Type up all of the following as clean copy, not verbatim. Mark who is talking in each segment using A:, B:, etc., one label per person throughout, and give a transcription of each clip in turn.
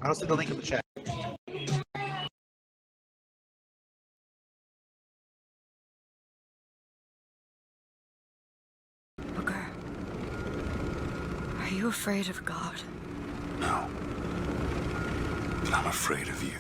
A: I'll send the link in the chat.
B: Booker, are you afraid of God?
C: No. But I'm afraid of you.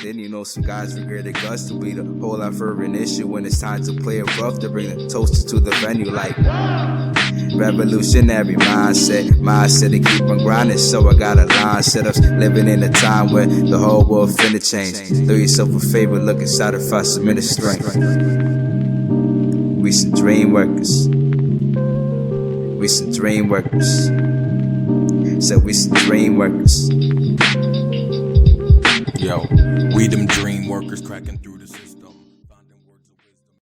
D: Then you know some guys regret their guts to be the whole lot for an issue when it's time to play it rough to bring the toasters to the venue like revolutionary mindset to keep on grinding. So I got a line set ups living in a time where the whole world finna change. Do yourself a favor, look inside and find some inner strength. We some dream workers. We some dream workers. So we some dream workers.
C: Yo, we them dream workers cracking through the system. Finding words of wisdom.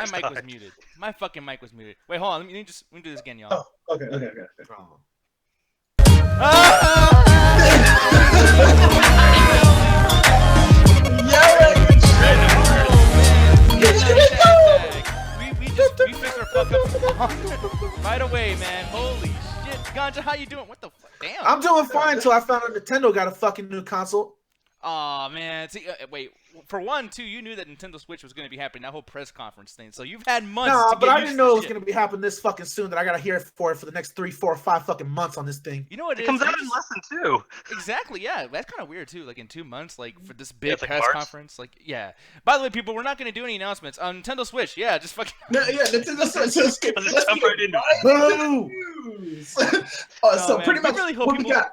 E: My mic was muted. My fucking mic was muted. Wait, hold on. Let me do this again, y'all.
A: Oh, okay.
E: We fixed our fuck up right away, man. Holy shit, Ganja, how you doing? What the fuck? Damn.
A: I'm doing fine until I found out Nintendo got a fucking new console.
E: Aw, man. See, wait. For one, too, you knew that Nintendo Switch was going to be happening, that whole press conference thing. So you've had months to get
A: but I
E: used
A: didn't
E: to
A: know it
E: this
A: was
E: shit.
A: going to be happening this fucking soon that I got to hear for the next 3, 4, 5 fucking months on this thing.
E: You know what
F: it comes out in less than 2.
E: Exactly, yeah. That's kind of weird, too. Like, in 2 months, like, for this big
F: it's like
E: press
F: March.
E: conference. Like, yeah. By the way, people, we're not going to do any announcements. Nintendo Switch, yeah, just fucking...
G: Yeah, Nintendo Switch.
F: Let's just jump right into
A: Boo!
G: So
E: man,
G: pretty
E: we
G: much
E: really hope
G: what we
E: people-
G: got.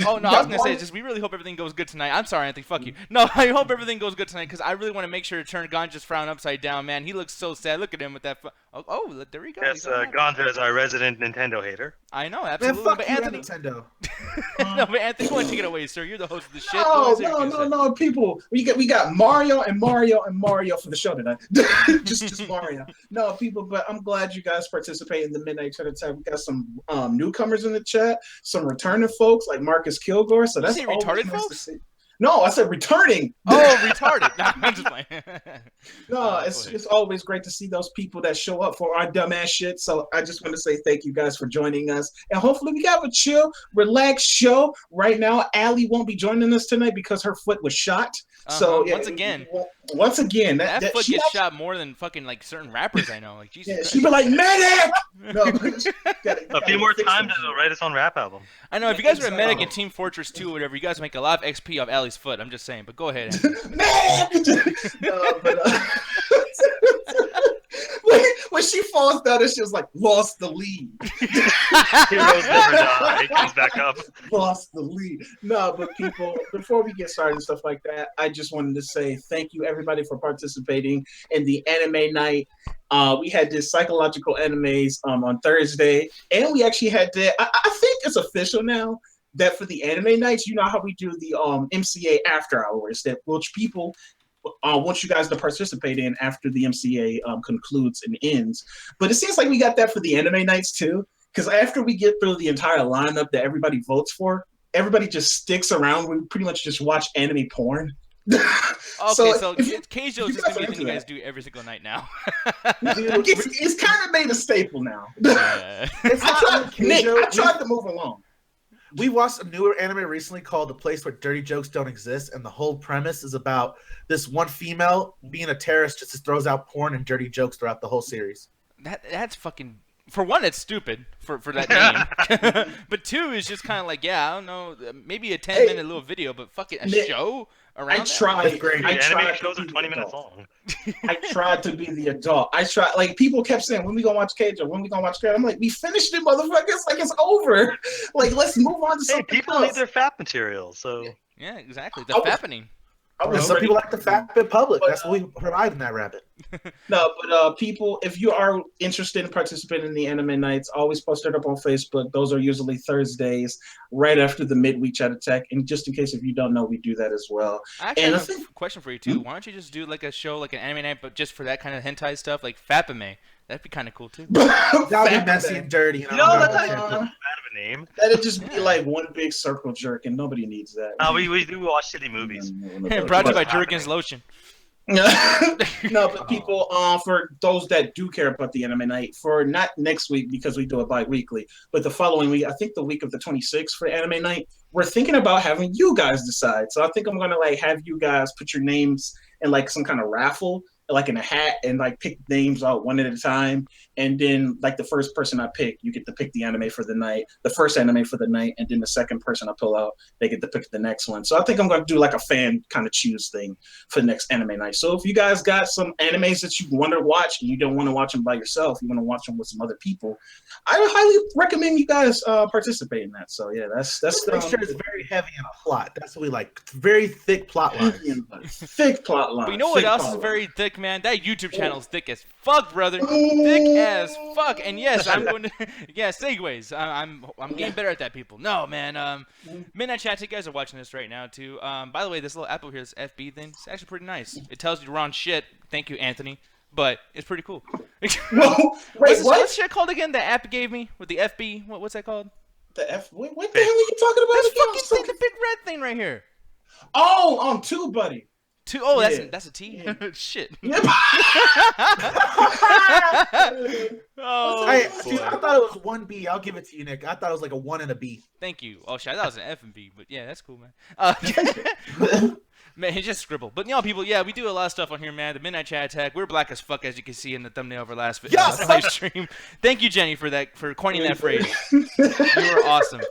E: Oh no, I was gonna say just we really hope everything goes good tonight. I'm sorry, Anthony. Fuck you. No, I hope everything goes good tonight because I really want to make sure to turn Ganja's frown upside down, man. He looks so sad. Look at him with that. Oh, there we go.
F: Yes, Ganja is our resident Nintendo hater.
E: I know,
A: Man,
E: absolutely.
A: fuck
E: But
A: you,
E: Anthony,
A: Nintendo.
E: No, but Anthony, go ahead and take it away, sir. You're the host of the shit.
G: No, people. We got Mario and Mario and Mario for the show tonight. just Mario. No, people, but I'm glad you guys participate in the Midnight Chat Attack. We got some newcomers in the chat, some returning folks like Marcus Kilgore. So that's
E: you say retarded
G: nice
E: folks?
G: to see. No, I said returning.
E: Oh, retarded. No, I'm just playing.
G: No, it's always great to see those people that show up for our dumbass shit. So I just want to say thank you guys for joining us. And hopefully we have a chill, relaxed show. Right now, Allie won't be joining us tonight because her foot was shot. So
E: once again,
G: that
E: foot gets shot more than fucking like certain rappers I know. Like Jesus.
G: Yeah, she'd be like, medic! No,
F: A few more times to write its own rap album.
E: I know if you guys were a medic in Team Fortress 2 or whatever, you guys make a lot of XP off Allie's foot. I'm just saying, but go ahead.
G: When she falls down, and she was like, lost the lead.
F: Heroes never die. It comes back up.
G: Lost the lead. No, but people, before we get started and stuff like that, I just wanted to say thank you, everybody, for participating in the anime night. We had this psychological animes on Thursday, and we actually had that. I think it's official now that for the anime nights, you know how we do the MCA after hours, that which people want you guys to participate in after the MCA concludes and ends. But it seems like we got that for the anime nights too, because after we get through the entire lineup that everybody votes for, everybody just sticks around. We pretty much just watch anime porn.
E: Okay, so Keijo is just gonna be something you guys do every single night now.
G: It's kind of made a staple now.
A: It's
G: I tried to move along.
A: We watched a newer anime recently called The Place Where Dirty Jokes Don't Exist, and the whole premise is about this one female being a terrorist just throws out porn and dirty jokes throughout the whole series.
E: That's fucking... For one, it's stupid for that name. But two, is just kind of like, yeah, I don't know, maybe a 10-minute little video, but fucking a show around
G: I tried.
F: Anime shows are 20 minutes long.
G: I tried to be the adult. I tried. Like, people kept saying, when we gonna watch Cage or when we gonna watch Cage? I'm like, we finished it, motherfuckers. Like, it's over. Like, let's move on to something
F: people
G: else.
F: need their fat material, so...
E: Yeah, exactly. The fappening.
A: Some people like to fap in public. That's what we provide in that rabbit.
G: No, but people, if you are interested in participating in the anime nights, always post it up on Facebook. Those are usually Thursdays, right after the midweek chat attack. And just in case if you don't know, we do that as well.
E: I actually have a question for you too. Why don't you just do like a show, like an anime night, but just for that kind of hentai stuff, like Fapame? That'd be kind of cool too.
A: That'd be messy and dirty.
F: That's not bad of a name.
G: That'd just be like one big circle jerk, and nobody needs that.
F: We do watch shitty movies.
E: Brought to you by Jergens Lotion.
G: No, but people, for those that do care about the anime night, for not next week because we do it bi-weekly, but the following week, I think the week of the 26th for anime night, we're thinking about having you guys decide. So I think I'm gonna like have you guys put your names in like some kind of raffle, like in a hat, and like pick names out one at a time, and then like the first person I pick, you get to pick the anime for the night, the first anime for the night, and then the second person I pull out, they get to pick the next one. So I think I'm going to do like a fan kind of choose thing for the next anime night. So if you guys got some animes that you want to watch and you don't want to watch them by yourself, you want to watch them with some other people, I highly recommend you guys participate in that. So yeah, that's
A: make sure it's very heavy in a plot. That's what we like. Very thick plot lines.
G: Thick plot lines.
E: But you know what else is very thick, man? That YouTube channel is thick as fuck, brother. Thick as fuck. And yes, I'm going to segues. I'm getting better at that, people. No, man. Midnight Chat, you guys are watching this right now too. By the way, this little apple here, this FB thing, it's actually pretty nice. It tells you to run shit. Thank you, Anthony. But it's pretty cool. What's shit called again? The app gave me with the FB. What's that called?
G: The F. What the hell are you talking about?
E: This fucking thing, the big red thing right here.
G: Oh, on TubeBuddy.
E: Oh, that's a T. Yeah. Shit.
G: Yep.
E: Oh,
A: I thought it was 1B. I'll give it to you, Nick. I thought it was like a 1 and a B.
E: Thank you. Oh shit, I thought it was an F and B, but yeah, that's cool, man. Man, he just scribbled. But you know, people, yeah, we do a lot of stuff on here, man. The Midnight Chat Attack. We're black as fuck, as you can see in the thumbnail of our last video, live stream. Thank you, Jenny, for coining that phrase. You were awesome.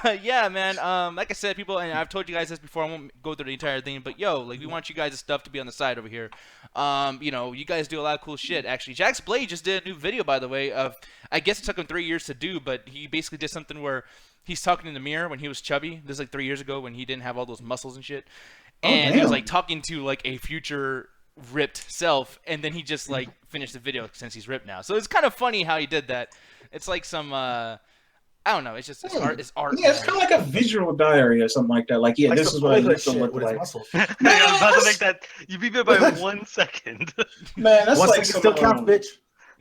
E: But yeah, man, like I said, people, and I've told you guys this before, I won't go through the entire thing, but yo, like, we want you guys' stuff to be on the side over here. You know, you guys do a lot of cool shit, actually. Jax Blade just did a new video, by the way, of, I guess it took him 3 years to do, but he basically did something where he's talking in the mirror when he was chubby. This is like 3 years ago when he didn't have all those muscles and shit.
G: Oh,
E: And he was
G: damn.
E: like talking to like a future ripped self, and then he just like finished the video since he's ripped now. So it's kind of funny how he did that. It's like some I don't know. It's just it's art. It's art.
G: Yeah, it's kind of like a visual diary or something like that. Like, yeah,
A: Like
G: this
A: some
G: is what I
A: toilet
G: used to
A: shit
G: look
A: with his
G: like.
A: muscles.
F: I was about to make that. You beat me by 1 second.
G: Man, that's
A: One
G: like
A: second still counts, bitch.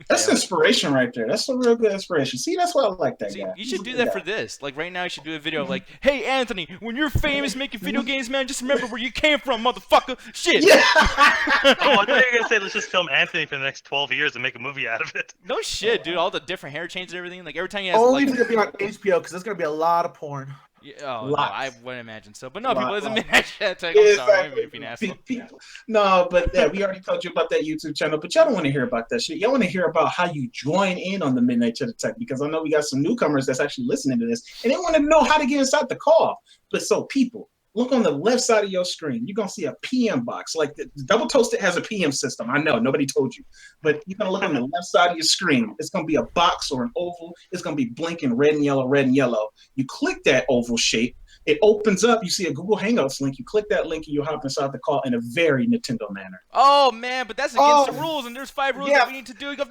G: That's inspiration right there. That's some real good inspiration. See, that's why I like that
E: See,
G: guy.
E: you
G: He's
E: should
G: a
E: do
G: good
E: that
G: guy.
E: for this. Like right now, you should do a video of like, "Hey Anthony, when you're famous making video games, man, just remember where you came from, motherfucker." Shit.
G: Yeah.
F: Oh, I thought you were gonna say let's just film Anthony for the next 12 years and make a movie out of it.
E: No shit, dude. All the different hair changes and everything. Like every time he has
A: Only
E: like.
A: if it's gonna be on HBO because there's gonna be a lot of porn.
E: Yeah, oh, no,
G: Lots.
E: I wouldn't imagine so. But no, people, it's a
G: Lots.
E: midnight chat tag.
G: Yeah,
E: I'm sorry, I'm
G: exactly.
E: being an asshole.
G: People. No, but yeah, we already told you about that YouTube channel, but y'all don't want to hear about that shit. Y'all want to hear about how you join in on the Midnight Chat Attack, because I know we got some newcomers that's actually listening to this, and they want to know how to get inside the call. But so, people, look on the left side of your screen. You're going to see a PM box. Like the Double Toasted has a PM system. I know, nobody told you. But you're going to look on the left side of your screen. It's going to be a box or an oval. It's going to be blinking red and yellow, red and yellow. You click that oval shape. It opens up. You see a Google Hangouts link. You click that link and you hop inside the call in a very Nintendo manner.
E: Oh man, but that's against the rules, and there's 5 rules that we need to do. You go,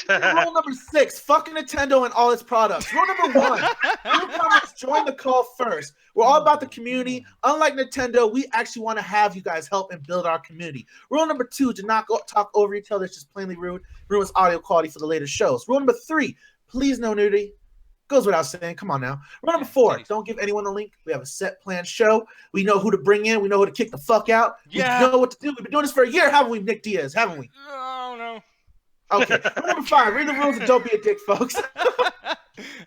A: Rule number 6, fucking Nintendo and all its products. Rule number 1, newcomers join the call first. We're all about the community. Unlike Nintendo, we actually want to have you guys help and build our community. Rule number 2, do not talk over each other. It's just plainly rude. Ruins audio quality for the later shows. Rule number 3, please no nudity. Goes without saying. Come on now. Rule number 4, don't give anyone a link. We have a set planned show. We know who to bring in. We know who to kick the fuck out.
E: Yeah.
A: We know what to do. We've been doing this for a year, haven't we, Nick Diaz? Haven't we?
E: Oh no.
A: Okay. Rule number 5, read the rules and don't be a dick, folks.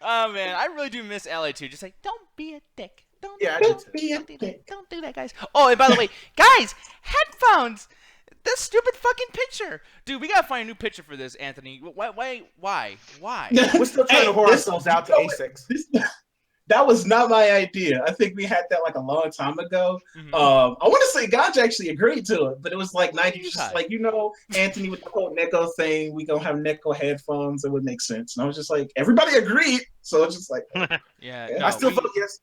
E: Oh man, I really do miss LA too. Just like, don't be a dick. Don't,
A: Yeah, I
E: don't,
A: do too.
G: Be a
E: don't do
G: dick.
E: that. Don't do that, guys. Oh, and by the way, guys, headphones. That stupid fucking picture, dude. We gotta find a new picture for this, Anthony. Why? Why?
A: We're still trying to whore ourselves out to A6.
G: That was not my idea. I think we had that like a long time ago.
E: Mhm.
G: I want to say Gaj actually agreed to it, but it was like 90,
E: He's
G: just
E: high.
G: like, Anthony with the whole Neko thing. We gonna have Neko headphones. It would make sense. And I was just like, everybody agreed. So it's just like,
E: Yeah,
G: Yeah,
E: no,
A: I still
E: we-
A: vote yes.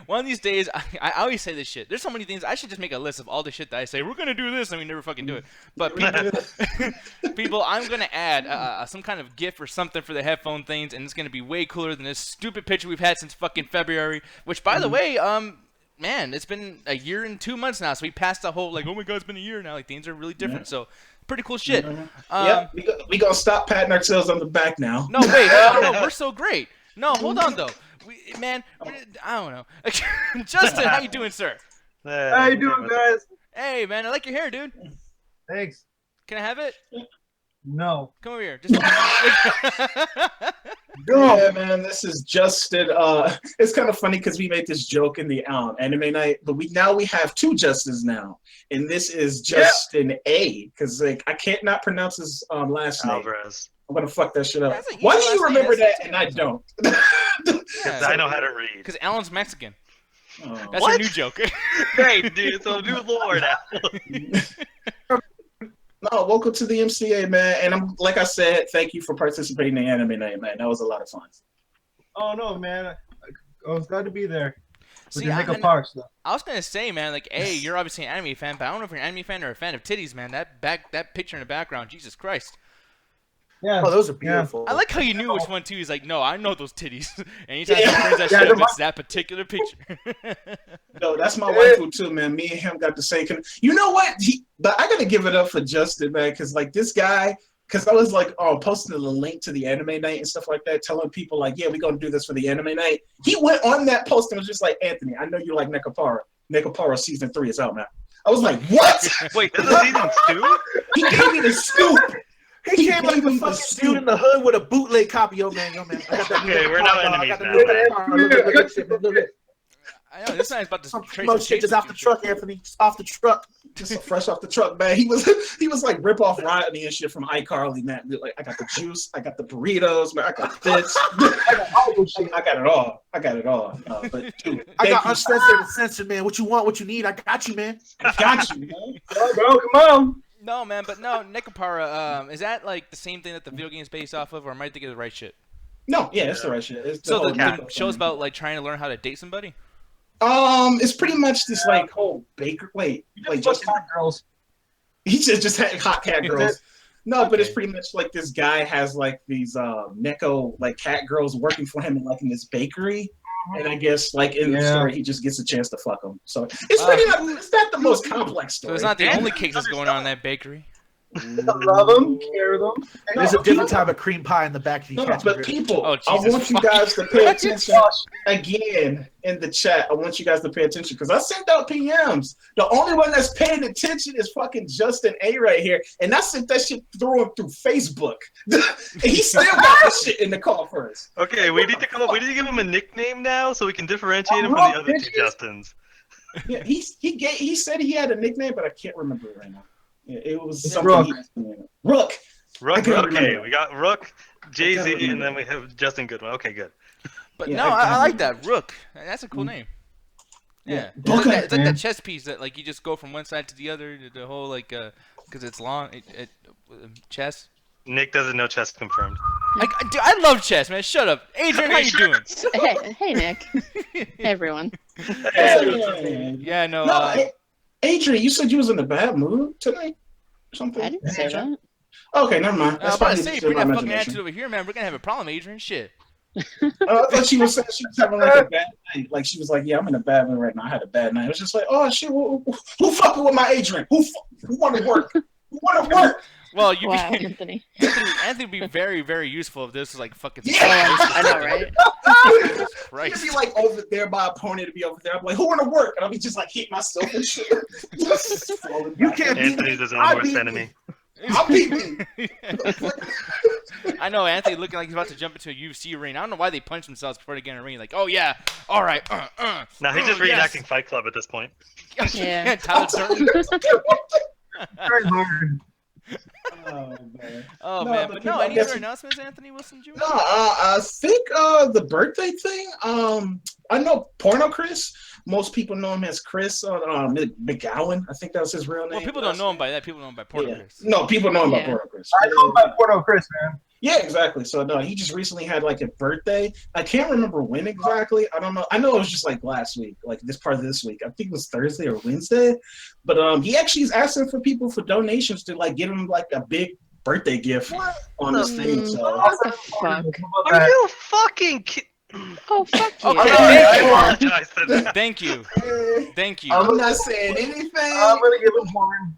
E: One of these days, I always say this shit. There's so many things. I should just make a list of all the shit that I say. We're gonna do this, and we never fucking do it. But people, I'm gonna add some kind of GIF or something for the headphone things, and it's gonna be way cooler than this stupid picture we've had since fucking February. Which, by the way, man, it's been a year and 2 months now, so we passed the whole like, oh my god, it's been a year now. Like things are really different. So pretty cool shit.
G: yeah, we gonna stop patting ourselves on the back now.
E: No, wait, no, we're so great. No, hold on though. I don't know. Justin, how you doing, sir?
F: How you doing,
H: guys?
E: Hey, man, I like your hair, dude.
H: Thanks.
E: Can I have it?
H: No.
E: Come over here. Just...
G: Yeah, man, this is Justin. It's kind of funny because we made this joke in the anime night, but we have 2 Justins now, and this is Justin A. Because like I can't not pronounce his last name.
F: Alvarez.
G: I'm gonna fuck that shit up.
E: That's an
G: Why
E: easy
G: do you
E: last name.
G: remember
E: That's
G: that and I don't?
F: Because I know how to read.
E: Because Alan's Mexican.
G: Oh.
E: That's
F: What?
E: our new joke.
F: Great, dude. So new lore now.
G: No, welcome to the MCA, man. And I'm like I said, thank you for participating in Anime Night, man. That was a lot of fun.
H: Oh no, man. I was glad to be there.
E: See,
H: See,
E: I
H: Parks, though.
E: was gonna say, man, like, hey, you're obviously an anime fan, but I don't know if you're an anime fan or a fan of titties, man. That picture in the background, Jesus Christ.
H: Yeah.
A: Oh, those are beautiful.
E: I like how you knew which one too. He's like, no, I know those titties. Anytime
G: Yeah.
E: he brings that
H: Yeah,
E: shit up,
H: they're
E: it's that particular picture.
G: No, that's my waifu too, man. Me and him got the same. You know what? But I gotta give it up for Justin, man, because like this guy, because I was like, posting the link to the anime night and stuff like that, telling people like, yeah, we're gonna do this for the anime night. He went on that post and was just like, Anthony, I know you like Nekopara. Nekopara season 3 is out now. I was like, what?
F: Wait, this is season 2?
G: He gave me the scoop.
A: He came like
G: gave
A: the
G: me the
A: fucking
G: scoop.
A: dude in the hood with a bootleg copy. Yo, man. I got that.
F: Okay, we're not enemies
A: I got the
F: now,
A: new
F: man.
A: car. Look at shit, man. Look at
E: I know this guy's about to
A: some
E: trace
A: primo
E: some
A: shit just
E: shades
A: off the
E: with
A: truck, Anthony. Just off the truck.
G: Just fresh off the truck, man. He was like rip off Rodney and shit from iCarly, man. Like I got the juice, I got the burritos, man. I got this. I got all this shit. I got it all. But dude,
A: I got
G: thank you.
A: uncensored and censored, man. What you want, what you need, I got you, man.
G: I got you, man.
H: Bro, come on.
E: No, man, but no, Nekopara, is that like the same thing that the video game is based off of, or am I thinking of the right shit?
G: No, yeah, it's the right shit. It's
E: So
G: whole
E: the
G: Nico
E: show's
G: thing.
E: about like trying to learn how to date somebody.
G: It's pretty much this like whole baker. Wait, just
H: hot girls.
G: he just had hot cat girls. No, but it's
E: Okay.
G: pretty much like this guy has like these Neko like cat girls working for him in like in this bakery. And I guess like in the story, he just gets a chance to fuck them. So it's pretty not, it's not the most complex story.
E: So it's not the only cake that's going on in that bakery.
H: Love them, care them.
A: There's a different type of cream pie in the back. If you
G: No,
A: catch
G: but
A: me.
G: people,
E: Oh,
G: I
E: Jesus
G: want you
E: fucking
G: guys to pay attention again in the chat. I want you guys to pay attention because I sent out PMs. The only one that's paying attention is fucking Justin A right here, and I sent that shit through him through Facebook. And he still got that shit in the call first.
F: Okay, we need to come up. We need to give him a nickname now so we can differentiate him from the other two Justins.
G: Yeah, he said he had a nickname, but I can't remember it right now. Yeah, it was
H: It's
G: something.
H: Rook.
F: Rook.
G: I couldn't
F: Okay,
G: remember.
F: we got Rook, Jay
G: I
F: Z,
G: couldn't
F: and then we have Justin Goodwin. Okay, good.
E: But
G: Yeah,
E: no, I like that Rook. That's a cool name. Yeah, it's like,
G: Okay,
E: that, it's like
H: man.
E: that chess piece that like you just go from one side to the other. The whole like because it's long. Chess.
F: Nick doesn't know chess confirmed.
E: Dude, I love chess, man. Shut up, Adrian. How you doing?
I: Hey, Nick. Hey, everyone.
E: Yeah, no.
G: No, Adrian, you said you was in a bad mood tonight or something?
I: I didn't say that.
G: Okay, never mind.
E: I was
G: That's
E: about to
G: probably
E: say,
G: just
E: bring
G: my
E: that fucking
G: imagination.
E: attitude over here, man. We're gonna have a problem, Adrian. Shit.
G: I thought she was saying she was having like a bad night. Like she was like, "Yeah, I'm in a bad mood right now. I had a bad night." It was just like, "Oh shit, who fucking with my Adrian? Who want to work? Who want to work?"
E: Well, you
I: Wow,
E: be,
I: Anthony.
E: Anthony would be very, very useful if this was like fucking.
G: Yeah.
I: I know, right?
E: Jesus
G: He'd
E: Christ.
G: be like over there, my opponent to be over there. I'm like, "Who want to work?" And I'll be just like hitting myself and shit.
A: You can't beat
F: Anthony's his own
A: I
F: worst
A: beat
F: enemy.
G: I'll beat me.
E: I know Anthony looking like he's about to jump into a UFC ring. I don't know why they punch themselves before they get in a ring. Like, oh yeah, all right,
F: Now he's just
E: yes.
F: reenacting Fight Club at this point.
I: Yeah.
E: Tyler Durden.
H: Very hard.
G: Oh man.
E: Oh
G: No,
E: man,
G: but
E: but
G: people,
E: no,
G: I
E: any
G: guess-
E: other announcements, Anthony Wilson Jr.?
G: No, I think the birthday thing. I know Porno Chris. Most people know him as Chris McGowan. I think that was his real name.
E: Well, people don't know him by that. People know him by Porno
G: Yeah.
E: Chris.
G: No, people know him by
I: Yeah.
G: Porno Chris.
H: I know about Porno Chris, man.
G: Yeah, exactly. So no, he just recently had like a birthday. I can't remember when exactly. I don't know. I know it was just like last week, like this part of this week. I think it was Thursday or Wednesday. But he actually is asking for people for donations to like give him like a big birthday gift on this thing. So
I: What the fuck?
F: Are you fucking kidding?
I: Oh, fuck you.
E: Okay,
F: I apologize for that.
E: Thank you. Thank you.
G: I'm not saying anything.
H: I'm gonna give him one.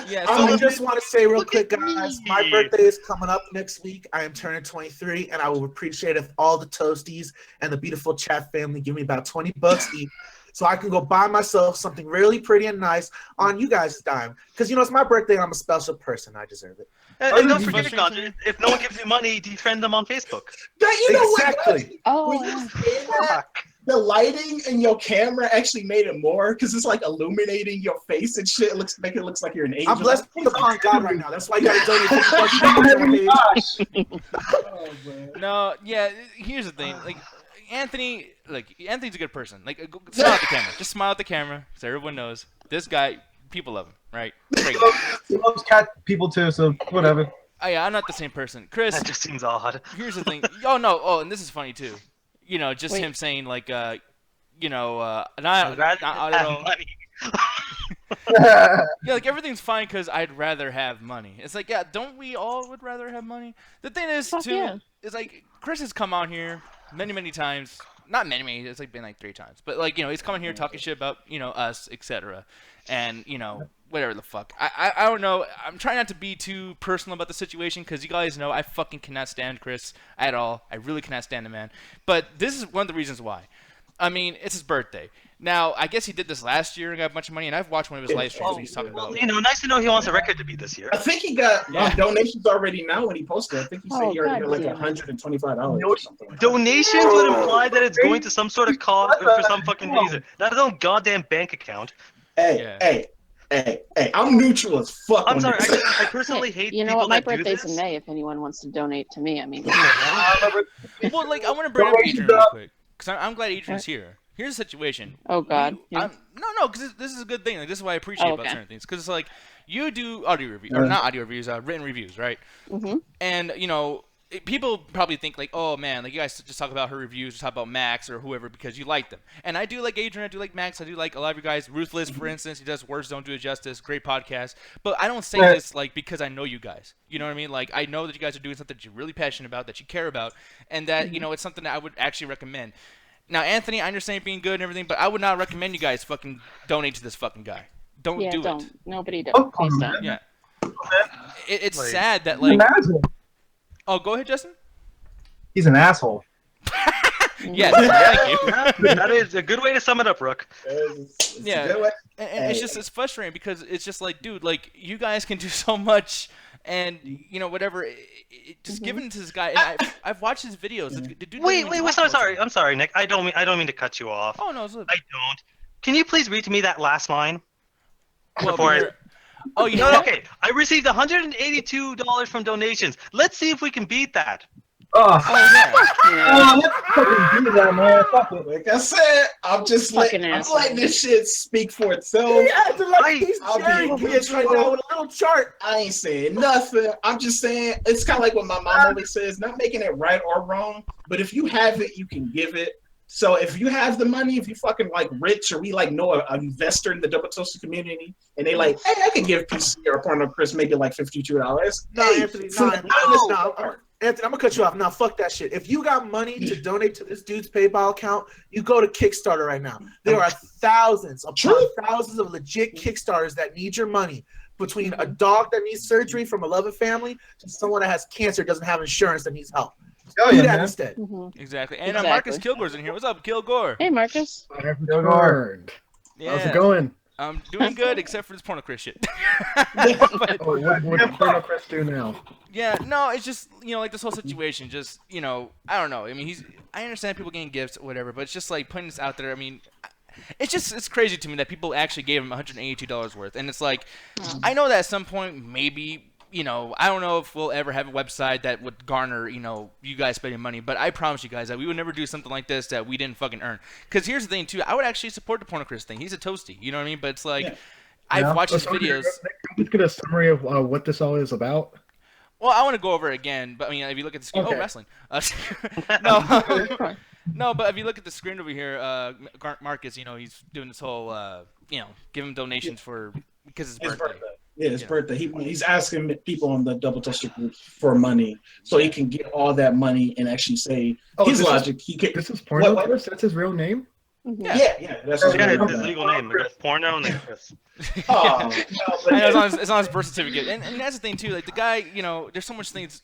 E: Yeah,
A: I
E: so
A: just want to say real quick,
F: at
A: guys,
F: me.
A: my birthday is coming up next week. I am turning 23, and I will appreciate if all the Toasties and the beautiful chat family give me about $20 each, so I can go buy myself something really pretty and nice on you guys' dime. Because it's my birthday, and I'm a special person. I deserve it.
F: And don't
E: you
F: forget,
E: frustrated?
F: Gandhi, if no one gives you money, defriend them on Facebook.
G: That, you know what?
A: Exactly.
I: Oh,
G: When you say that, the lighting in your camera actually made it more because it's like illuminating your face and shit. It looks like you're an angel.
A: I'm blessed upon God right now. That's why you got to donate $50 on my page.
G: Oh, man.
E: no, yeah. Here's the thing. Like Anthony's a good person. Like, smile at the camera. Just smile at the camera, so everyone knows this guy. People love him, right? Great.
H: He loves cat people too, so whatever.
E: Oh, yeah, I'm not the same person. Chris,
F: That just seems odd.
E: here's the thing. Oh no. Oh, and this is funny too. Just
I: Wait.
E: him saying like, and
F: I'd rather
E: I
F: have
E: don't know.
F: money.
E: Yeah, like everything's fine because I'd rather have money. It's like, yeah, don't we all would rather have money? The thing is,
I: Fuck
E: too,
I: yeah.
E: is like Chris has come on here many, many times. Not many, it's like been like 3 times. But like, he's coming here talking shit about, us, etc. And, whatever the fuck. I don't know. I'm trying not to be too personal about the situation because you guys know I fucking cannot stand Chris at all. I really cannot stand the man. But this is one of the reasons why. I mean, it's his birthday. Now, I guess he did this last year and got a bunch of money, and I've watched one of his live streams and he's talking about.
F: Nice to know he wants a record to be this year.
G: I think he got donations already now when he posted. I think he said
I: Oh,
G: he already got like
I: goddamn.
G: $125 or something. Like that.
F: Donations would imply that it's going to some sort of cause for some fucking reason. Not his own goddamn bank account.
G: Hey, I'm neutral as fuck.
F: I'm
G: on
F: sorry,
G: this.
F: I personally hate
I: You know
F: people
I: what? My
F: that do
I: birthday's
F: this.
I: in May if anyone wants to donate to me. I mean,
E: Well, like, I want to bring up Adrian real quick because I'm glad Adrian's here. Here's the situation.
I: oh, God. Yeah.
E: No, because this is a good thing. Like, this is what I appreciate
I: Oh,
E: about
I: okay.
E: certain things. Because it's like, you do audio reviews, or not audio reviews, written reviews, right?
I: Mm-hmm.
E: And, people probably think like, oh man, like you guys just talk about her reviews, just talk about Max or whoever because you like them. And I do like Adrian, I do like Max, I do like a lot of you guys. Ruthless, for instance, he does Words Don't Do It Justice, great podcast. But I don't say this like because I know you guys. You know what I mean? Like I know that you guys are doing something that you're really passionate about, that you care about, and that it's something that I would actually recommend. Now, Anthony, I understand being good and everything, but I would not recommend you guys fucking donate to this fucking guy. Don't do it.
I: Nobody does. Please don't.
E: Yeah. It's sad that like. Oh, go ahead, Justin.
H: He's an asshole.
E: Yes, thank you.
F: That is a good way to sum it up, Rook.
E: Yeah, and it's frustrating because it's just like, dude, like you guys can do so much, and whatever, just given to this guy. And I've watched his videos.
F: Wait, I'm sorry, Nick. I don't mean to cut you off.
E: Oh no,
F: I don't. Can you please read to me that last line?
E: Oh, yeah.
F: No, okay. I received $182 from donations. Let's see if we can beat that.
H: Let's fucking do that, man. Fuck it.
G: Like I said, I'm letting this shit speak for itself.
A: He acting like he's sharing kids right now with a little chart.
G: I ain't saying nothing. I'm just saying it's kind of like what my mom always says: not making it right or wrong, but if you have it, you can give it. So if you have the money, if you fucking like rich, or we like know an investor in the Double Toasted community, and they like, hey, I can give PC or Porno Chris maybe like $52.
A: No,
G: hey,
A: Anthony, Anthony, I'm gonna cut you off. Now, fuck that shit. If you got money to donate to this dude's PayPal account, you go to Kickstarter right now. There are thousands of legit Kickstarters that need your money. Between a dog that needs surgery from a loving family to someone that has cancer, doesn't have insurance, that needs help. Do that instead.
E: Exactly. And Marcus Kilgore's in here. What's up, Kilgore?
I: Hey, Marcus.
H: Kilgore.
E: Yeah.
H: How's it going?
E: I'm doing good, except for this Porno Chris shit.
H: What does Porno Chris do now?
E: Yeah, no, it's just, like this whole situation, just, I don't know. I mean, I understand people getting gifts or whatever, but it's just like putting this out there. I mean, it's crazy to me that people actually gave him $182 worth. And it's like, I know that at some point, maybe, I don't know if we'll ever have a website that would garner, you guys spending money. But I promise you guys that we would never do something like this that we didn't fucking earn. Because here's the thing, too. I would actually support the Porno Chris thing. He's a toasty. You know what I mean? But it's like, I've watched his videos.
H: Let's get a summary of what this all is about.
E: Well, I want to go over it again. But, I mean, if you look at the screen. Okay. Oh, wrestling. No, but if you look at the screen over here, Marcus, he's doing this whole, give him donations because it's his birthday.
G: Yeah, his birthday. He's asking people on the Double Toasted group for money, so he can get all that money and actually say his logic.
H: This is Porno Chris? That's his real name?
G: Yeah. That's his
F: legal name. Porno and Chris.
E: It's on his birth certificate, and that's the thing too. Like the guy, there's so much things.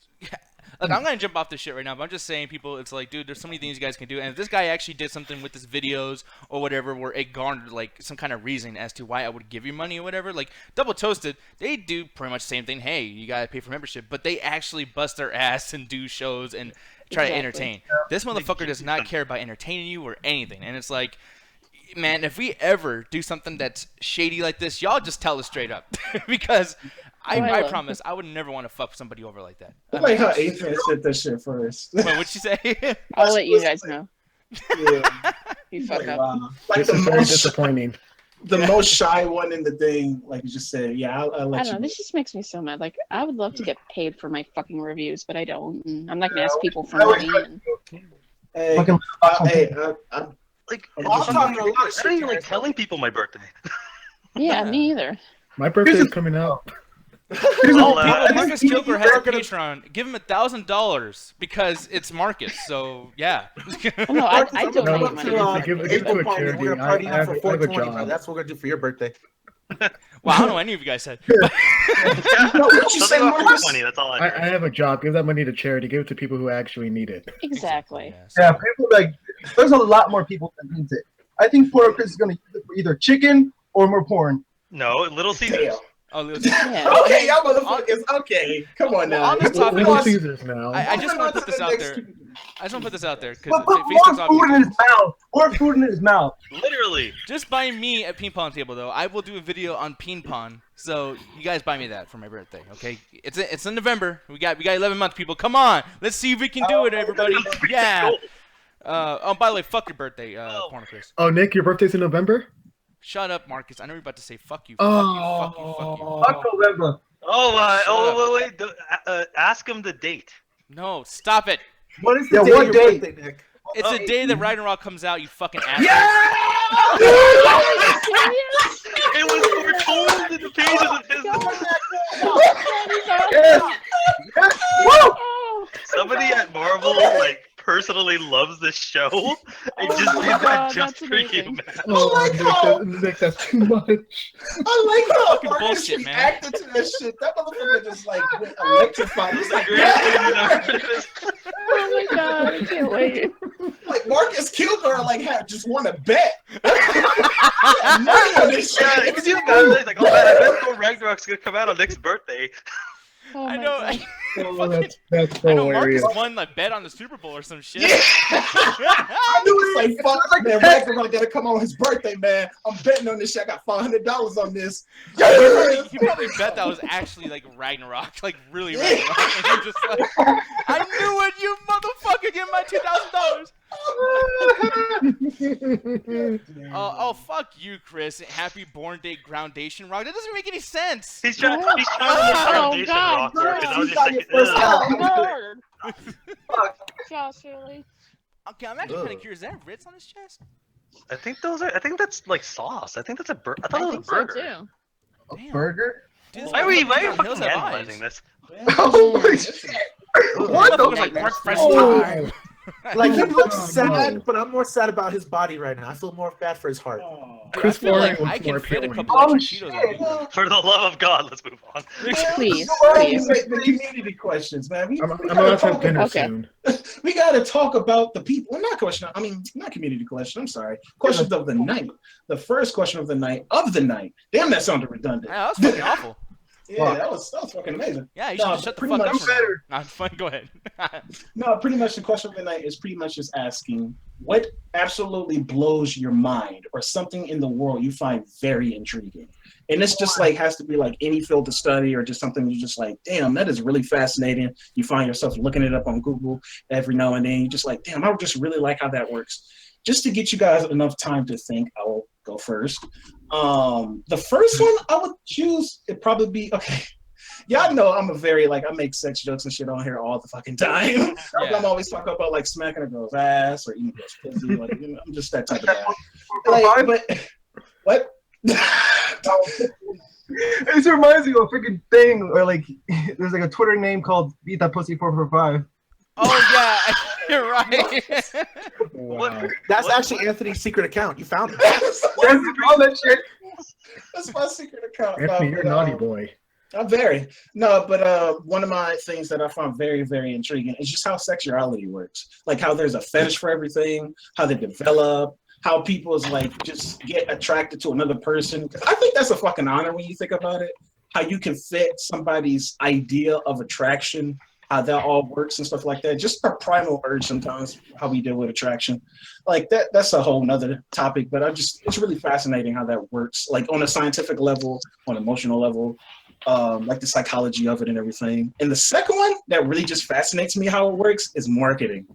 E: Like, I'm gonna jump off this shit right now, but I'm just saying, people, it's like, dude, there's so many things you guys can do, and if this guy actually did something with his videos or whatever, where it garnered like some kind of reason as to why I would give you money or whatever, like Double Toasted, they do pretty much the same thing. Hey, you gotta pay for membership, but they actually bust their ass and do shows and try to entertain. This motherfucker does not care about entertaining you or anything, and it's like, man, if we ever do something that's shady like this, y'all just tell us straight up, because I promise I would never want to fuck somebody over like that.
G: I like how Adrian said that shit first.
E: Wait, what'd she say?
I: I'll let you guys know.
G: Yeah.
I: You fuck up.
G: Like
H: this
G: is
H: very disappointing.
G: The most shy one in the thing, like you just said. Yeah, I'll let you.
I: I don't know. This just makes me so mad. Like, I would love to get paid for my fucking reviews, but I don't. And I'm not gonna ask people for money.
G: I'm
F: not even like telling people my birthday.
I: Yeah, me either.
H: My birthday is coming up.
E: Marcus Kilgore has a Patreon. Give him $1,000 because it's Marcus. So yeah.
I: No, I donate money.
H: Give it to a charity.
A: We're gonna party out for 420. That's what we're gonna do for your birthday.
E: Well, I don't know what any of you guys said.
G: What you say, Marcus?
F: That's all
H: I have a job. Give that money to charity. Give it to people who actually need it.
I: Exactly.
E: Yeah,
J: people there's a lot more people that need it. I think Porno Chris is gonna use it for either chicken or more porn.
F: No, Little Caesars.
E: Oh, Little
I: Yeah.
G: Okay, y'all motherfuckers. Okay, come on now.
E: On this topic,
H: Little Caesars now.
E: I just want to put this out there.
J: But put more food in his mouth. More food in his mouth.
F: Literally.
E: Just buy me a ping pong table, though. I will do a video on ping pong. So you guys buy me that for my birthday, okay? It's in November. We got 11 months, people. Come on, let's see if we can do it, everybody. Yeah. Oh, by the way, fuck your birthday, Porno Chris.
H: Oh, Nick, your birthday's in November?
E: Shut up, Marcus. I know you're about to say fuck you.
J: Fuck November.
F: Oh, wait. Ask him the date.
E: No, stop it.
A: What is the
J: Yeah,
A: day
J: what
A: of your
J: day?
A: birthday, Nick?
E: It's the day that Ragnarok comes out, you fucking asshole.
F: It was foretold in the pages of his.
J: Woo!
F: Somebody at Marvel like personally loves this show. It just did that just for you, man.
H: Nick, that's too much.
G: I like how
E: Fucking
G: Marcus
E: bullshit, man.
G: reacted to that shit. That motherfucker just like went electrified. He's like,
I: Oh my god, I can't wait.
G: like Marcus Kilgore like just won a bet. Money on this shit.
F: Yeah, because you guys are like, oh man, I bet Thor Ragnarok's gonna come out on Nick's birthday.
I: Oh
E: I
I: my
E: know.
I: God.
H: Oh, that's
E: I know
H: hilarious.
E: Marcus won a bet on the Super Bowl or some shit.
G: Yeah. I knew it's like fuck man, Ragnarok gotta come on his birthday, man. I'm betting on this shit. I got $500 on this.
E: He probably bet that was actually like Ragnarok, like really Ragnarok. And he just like, I knew it, you motherfucker! Give my $2,000. Oh fuck you, Chris! Happy Born Day Groundation Rock. That doesn't make any sense.
F: He's trying to make Foundation
I: God.
F: Rock work, and I was
G: You
F: just
G: got
F: like,
G: your first
F: ugh.
I: Josh, really?
E: Okay, I'm actually kind of curious. Is that Ritz on his chest?
F: I think that's like sauce. I think that's a burger. I thought it was a
I: think so
F: burger.
I: too.
E: Damn.
J: Burger?
E: Dude, this
F: Why are we
E: motherfucker's on
F: fucking
E: Hills Have Eyes.
F: analyzing this?
J: Holy shit! What the
E: Motherfucker's like breakfast
J: Oh.
E: time.
A: Like he looks
H: Oh,
A: sad,
H: no.
A: but I'm more sad about his body right now. I feel more bad for his heart.
E: Dude, I
H: Chris
E: feel like
H: Farley
E: I
H: looks
E: can
H: more
E: fit a
H: appealing.
E: couple
J: Oh,
E: extra Cheetos
J: shit.
E: on me.
F: For the love of God, let's move on.
I: Please,
G: Please.
I: please.
G: The community questions, man.
H: I'm about to have dinner
I: Okay.
H: soon.
G: We gotta talk about the people. Well, not question. I mean, not community question. I'm sorry. Questions of the night. The first question of the night. Damn, that sounded redundant.
E: Yeah, that was fucking awful.
G: Yeah, that was fucking amazing.
E: Yeah, you should
G: No,
E: just shut the
G: pretty
E: fuck up
G: much
E: for now. Nah, it's fine. Go ahead.
G: No, pretty much the question of the night is pretty much just asking what absolutely blows your mind or something in the world you find very intriguing. And it's just like has to be like any field of study or just something you're just like, damn, that is really fascinating. You find yourself looking it up on Google every now and then. You're just like, damn, I would just really like how that works. Just to get you guys enough time to think, I will go first. The first one I would choose, it'd probably be, okay. Y'all know I'm a very, like, I make sex jokes and shit on here all the fucking time.
E: Yeah.
G: I'm always talking about, like, smacking a girl's ass or eating a girl's pussy. Like, you know, I'm just that type of guy. Like, but, what?
J: This reminds me of a freaking thing, or like, there's like a Twitter name called Beat That Pussy 445.
E: Oh yeah, you're right.
H: Wow.
A: That's actually Anthony's secret account. You found it.
J: That's all that shit.
G: That's my secret account.
H: Anthony, you're a naughty boy.
G: I'm very but one of my things that I found very, very intriguing is just how sexuality works. Like how there's a fetish for everything, how they develop, how people is like just get attracted to another person. 'Cause I think that's a fucking honor when you think about it. How you can fit somebody's idea of attraction, how that all works and stuff like that. Just a primal urge sometimes, how we deal with attraction. Like that's a whole nother topic, but it's really fascinating how that works, like on a scientific level, on an emotional level. Like the psychology of it and everything. And the second one that really just fascinates me how it works is marketing.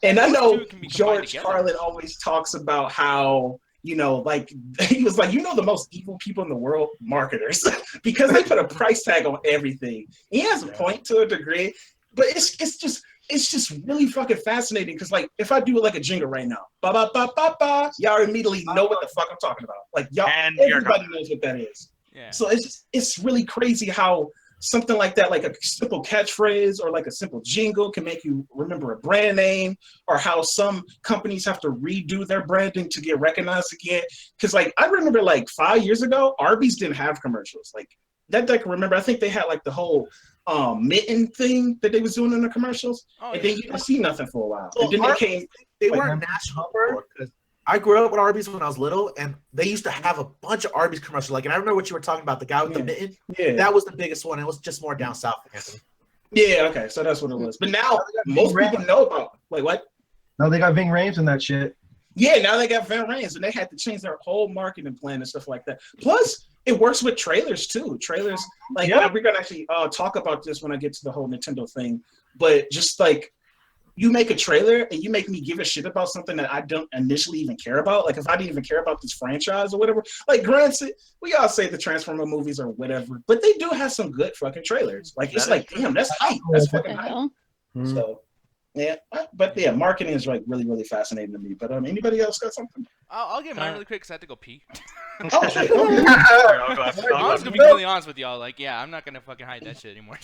G: And I know George Carlin always talks about how, you know, like he was like, you know, the most evil people in the world, marketers, because they put a price tag on everything. He has a point to a degree, but it's just really fucking fascinating because like if I do like a jingle right now, ba ba ba ba ba, y'all immediately know what the fuck I'm talking about. Like y'all, everybody knows what that is.
E: Yeah.
G: So it's really crazy how something like that, like a simple catchphrase or like a simple jingle can make you remember a brand name, or how some companies have to redo their branding to get recognized again. Because like I remember like 5 years ago, Arby's didn't have commercials. Like that I can remember. I think they had like the whole mitten thing that they was doing in the commercials, and then you didn't see nothing for a while.
A: Well,
G: and then
A: they weren't national because I grew up with Arby's when I was little, and they used to have a bunch of Arby's commercials. Like, and I remember what you were talking about, the guy with the mitten.
G: Yeah,
A: that was the biggest one. It was just more down south.
G: Yeah, okay, so that's what it was. But now most people know about. Wait, what?
J: Now they got Ving Rhames and that shit.
G: Yeah, now they got Van Rhames, and they had to change their whole marketing plan and stuff like that. Plus, it works with trailers too. Trailers, like we're gonna actually talk about this when I get to the whole Nintendo thing. But just like you make a trailer and you make me give a shit about something that I don't initially even care about. Like if I didn't even care about this franchise or whatever. Like granted, we all say the Transformer movies or whatever, but they do have some good fucking trailers. Like it's like, damn, that's hype. That's fucking hype. So, yeah, but yeah, marketing is like really, really fascinating to me. But anybody else got something?
E: I'll get mine really quick because I have to go pee.
G: Oh shit!
E: I was gonna be really honest with y'all. Like, yeah, I'm not gonna fucking hide that shit anymore.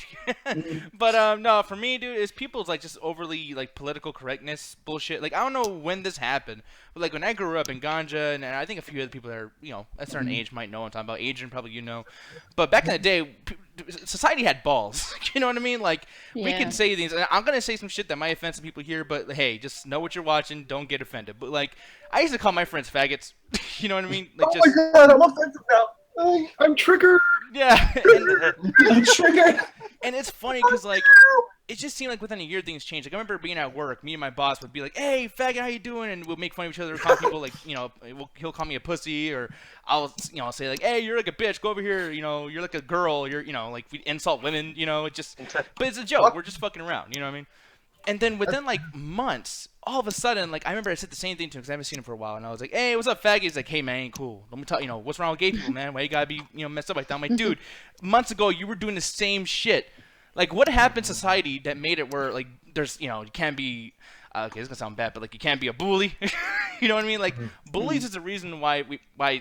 E: But no, for me, dude, is people's like just overly like political correctness bullshit. Like, I don't know when this happened, but like when I grew up in Ganja, and I think a few other people that are at a certain age might know what I'm talking about. Adrian, probably but back in the day, society had balls. You know what I mean? Like, we could say things. And I'm gonna say some shit that might offend some people here, but hey, just know what you're watching. Don't get offended. But like, I used to call my friends faggots. You know what I mean? Like,
J: oh my god, I'm offensive now. I'm triggered.
E: Yeah.
G: I'm triggered.
E: And it's funny because like it just seemed like within a year things changed. Like I remember being at work, me and my boss would be like, "Hey, faggot, how you doing?" And we'll make fun of each other, call people like, he'll call me a pussy, or I'll say like, "Hey, you're like a bitch. Go over here. You're like a girl. You're like we insult women. It just, but it's a joke. We're just fucking around. You know what I mean?" And then within like months, all of a sudden, like I remember I said the same thing to him because I haven't seen him for a while, and I was like, "Hey, what's up, faggot?" He's like, "Hey, man, ain't cool. Let me tell what's wrong with gay people, man? Why you gotta be messed up like that?" I'm like, "Dude, months ago you were doing the same shit. Like, what happened in society that made it where like there's you can't be okay, this is gonna sound bad, but like you can't be a bully." You know what I mean? Like bullies is the reason why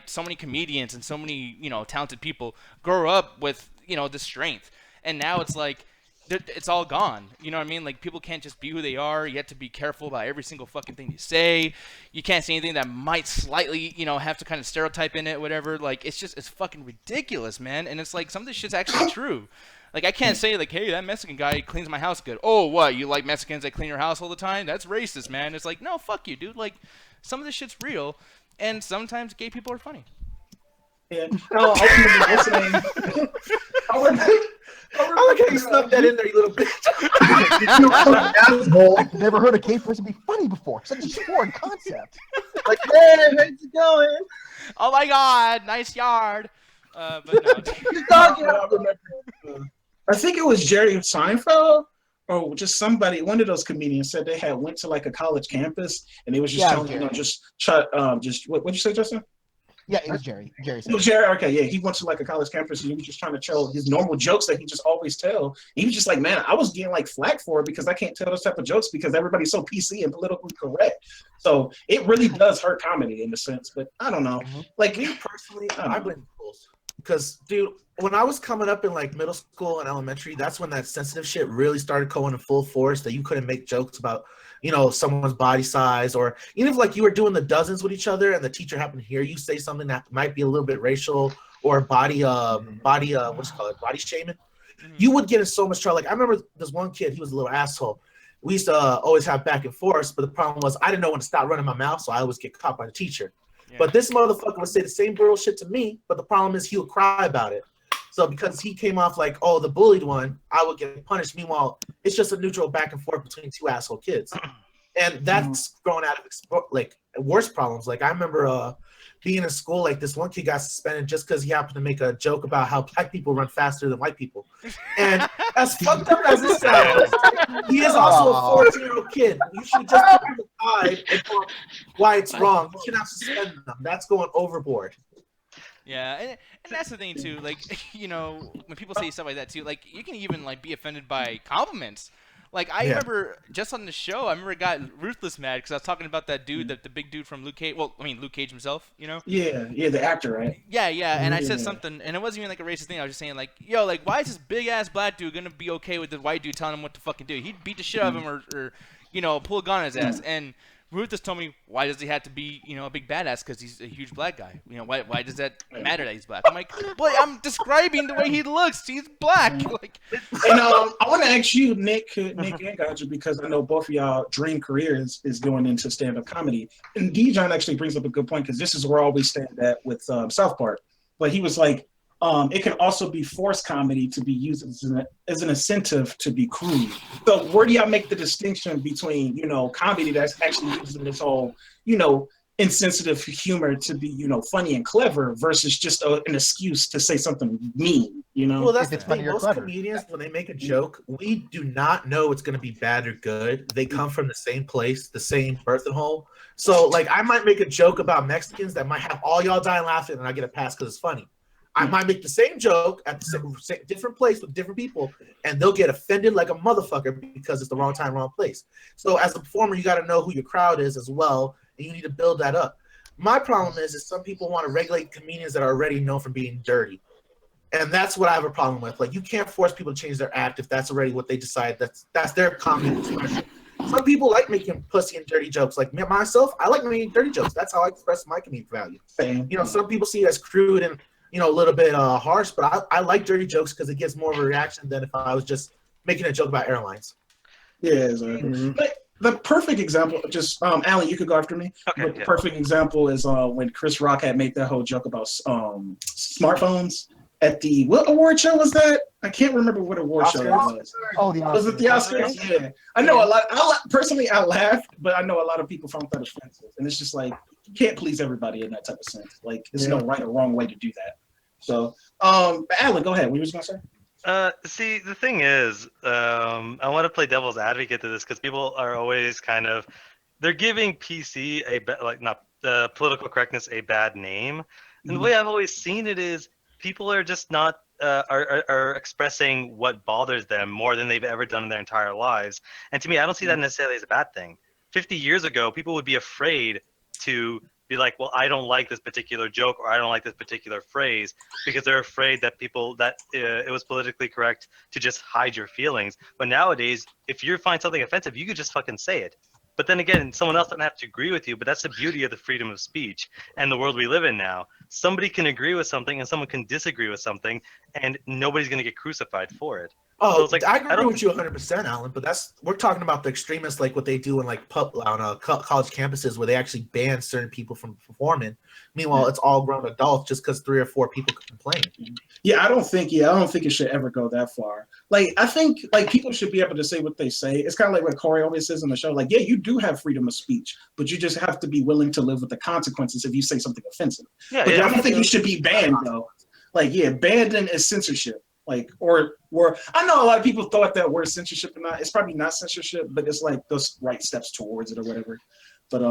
E: so many comedians and so many talented people grow up with this strength, and now it's like it's all gone. You know what I mean? Like, people can't just be who they are. You have to be careful about every single fucking thing you say. You can't say anything that might slightly, have to kind of stereotype in it, whatever. Like, it's fucking ridiculous, man. And it's like, some of this shit's actually true. Like, I can't say, like, "Hey, that Mexican guy cleans my house good." Oh, what? You like Mexicans that clean your house all the time? That's racist, man. It's like, no, fuck you, dude. Like, some of this shit's real. And sometimes gay people are funny.
G: Yeah. No, I was listening.
A: I like how you snuck that in there, you little bitch.
J: I've never heard a gay person be funny before. Such a foreign concept. Like, hey, how's it going?
E: Oh my god, nice yard. But no.
G: I think it was Jerry Seinfeld or just somebody. One of those comedians said they had went to like a college campus and they was just telling what'd you say, Justin?
J: Yeah, it was Jerry. Jerry.
G: It was Jerry. Okay, yeah, he went to like a college campus and he was just trying to tell his normal jokes that he just always tell. He was just like, "Man, I was getting like flack for it because I can't tell those type of jokes because everybody's so PC and politically correct." So it really does hurt comedy in a sense, but I don't know. Like,
A: me personally, I blame schools because, dude, when I was coming up in like middle school and elementary, that's when that sensitive shit really started going in full force. That you couldn't make jokes about someone's body size, or even if like you were doing the dozens with each other and the teacher happened to hear you say something that might be a little bit racial or body shaming, you would get in so much trouble. Like, I remember this one kid, he was a little asshole. We used to always have back and forth, but the problem was I didn't know when to stop running my mouth, so I always get caught by the teacher. Yeah. But this motherfucker would say the same brutal shit to me, but the problem is he would cry about it. So because he came off like, oh, the bullied one, I would get punished. Meanwhile, it's just a neutral back and forth between two asshole kids. And that's growing out of like worse problems. Like, I remember being in school, like this one kid got suspended just because he happened to make a joke about how black people run faster than white people. And as fucked up as it sounds, he is also a 14-year-old kid. You should just give him a guide and tell him why it's wrong. You should not suspend them. That's going overboard.
E: Yeah, and that's the thing too. Like, when people say stuff like that too, like, you can even like be offended by compliments. Like, I remember just on the show, I remember it got Ruthless mad because I was talking about that dude, the big dude from Luke Cage. Well, I mean, Luke Cage himself,
G: Yeah, the actor, right?
E: Yeah, and I said something, and it wasn't even like a racist thing. I was just saying, like, yo, like, why is this big ass black dude gonna be okay with the white dude telling him what to fucking do? He'd beat the shit out of him or pull a gun on his ass. And Ruthless told me, why does he have to be, a big badass because he's a huge black guy? Why does that matter that he's black? I'm like, boy, I'm describing the way he looks. He's black. Like,
G: and I want to ask you, Nick and Gotcha, because I know both of y'all dream careers is going into stand-up comedy. And D-John actually brings up a good point because this is where I always stand at with South Park. But he was like, it can also be forced comedy to be used as an incentive to be crude. So where do y'all make the distinction between, comedy that's actually using this whole, insensitive humor to be, funny and clever versus just an excuse to say something mean,
A: Well, that's the thing. Most comedians, when they make a joke, we do not know it's going to be bad or good. They come from the same place, the same birthing hole. So, like, I might make a joke about Mexicans that might have all y'all dying laughing and I get a pass because it's funny. I might make the same joke at the same different place with different people, and they'll get offended like a motherfucker because it's the wrong time, wrong place. So as a performer, you got to know who your crowd is as well, and you need to build that up. My problem is some people want to regulate comedians that are already known for being dirty. And that's what I have a problem with. Like, you can't force people to change their act if that's already what they decide. That's their comedy expression. Some people like making pussy and dirty jokes. Like myself, I like making dirty jokes. That's how I express my comedic value. You know, some people see it as crude and, you know, a little bit harsh, but I like dirty jokes because it gets more of a reaction than if I was just making a joke about airlines.
G: Yeah, exactly. But the perfect example, just Alan, you could go after me.
F: Okay,
G: but the perfect example is when Chris Rock had made that whole joke about smartphones at the what award show was that? I can't remember what award show it was.
K: Oh, the Oscars.
G: Was it the Oscars? Yeah. I know a lot. Personally, I laughed, but I know a lot of people found that offensive, and it's just like you can't please everybody in that type of sense. Like, there's no right or wrong way to do that. So, Alan, go ahead. What were you going to say?
F: See, the thing is, I want to play devil's advocate to this because people are always they're giving PC political correctness a bad name. And the way I've always seen it is people are just not, are expressing what bothers them more than they've ever done in their entire lives. And to me, I don't see that necessarily as a bad thing. 50 years ago, people would be afraid to be like, well, I don't like this particular joke or I don't like this particular phrase because they're afraid that it was politically correct to just hide your feelings. But nowadays, if you find something offensive, you could just fucking say it. But then again, someone else doesn't have to agree with you, but that's the beauty of the freedom of speech and the world we live in now. Somebody can agree with something and someone can disagree with something and nobody's going to get crucified for it.
A: Oh,
F: so it's like,
A: I agree with you 100%, Alan. But we're talking about the extremists, like what they do in like college campuses, where they actually ban certain people from performing. Meanwhile, it's all grown adults just because 3 or 4 people could complain.
G: Yeah, I don't think it should ever go that far. Like, I think like people should be able to say what they say. It's kind of like what Corey always says on the show. Like, yeah, you do have freedom of speech, but you just have to be willing to live with the consequences if you say something offensive. I don't think you should be banned though. Like, yeah, banning is censorship. Like, or I know a lot of people thought that word censorship or not. It's probably not censorship, but it's like those right steps towards it or whatever. But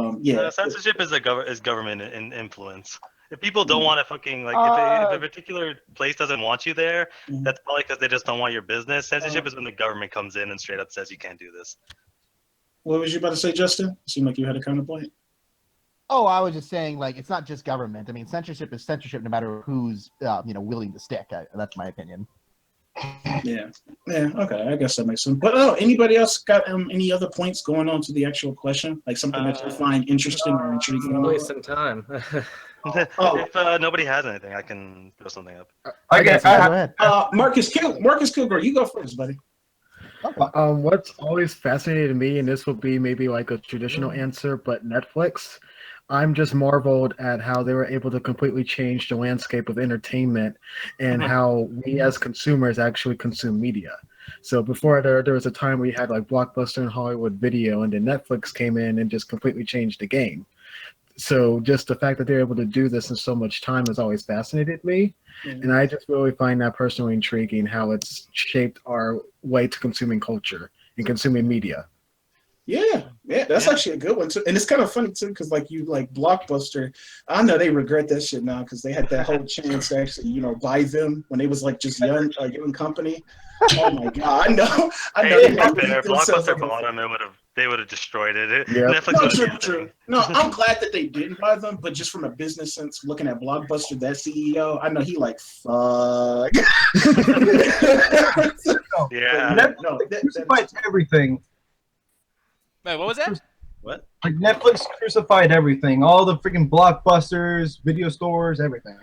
F: censorship is government influence. If people don't want to fucking if a particular place doesn't want you there, that's probably because they just don't want your business. Censorship is when the government comes in and straight up says you can't do this.
G: What was you about to say, Justin? It seemed like you had a counterpoint.
K: Oh, I was just saying, like, it's not just government. I mean, censorship is censorship no matter who's willing to stick. That's my opinion.
G: Yeah. Okay, I guess that makes sense. But anybody else got any other points going on to the actual question, like something that you find interesting or intriguing?
L: Wasting time.
F: If nobody has anything, I can throw something up.
G: Marcus Kilgore, you go first, buddy.
L: What's always fascinated me, and this will be maybe like a traditional answer, but Netflix. I'm just marveled at how they were able to completely change the landscape of entertainment and how we as consumers actually consume media. So before there was a time we had like Blockbuster and Hollywood Video, and then Netflix came in and just completely changed the game. So just the fact that they're able to do this in so much time has always fascinated me. And I just really find that personally intriguing, how it's shaped our way to consuming culture and consuming media.
G: Yeah, that's actually a good one too, and it's kind of funny too, because like Blockbuster, I know they regret that shit now because they had that whole chance to actually buy them when they was like just young company. Oh my god, I know.
F: Hey, Blockbuster bought them, they would have destroyed it.
G: Netflix true. No, I'm glad that they didn't buy them, but just from a business sense, looking at Blockbuster, that CEO, I know he like fuck.
J: Netflix everything.
E: Wait, what was that?
F: What?
J: Like Netflix crucified everything, all the freaking Blockbusters, video stores, everything.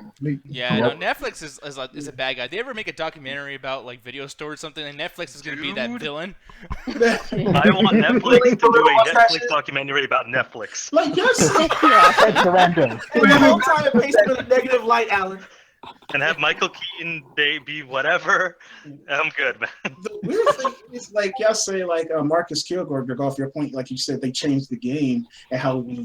E: Yeah, no, Netflix is a bad guy. They ever make a documentary about like video stores or something, and Netflix is going to be that villain?
F: I want Netflix to do a Netflix documentary about Netflix.
G: Like, yes.
K: It's horrendous.
A: The whole time it paints with a negative light, Alan.
F: And have Michael Keaton be whatever. I'm good, man.
G: The weird thing is, like y'all say, like Marcus Kilgore, off your point, like you said, they changed the game and how we,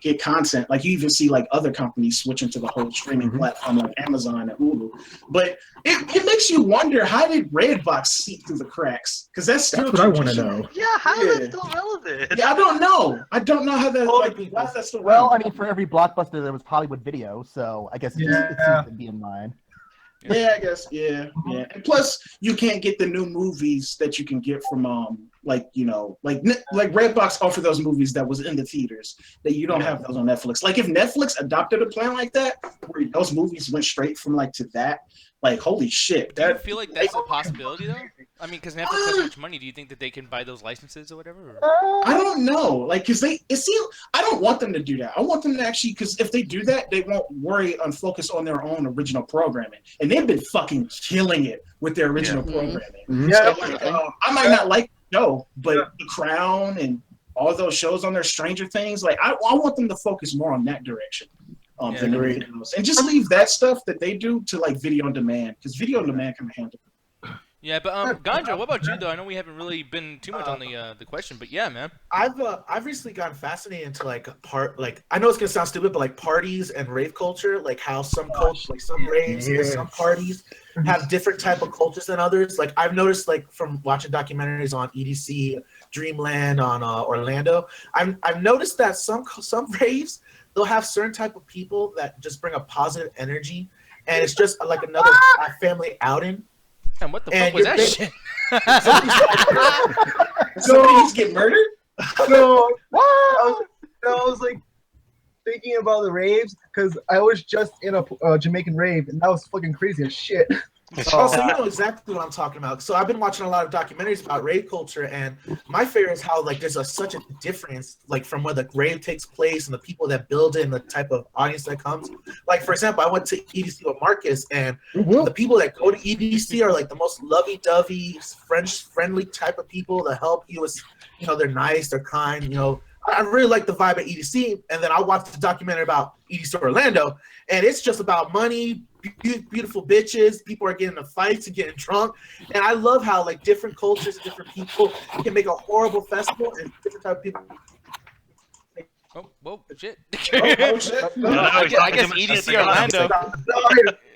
G: get content. Like you even see like other companies switching to the whole streaming platform, like Amazon and Hulu. But it makes you wonder, how did Redbox seep through the cracks? Because that's
L: what I want to know.
F: Yeah, how is that still relevant?
G: Yeah, I don't know. I don't know how that. Why is that still relevant?
K: Well, I mean, for every Blockbuster there was Hollywood Video, so I guess it seems to be in mind.
G: Yeah, I guess. Yeah. And plus, you can't get the new movies that you can get from like Redbox offer those movies that was in the theaters that you don't have those on Netflix. Like if Netflix adopted a plan like that, where those movies went straight from like to that, like holy shit.
E: Do you feel like that's a possibility though? I mean, because Netflix has so much money. Do you think that they can buy those licenses or whatever? Or?
G: I don't know, like, cause I don't want them to do that. I want them to actually, cause if they do that, they won't worry and focus on their own original programming, and they've been fucking killing it with their original programming. So, I might not like the show, but The Crown and all those shows on their Stranger Things, like I want them to focus more on that direction. Than anything else. And just leave that stuff that they do to like video on demand, because video on demand can handle it.
E: Yeah, but Ganja, what about you though? I know we haven't really been too much on the question, but yeah, man.
A: I've recently gotten fascinated into like I know it's gonna sound stupid, but like parties and rave culture, like how some culture, like some raves and some parties have different type of cultures than others. Like I've noticed, like from watching documentaries on EDC, Dreamland, on Orlando, I've noticed that some raves, they'll have certain type of people that just bring a positive energy, and it's just like another family outing.
E: And what the fuck was that shit?
G: Somebody just get murdered?
J: So I was like thinking about the raves because I was just in a Jamaican rave, and that was fucking crazy as shit.
A: So you know exactly what I'm talking about. So I've been watching a lot of documentaries about rave culture, and my favorite is how like there's such a difference, like from where the rave takes place and the people that build it and the type of audience that comes. Like for example, I went to EDC with Marcus, and the people that go to EDC are like the most lovey-dovey, friendly type of people that help you. They're nice, they're kind. I really like the vibe at EDC, and then I watched the documentary about EDC Orlando, and it's just about money, beautiful bitches, people are getting in fights and getting drunk, and I love how like different cultures, different people can make a horrible festival, and different type of people.
E: Whoa, shit.
G: Shit.
E: I guess EDC Orlando.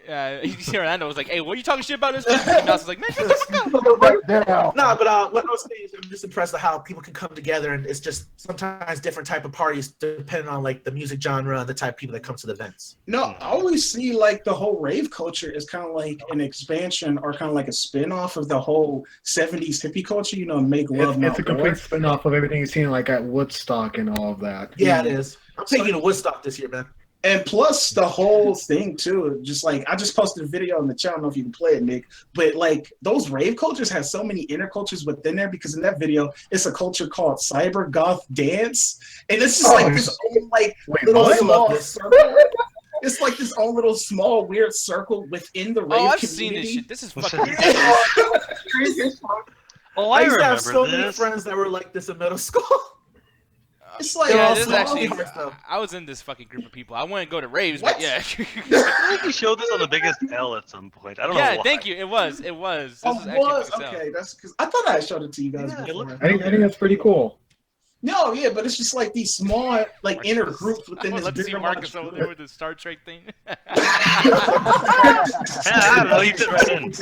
E: EDC Orlando was like, "Hey, what are you talking shit about this?" And I was like, "Man, shut this up."
A: No, but what I was saying is I'm just impressed with how people can come together, and it's just sometimes different type of parties depending on like the music genre and the type of people that come to the events.
G: No, I always see like the whole rave culture is kind of like an expansion or kind of like a spin-off of the whole 70s hippie culture, make love,
L: it's a complete spin-off of everything you've seen like at Woodstock and all of that.
A: Yeah, it is. I'm taking you to Woodstock this year, man.
G: And plus the whole thing too, just like I just posted a video on the channel. I don't know if you can play it, Nick, but like those rave cultures have so many inner cultures within there, because in that video it's a culture called cyber goth dance, and it's just like this own like little small circle. It's like this own little small weird circle within the rave
E: I've
G: community.
E: seen this shit. This is fucking
G: crazy.
A: Oh, I used to have so many friends that were like this in middle school.
G: It's like
E: I was in this fucking group of people. I wouldn't go to raves, but yeah.
F: I feel like you showed this on the Biggest L at some point. I don't know why.
E: Yeah, thank you. It was. This was
G: okay. That's because I thought I showed it to you guys before.
L: I think that's pretty cool.
G: No, yeah, but it's just like these small, like inner groups within this
E: Let's see
G: bigger
E: Marcus over there with the Star Trek thing.
F: I don't know. You fit right in.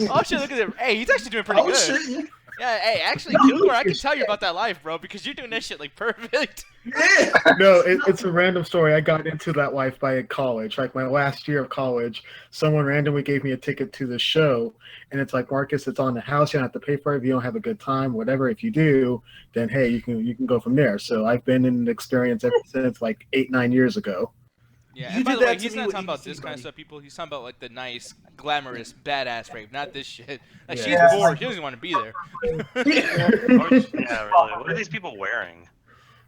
E: Oh shit! Look at him. Hey, he's actually doing pretty good.
G: Shit.
E: Yeah, hey, actually, Kilgore, I can tell you about that life, bro, because you're doing that shit like perfect.
L: No, it's a random story. I got into that life by college. Like my last year of college, someone randomly gave me a ticket to the show, and it's like, Marcus, it's on the house. You don't have to pay for it if you don't have a good time, whatever. If you do, then hey, you can go from there. So I've been in an experience ever since like 8-9 years ago.
E: Yeah, and by the way, he's not talking about this kind of stuff, people. He's talking about like the nice, glamorous, badass rave, not this shit. Like she's bored. She doesn't want to be there.
F: Yeah, really. What are these people wearing?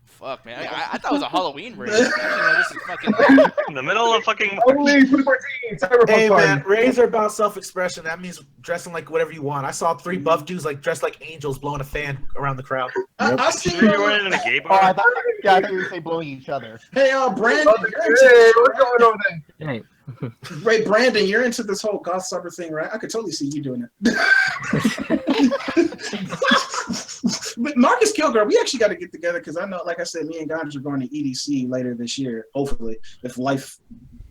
E: Fuck, man. I thought it was a Halloween rave. This is fucking
F: in the middle of fucking.
A: Hey man, raves are about self-expression. That means dressing like whatever you want. I saw 3 buff dudes like dressed like angels blowing a fan around the crowd.
G: I see
F: you were in a gay bar.
K: I thought you were saying blowing each other.
G: Hey, Brandon.
J: Hey, what's going on then?
L: Hey.
G: Ray, Brandon, you're into this whole goth summer thing, right? I could totally see you doing it. But Marcus Kilgore, we actually got to get together because I know, like I said, me and Gonders are going to EDC later this year, hopefully, if life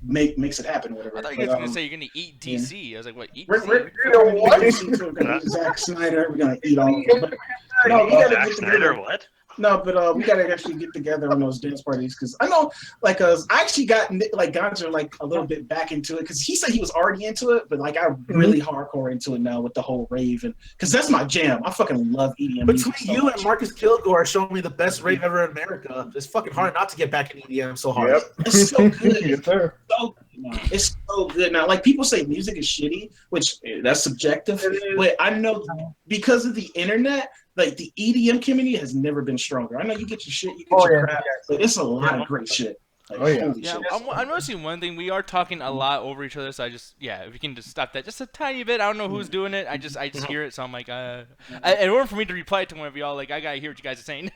G: makes it happen, whatever.
E: I thought you were going to say you're going to eat DC. Yeah. I was like, what, eat
G: we're
E: DC?
G: Zack Snyder, we're going to eat all of it. No, we got to
F: Zack
G: get
F: Snyder,
G: together.
F: what?
G: No, but we gotta actually get together on those dance parties because I know, like, I actually got like Gonja like a little bit back into it because he said he was already into it, but like I'm really hardcore into it now with the whole rave and because that's my jam. I fucking love EDM.
A: Between you and Marcus Kilgore showing me the best rave ever in America, it's fucking hard not to get back in EDM so hard.
J: Yep.
G: It's so good.
J: Yes, sir.
G: So good now. It's so good now. Like people say music is shitty, which that's subjective, but I know because of the internet. Like the EDM community has never been stronger. I know you get your shit, you get your crap, but it's a lot of great shit. Like, holy shit.
E: I'm noticing one thing. We are talking a lot over each other, so if we can just stop that just a tiny bit. I don't know who's doing it. I just hear it, so I'm like, in order for me to reply to one of y'all, like I gotta hear what you guys are saying.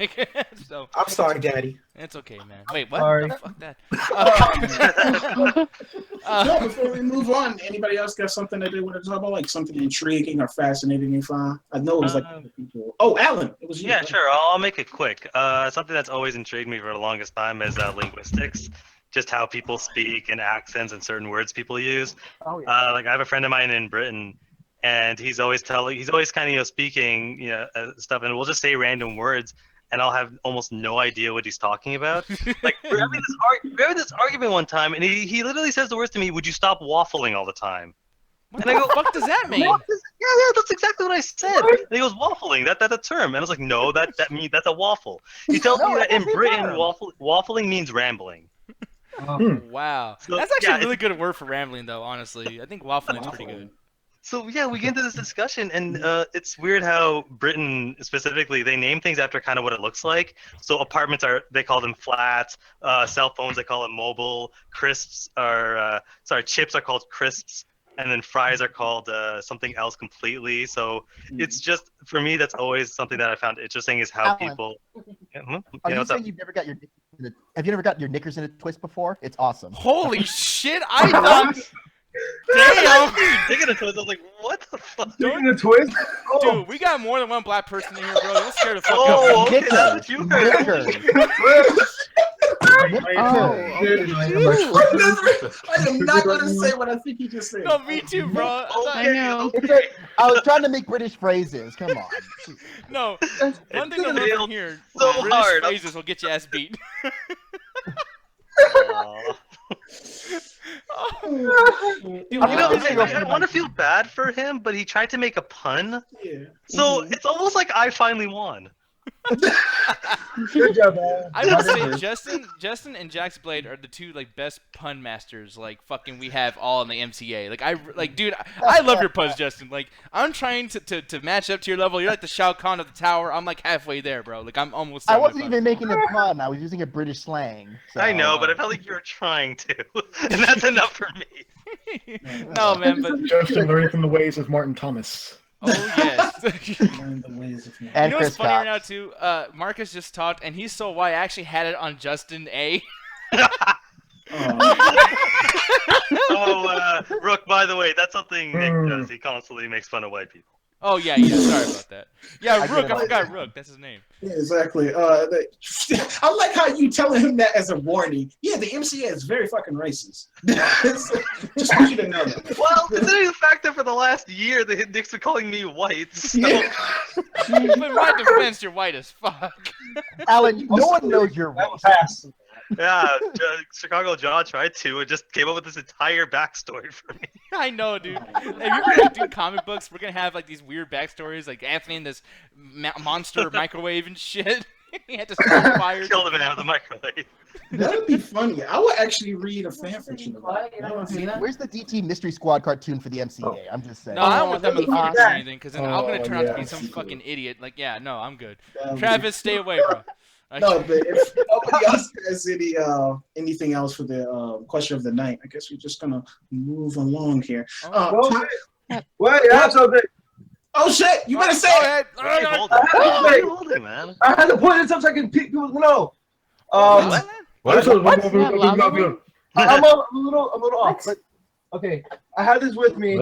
E: So
A: I'm sorry, Daddy.
E: It's okay, man. Wait, what?
J: Sorry.
E: Oh, fuck that.
G: No, before we move on, anybody else got something that they want to talk about, like something intriguing or fascinating you find? I know it was like people. Oh, Alan, it was you.
F: Yeah, sure. I'll make it quick. Something that's always intrigued me for the longest time is linguistics, just how people speak and accents and certain words people use.
K: Oh, yeah.
F: Like I have a friend of mine in Britain, and he's always kind of speaking stuff, and we'll just say random words. And I'll have almost no idea what he's talking about. Like we're having this argument one time, and he literally says the words to me, "Would you stop waffling all the time?"
E: What the fuck does that mean?
F: Yeah, that's exactly what I said. And he goes, "Waffling, that's a term." And I was like, "No, that means that's a waffle." He tells me that in Britain, waffling means rambling.
E: Wow,
F: So,
E: that's actually a really good word for rambling, though. Honestly, I think waffling is pretty good.
F: So yeah, we get into this discussion, and it's weird how Britain specifically they name things after kind of what it looks like. So apartments they call them flats. Cell phones they call it mobile. Chips are called crisps, and then fries are called something else completely. So it's just for me that's always something that I found interesting is how people.
K: Are you saying you've never got have you never got your knickers in a twist before? It's awesome.
E: Holy shit! I thought. Damn!
F: Digging a twist. I was like, what the fuck?
J: Digging a twist?
E: Dude, we got more than one black person in here, bro. Don't scare the fuck
F: up.
E: Okay,
F: that's what you heard.
G: I am not going to say what I think you just said.
E: No, me too, bro.
I: I know.
K: I was trying to make British phrases. Come on.
E: No, one thing I love from here,
F: so
E: British
F: hard.
E: phrases will get your ass beat.
F: Dude, I want to feel bad for him, but he tried to make a pun.
G: Yeah.
F: So it's almost like I finally won.
J: Good job, man.
E: I would say Justin and Jax Blade are the two best pun masters we have all in the MCA. Dude, I love your puns, Justin. I'm trying to match up to your level. You're like the Shao Kahn of the tower. I'm halfway there, bro. I'm almost.
K: I wasn't even making a pun. I was using a British slang. So.
F: I know, but I felt like you were trying to, and that's enough for me.
E: No, man, but
L: Justin learning from the ways of Martin Thomas.
E: Oh yes.
G: Learn the ways of
K: And
E: you know
K: Chris
E: what's funny right now
K: Cox.
E: too? Marcus just talked, and he saw why I actually had it on Justin A.
F: Rook, by the way, that's something Nick does. He constantly makes fun of white people.
E: Oh yeah, sorry about that. Yeah, Rook, I forgot Rook. That's his name.
G: Yeah, exactly. I like how you telling him that as a warning. Yeah, the MCA is very fucking racist. Just want you to know that.
F: Well, considering the fact that for the last year the Nick's been calling me white, so...
G: Yeah.
E: But in my defense, you're white as fuck.
K: Alan, no one knows you're racist.
F: Yeah, Chicago Jaw tried to and just came up with this entire backstory for me.
E: I know, dude. If you're gonna do comic books, we're gonna have these weird backstories, like Anthony in this monster microwave and shit. He had to start fire.
F: Kill the man with the microwave.
G: That would be funny. I would actually read a fan fiction about it.
K: Where's the DT Mystery Squad cartoon for the MCA? I'm just saying.
E: No, I don't want them
I: that'd be
E: motherfuckers or
I: awesome.
E: anything, because then I'm gonna turn out to be some fucking idiot. Yeah, no, I'm good. Travis, stay away, bro.
G: No, but if nobody else has anything else for the question of the night, I guess we're just gonna move along here.
J: Wait, I have something.
G: Oh shit! You better say it.
F: What are you holding, man?
J: I had to put it so I can people know.
L: What?
J: I'm a little off. But, okay, I have this with me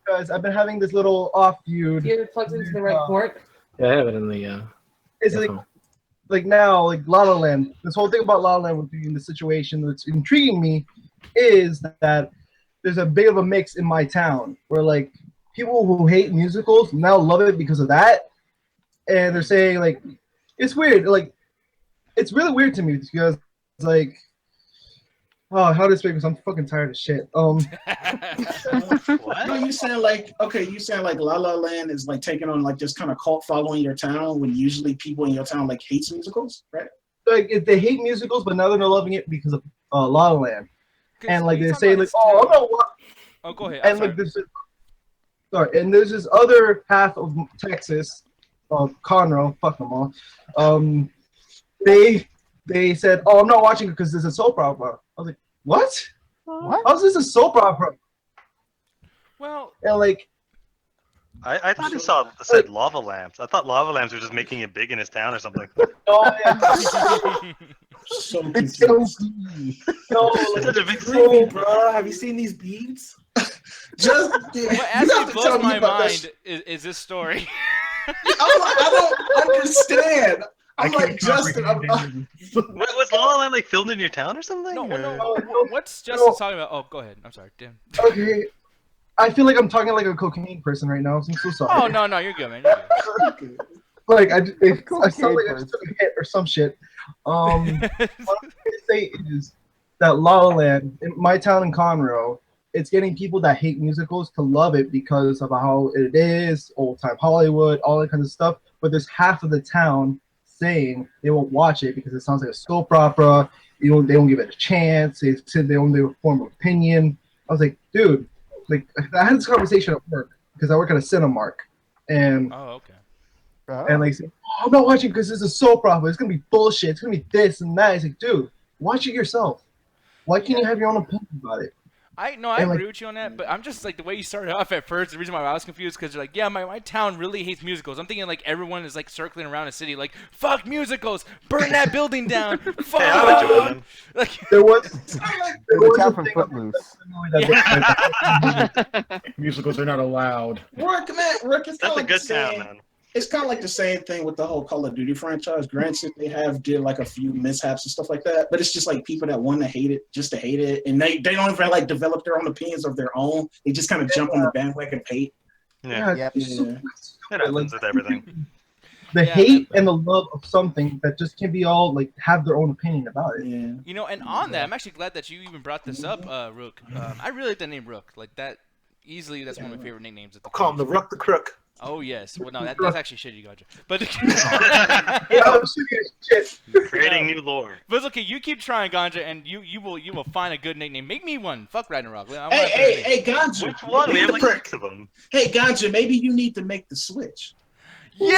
J: because I've been having this little off feud.
M: You have it plugged into the right port?
L: Yeah, I have it in the.
J: It's like now, like La La Land. This whole thing about La La Land with being the situation that's intriguing me is that there's a bit of a mix in my town where people who hate musicals now love it because of that, and they're saying it's weird. it's really weird to me because like, oh, how to explain this? I'm fucking tired of shit.
G: No, you sound like you sound like La La Land is like taking on like this kind of cult following your town when usually people in your town like hates musicals, right?
J: Like they hate musicals, but now they're loving it because of La La Land, and like they say like,
E: oh
J: no, what?
E: Oh, go ahead.
J: And like this, and there's this other half of Texas, Conroe, fuck them all. They said, "Oh, I'm not watching it because this is a soap opera." I was like, "What?
K: What?
J: How's this a soap opera?"
E: Well,
J: and like,
F: I thought he said lava lamps. I thought lava lamps were just making it big in his town or something.
J: oh,
G: So
J: it's so no,
F: It's such a big
A: Creepy, bro. Have you seen these beads?
G: Just
E: what actually blows my mind is this story.
G: I don't understand. I'm like Justin.
F: Was La La Land like filmed in your town or something?
E: No,
F: or?
E: no. What's Justin talking about? Oh, go ahead. I'm sorry. Damn.
J: Okay, I feel like I'm talking like a cocaine person right now. So I'm so sorry.
E: Oh no, you're good, man. You're good.
J: Like I sound like I just took a hit or some shit. What I'm gonna say is that La La Land, in my town in Conroe, it's getting people that hate musicals to love it because of how it is, old time Hollywood, all that kind of stuff. But there's half of the town saying they won't watch it because it sounds like a soap opera. They won't give it a chance. They said they only form an opinion. I was like, dude, like I had this conversation at work because I work at a Cinemark, and and like, oh, I'm not watching because it's a soap opera. It's gonna be bullshit. It's gonna be this and that. It's like, dude, watch it yourself. Why can't you have your own opinion about it?
E: I agree with you on that, but I'm just like the way you started off at first. The reason why I was confused because you're like, yeah, my town really hates musicals. I'm thinking like everyone is like circling around a city, like fuck musicals, burn that building down. Fuck.
F: Hey, I would join them.
E: Like
J: there was
K: the town from Footloose.
L: Musicals are not allowed.
G: Work, it's
F: That's
G: kind of
F: a
G: like
F: good
G: the
F: town,
G: same.
F: man.
G: It's kind of like the same thing with the whole Call of Duty franchise. Granted, they did like a few mishaps and stuff like that, but it's just like people that want to hate it just to hate it, and they don't even like develop their own opinions of their own. They just kind of jump on the bandwagon of hate.
F: Yeah,
K: Yep.
F: it happens with everything.
J: The hate and the love of something that just can be all like have their own opinion about it.
G: Yeah.
E: You know, and on that, I'm actually glad that you even brought this up, Rook. I really like the name Rook. Like that, easily that's one of my favorite nicknames. At the
A: Call him the Rook the Crook.
E: Oh yes. Well, no, that's actually shitty, gotcha. But
F: Creating new lore.
E: But it's okay. You keep trying, Ganja, and you will find a good nickname. Make me one. Fuck Ragnarok.
G: Hey, Ganja.
F: Which one? We have like 6 of them.
G: Hey, Ganja, maybe you need to make the switch.
E: Yeah.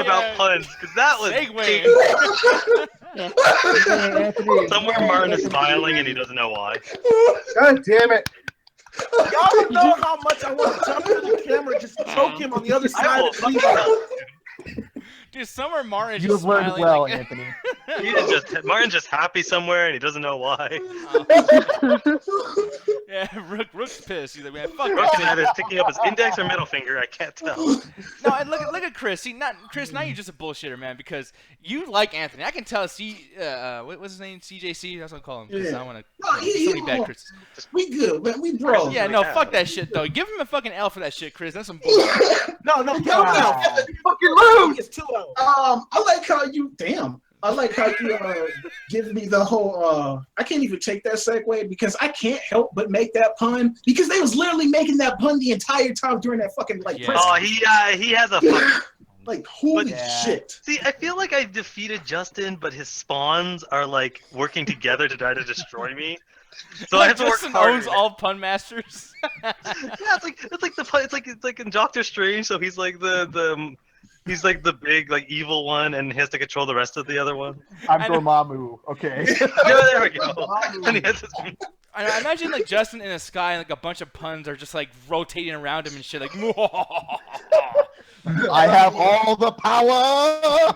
F: About puns, because that was somewhere Martin is smiling and he doesn't know why.
J: God damn it!
A: Y'all don't know how much I want to jump to the camera and just choke him on the other side of the
E: Dude, somewhere Martin is
K: You
E: just
K: have learned
E: smiling.
K: well,
E: Like...
K: Anthony.
F: Martin's just happy somewhere and he doesn't know why.
E: Yeah, Rook's pissed. He's like, man, fuck
F: Rook
E: this.
F: is sticking up his index or middle finger. I can't tell.
E: No, and look at Chris. See, Chris. Now you're just a bullshitter, man. Because you like Anthony. I can tell. What's his name? CJC. That's what I call him. Because I want to. So many bad Chris.
G: We good, man. We bro.
E: Yeah, no, fuck that shit though. Give him a fucking L for that shit, Chris. That's some bullshit.
A: No,
J: fucking lose.
A: It's 2-0.
G: I like how you I like how you give me the whole I can't even take that segue because I can't help but make that pun because they was literally making that pun the entire time during that fucking press.
F: Oh, he has a fucking
G: like holy shit.
F: See, I feel like I defeated Justin, but his spawns are like working together to try to destroy me. So I have to work
E: Justin
F: harder.
E: owns all pun masters.
F: Yeah, it's like in Doctor Strange. So he's like he's like the big like evil one, and he has to control the rest of the other one.
K: I'm Dormammu. Okay.
F: Yeah, there we go. And he has his...
E: I imagine like Justin in the sky, and like a bunch of puns are just like rotating around him and shit. Like,
K: I have all the power.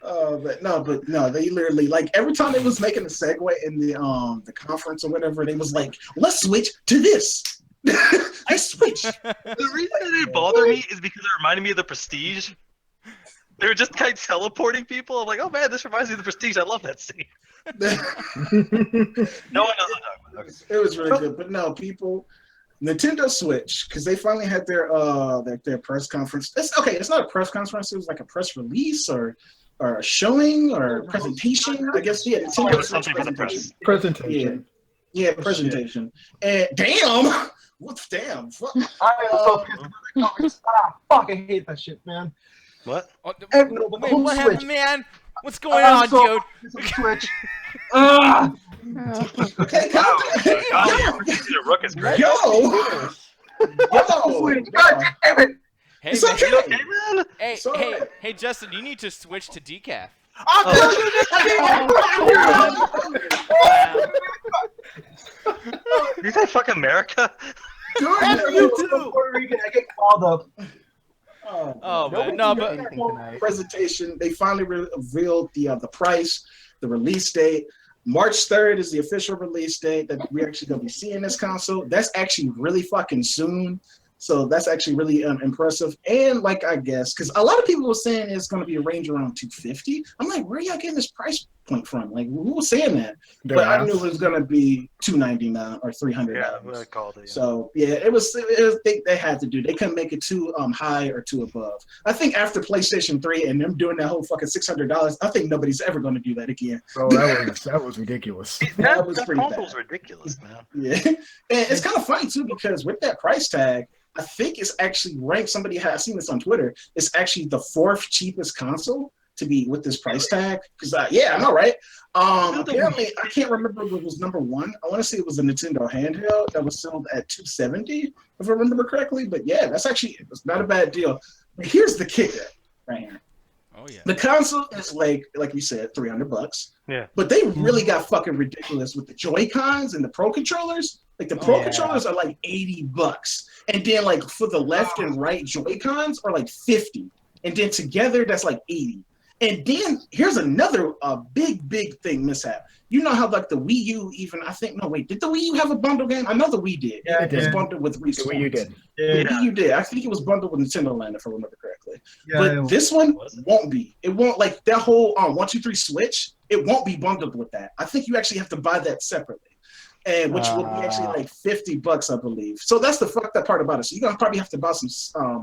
G: But no, they literally like every time they was making a segue in the conference or whatever, they was like, let's switch to this. I switch.
F: The reason it didn't bother me is because it reminded me of the Prestige. They were just kind of teleporting people. I'm like, oh man, this reminds me of the Prestige. I love that scene. No one knows what I'm talking about.
G: It was really good, but no, people. Nintendo Switch, because they finally had their press conference. It's not a press conference. It was like a press release or a showing or presentation. I guess Nintendo Switch presentation. Yeah, presentation. And damn, what's damn? Fuck.
J: Fuck, I hate that shit, man.
F: What?
E: Wait, what happened, man? What's going on, dude?
J: Switch.
G: Okay,
F: God, your rook is great.
G: Yo, God damn it!
E: Hey,
G: It's okay, man.
E: Hey, Justin, you need to switch to decaf.
F: You say fuck America?
G: Dude,
J: you too. Puerto Rican, I get called up.
E: Oh man, no, but
G: presentation. They finally revealed the price, the release date. March 3rd is the official release date that we're actually going to be seeing this console. That's actually really fucking soon. So that's actually really impressive. And like, I guess, because a lot of people were saying it's going to be a range around $250. I'm like, where y'all getting this price point from? Like, who was saying that? But I knew it was going to be $299 or $300.
F: Yeah, I called it. Yeah.
G: So yeah, it was they had to do. They couldn't make it too high or too above. I think after PlayStation 3 and them doing that whole fucking $600, I think nobody's ever going to do that again.
L: Bro, that was ridiculous.
G: That was pretty bad.
F: Console's ridiculous, man.
G: Yeah, and it's kind of funny too because with that price tag, I think it's actually ranked. I've seen this on Twitter. It's actually the 4th cheapest console to be with this price tag. Because I know, right? Apparently, I can't remember what was number 1. I want to say it was a Nintendo handheld that was sold at $270, if I remember correctly. But yeah, it's not a bad deal. But here's the kicker, right here.
E: Oh yeah.
G: The console is like we said, $300.
F: Yeah.
G: But they really got fucking ridiculous with the Joy-Cons and the Pro controllers. Like the Pro controllers are like $80. And then like for the left and right Joy-Cons are like 50. And then together that's like 80. And then here's another big thing mishap. You know how like the Wii U even, did the Wii U have a bundle game? I know the Wii did.
J: Yeah,
G: it was bundled with Respawn.
L: The Wii U did.
G: The Wii U did. I think it was bundled with Nintendo Land if I remember correctly.
J: Yeah,
G: but this one won't be. It won't, like that whole 1, 2, 3 Switch, it won't be bundled with that. I think you actually have to buy that separately. And which will be actually like $50, I believe. So that's the fucked up part about it. So you're gonna probably have to buy some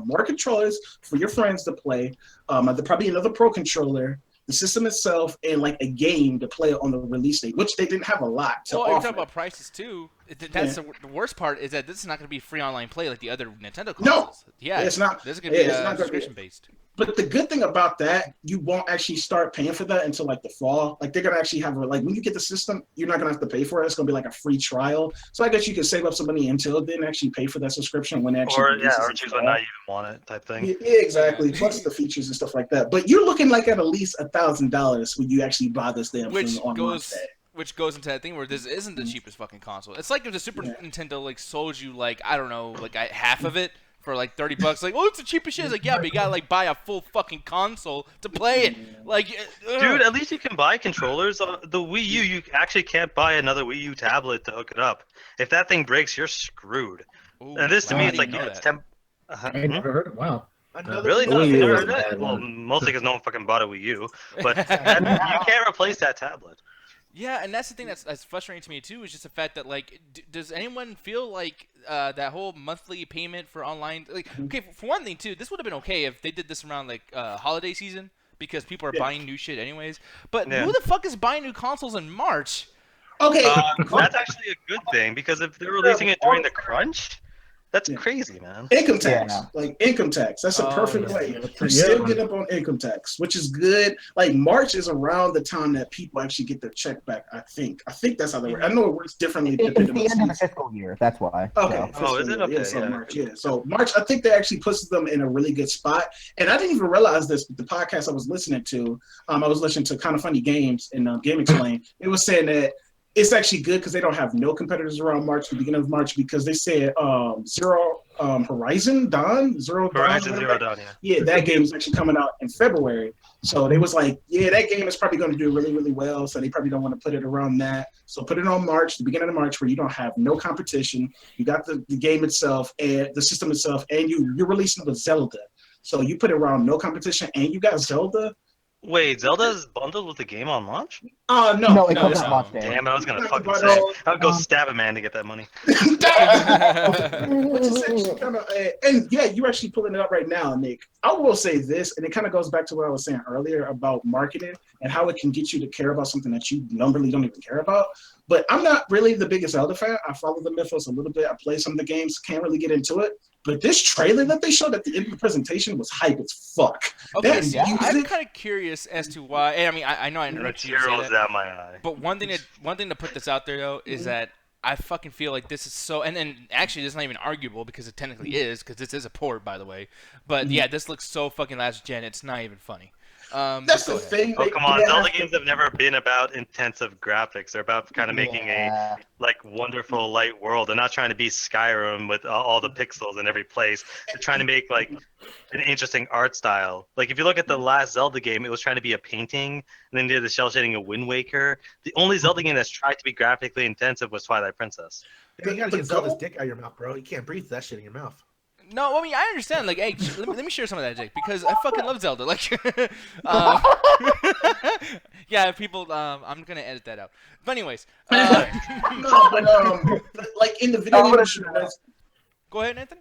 G: more controllers for your friends to play. Probably another Pro controller, the system itself, and like a game to play on the release date, which they didn't have a lot to offer.
E: You're talking about prices too. That's the worst part is that this is not going to be free online play like the other Nintendo consoles.
G: No,
E: yeah,
G: it's not.
E: This is going to be subscription based.
G: But the good thing about that, you won't actually start paying for that until like the fall. Like they're gonna actually have when you get the system, you're not gonna have to pay for it. It's gonna be like a free trial. So I guess you can save up some money until then actually pay for that subscription when actually.
F: Or choose when not you want it type thing.
G: Yeah, exactly. Plus the features and stuff like that. But you're looking like at least $1,000 when you actually buy this damn thing on launch day.
E: Which goes into that thing where this isn't the cheapest fucking console. It's like if the Super Nintendo like sold you like I don't know like half of it for like $30. Like, oh, it's the cheapest shit. It's like, yeah, but you gotta like buy a full fucking console to play it. Like,
F: dude, at least you can buy controllers. The Wii U, you actually can't buy another Wii U tablet to hook it up. If that thing breaks, you're screwed.
E: Ooh,
F: and this to me, it's like it's 10.
L: I never heard. Wow.
F: Really? No, you never heard that? Well, mostly because no one fucking bought a Wii U. But you can't replace that tablet.
E: Yeah, and that's the thing that's frustrating to me too. Is just the fact that like, does anyone feel like that whole monthly payment for online? Like, okay, for one thing too, this would have been okay if they did this around like holiday season because people are buying new shit anyways. But who the fuck is buying new consoles in March?
G: Okay,
F: that's actually a good thing because if they're releasing it during the crunch. That's crazy, man.
G: Income tax, like income tax. That's a perfect way. You still get up on income tax, which is good. Like March is around the time that people actually get their check back. I think that's how they work. I know it works differently.
K: It's the end of the fiscal year. That's why.
G: Okay.
K: So.
F: Is it? Okay.
G: So March. Yeah. So March, I think that actually puts them in a really good spot. And I didn't even realize this, but the podcast I was listening to, I was listening to Kind of Funny Games and Game Explain. It was saying that. It's actually good because they don't have no competitors around March, the beginning of March, because they said Horizon Zero Dawn, yeah, that game is actually coming out in February. So they was like, yeah, that game is probably going to do really, really well. So they probably don't want to put it around that. So put it on March, the beginning of March, where you don't have no competition. You got the game itself and the system itself, and you're releasing it with Zelda. So you put it around no competition, and you got Zelda.
F: Wait, Zelda's bundled with the game on launch?
G: No,
K: No, it
E: No,
K: comes
E: no.
K: out launch day.
F: Damn, I was gonna fucking
G: But,
F: say. I'll go stab a man to get that money.
G: Which is actually kind of, and yeah, you're actually pulling it up right now, Nick. I will say this, and it kind of goes back to what I was saying earlier about marketing and how it can get you to care about something that you normally don't even care about. But I'm not really the biggest Zelda fan. I follow the mythos a little bit. I play some of the games, can't really get into it. But this trailer that they showed at the end of the presentation was hype as fuck.
E: Okay, see, I'm kind of curious as to why. And I mean, I know I interrupted you to say
F: Tear rolls
E: that,
F: down my eye.
E: but one thing to put this out there though is that I fucking feel like this is so, and actually this is not even arguable because it technically is, because this is a port, by the way. But yeah, this looks so fucking last gen. It's not even funny.
G: That's the thing.
F: Oh, come on. Zelda games have never been about intensive graphics. They're about kind of making a like wonderful light world. They're not trying to be Skyrim with all the pixels in every place. They're trying to make like an interesting art style. Like if you look at the last Zelda game, it was trying to be a painting, and then they did the shell shading of Wind Waker. The only Zelda game that's tried to be graphically intensive was Twilight Princess.
A: Yeah, you gotta get Zelda's dick out of your mouth, bro. You can't breathe that shit in your mouth.
E: No, I mean I understand. Like, hey, let me share some of that, Jake, because I fucking love Zelda. Like, yeah, people. I'm gonna edit that out. But anyways,
G: no, but like in the video game industry,
E: go ahead, Nathan.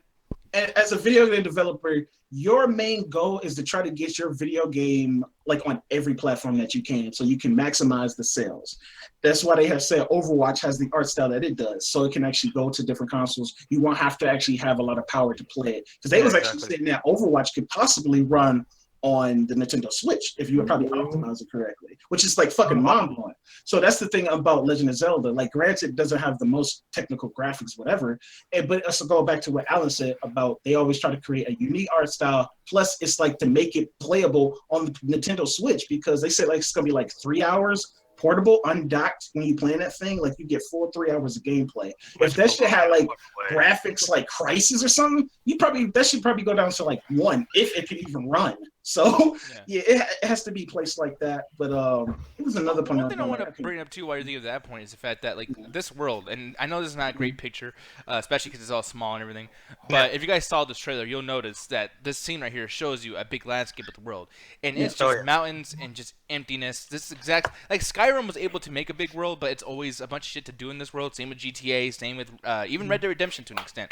G: As a video game developer, your main goal is to try to get your video game like on every platform that you can, so you can maximize the sales. That's why they have said Overwatch has the art style that it does, so it can actually go to different consoles. You won't have to actually have a lot of power to play it, because they was actually saying that Overwatch could possibly run on the Nintendo Switch if you would probably optimize it correctly, which is like fucking mind-blowing. So that's the thing about Legend of Zelda. Like, granted, it doesn't have the most technical graphics, whatever, but let's go back to what Alan said about they always try to create a unique art style. Plus, it's like to make it playable on the Nintendo Switch, because they said like it's gonna be like 3 hours portable, undocked when you playing that thing. Like you get full 3 hours of gameplay. If that shit had like graphics like Crisis or something, that should probably go down to like 1 if it could even run. So yeah, it has to be placed like that. But it was another point.
E: One thing I want to bring up too while you're thinking of that point is the fact that like this world, and I know this is not a great picture, especially because it's all small and everything. But if you guys saw this trailer, you'll notice that this scene right here shows you a big landscape of the world, and it's just mountains and just emptiness. This is exact like Skyrim was able to make a big world, but it's always a bunch of shit to do in this world. Same with GTA, same with even Red Dead Redemption to an extent.